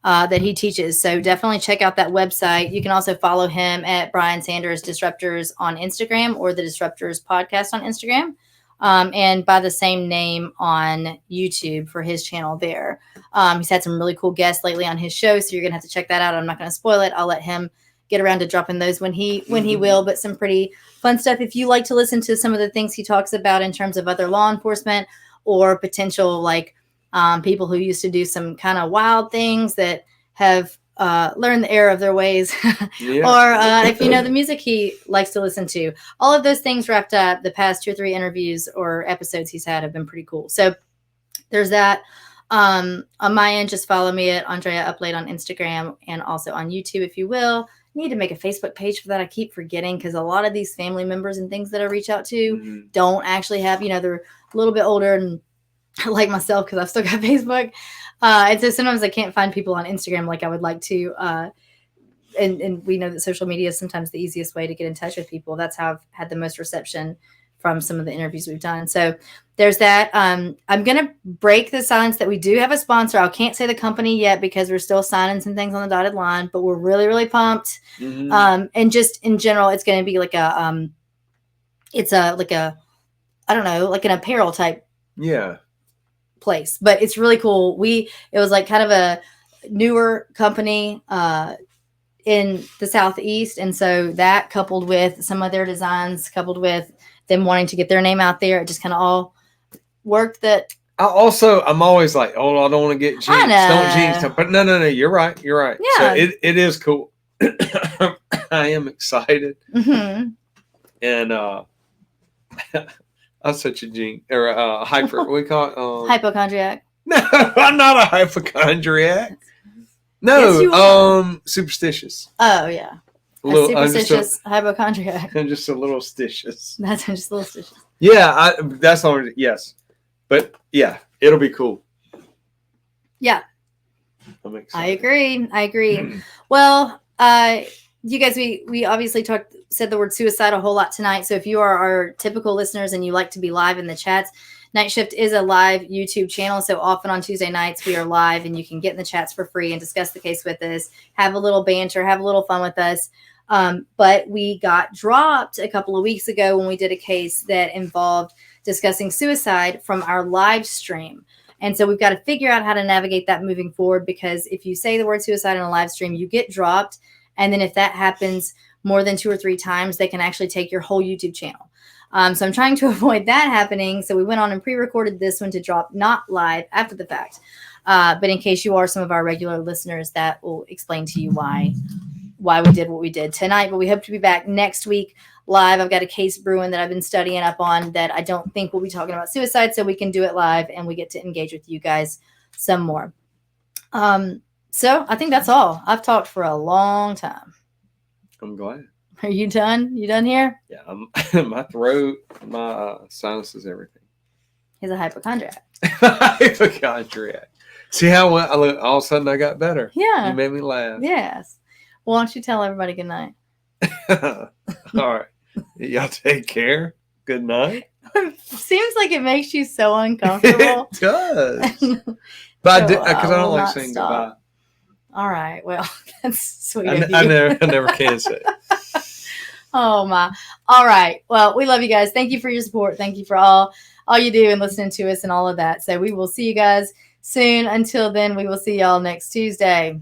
that he teaches. So definitely check out that website. You can also follow him at Brian Sanders Disruptors on Instagram, or the Disruptors Podcast on Instagram, and by the same name on YouTube for his channel there. He's had some really cool guests lately on his show, so you're going to have to check that out. I'm not going to spoil it. I'll let him get around to dropping those when he will, but some pretty fun stuff. If you like to listen to some of the things he talks about in terms of other law enforcement or potential like people who used to do some kind of wild things that have learned the error of their ways, or if you know the music he likes to listen to, all of those things wrapped up. The past 2 or 3 interviews or episodes he's had have been pretty cool. So there's that. On my end, just follow me at Andrea Upload on Instagram and also on YouTube, if you will. I need to make a Facebook page for that. I keep forgetting because a lot of these family members and things that I reach out to don't actually have, they're a little bit older and like myself because I've still got Facebook. And so sometimes I can't find people on Instagram like I would like to. And we know that social media is sometimes the easiest way to get in touch with people. That's how I've had the most reception from some of the interviews we've done. So there's that. I'm going to break the silence that we do have a sponsor. I can't say the company yet because we're still signing some things on the dotted line, but we're really, really pumped. And just in general, it's going to be like I don't know, like an apparel type place, but it's really cool. It was like kind of a newer company in the Southeast. And so that coupled with some of their designs, coupled with them wanting to get their name out there, it just kind of all worked. That I'm always like, I don't want to get jinxed. Don't jinx. But no, you're right. Yeah. So it is cool. I am excited. And I'm such a jinx or we call it hypochondriac. No, I'm not a hypochondriac. No, yes, superstitious. Oh yeah. Superstitious hypochondriac. I'm just a little stitious. That's just a little stitious. Yeah, that's all. Yes, but yeah, it'll be cool. Yeah, I'm excited. I agree. Well, you guys, we obviously said the word suicide a whole lot tonight. So if you are our typical listeners and you like to be live in the chats, Nightshift is a live YouTube channel. So often on Tuesday nights we are live, and you can get in the chats for free and discuss the case with us, have a little banter, have a little fun with us. But we got dropped a couple of weeks ago when we did a case that involved discussing suicide from our live stream. And so we've got to figure out how to navigate that moving forward, because if you say the word suicide in a live stream, you get dropped. And then if that happens more than 2 or 3 times, they can actually take your whole YouTube channel. So I'm trying to avoid that happening. So we went on and pre-recorded this one to drop not live after the fact. But in case you are some of our regular listeners, that will explain to you why we did what we did tonight. But we hope to be back next week live. I've got a case brewing that I've been studying up on that I don't think we'll be talking about suicide, so we can do it live and we get to engage with you guys some more. So I think that's all. I've talked for a long time. I'm glad. Are you done? You done here? Yeah, my throat, my sinuses, everything. He's a hypochondriac. Hypochondriac. See how all of a sudden I got better? Yeah. You made me laugh. Yes. Well, why don't you tell everybody good night? All right. Y'all take care. Good night. Seems like it makes you so uncomfortable. It does. But because I don't like saying goodbye. All right. Well, that's sweet I of you. I never can say it. Oh my. All right. Well, we love you guys. Thank you for your support. Thank you for all you do and listening to us and all of that. So we will see you guys soon. Until then, we will see y'all next Tuesday.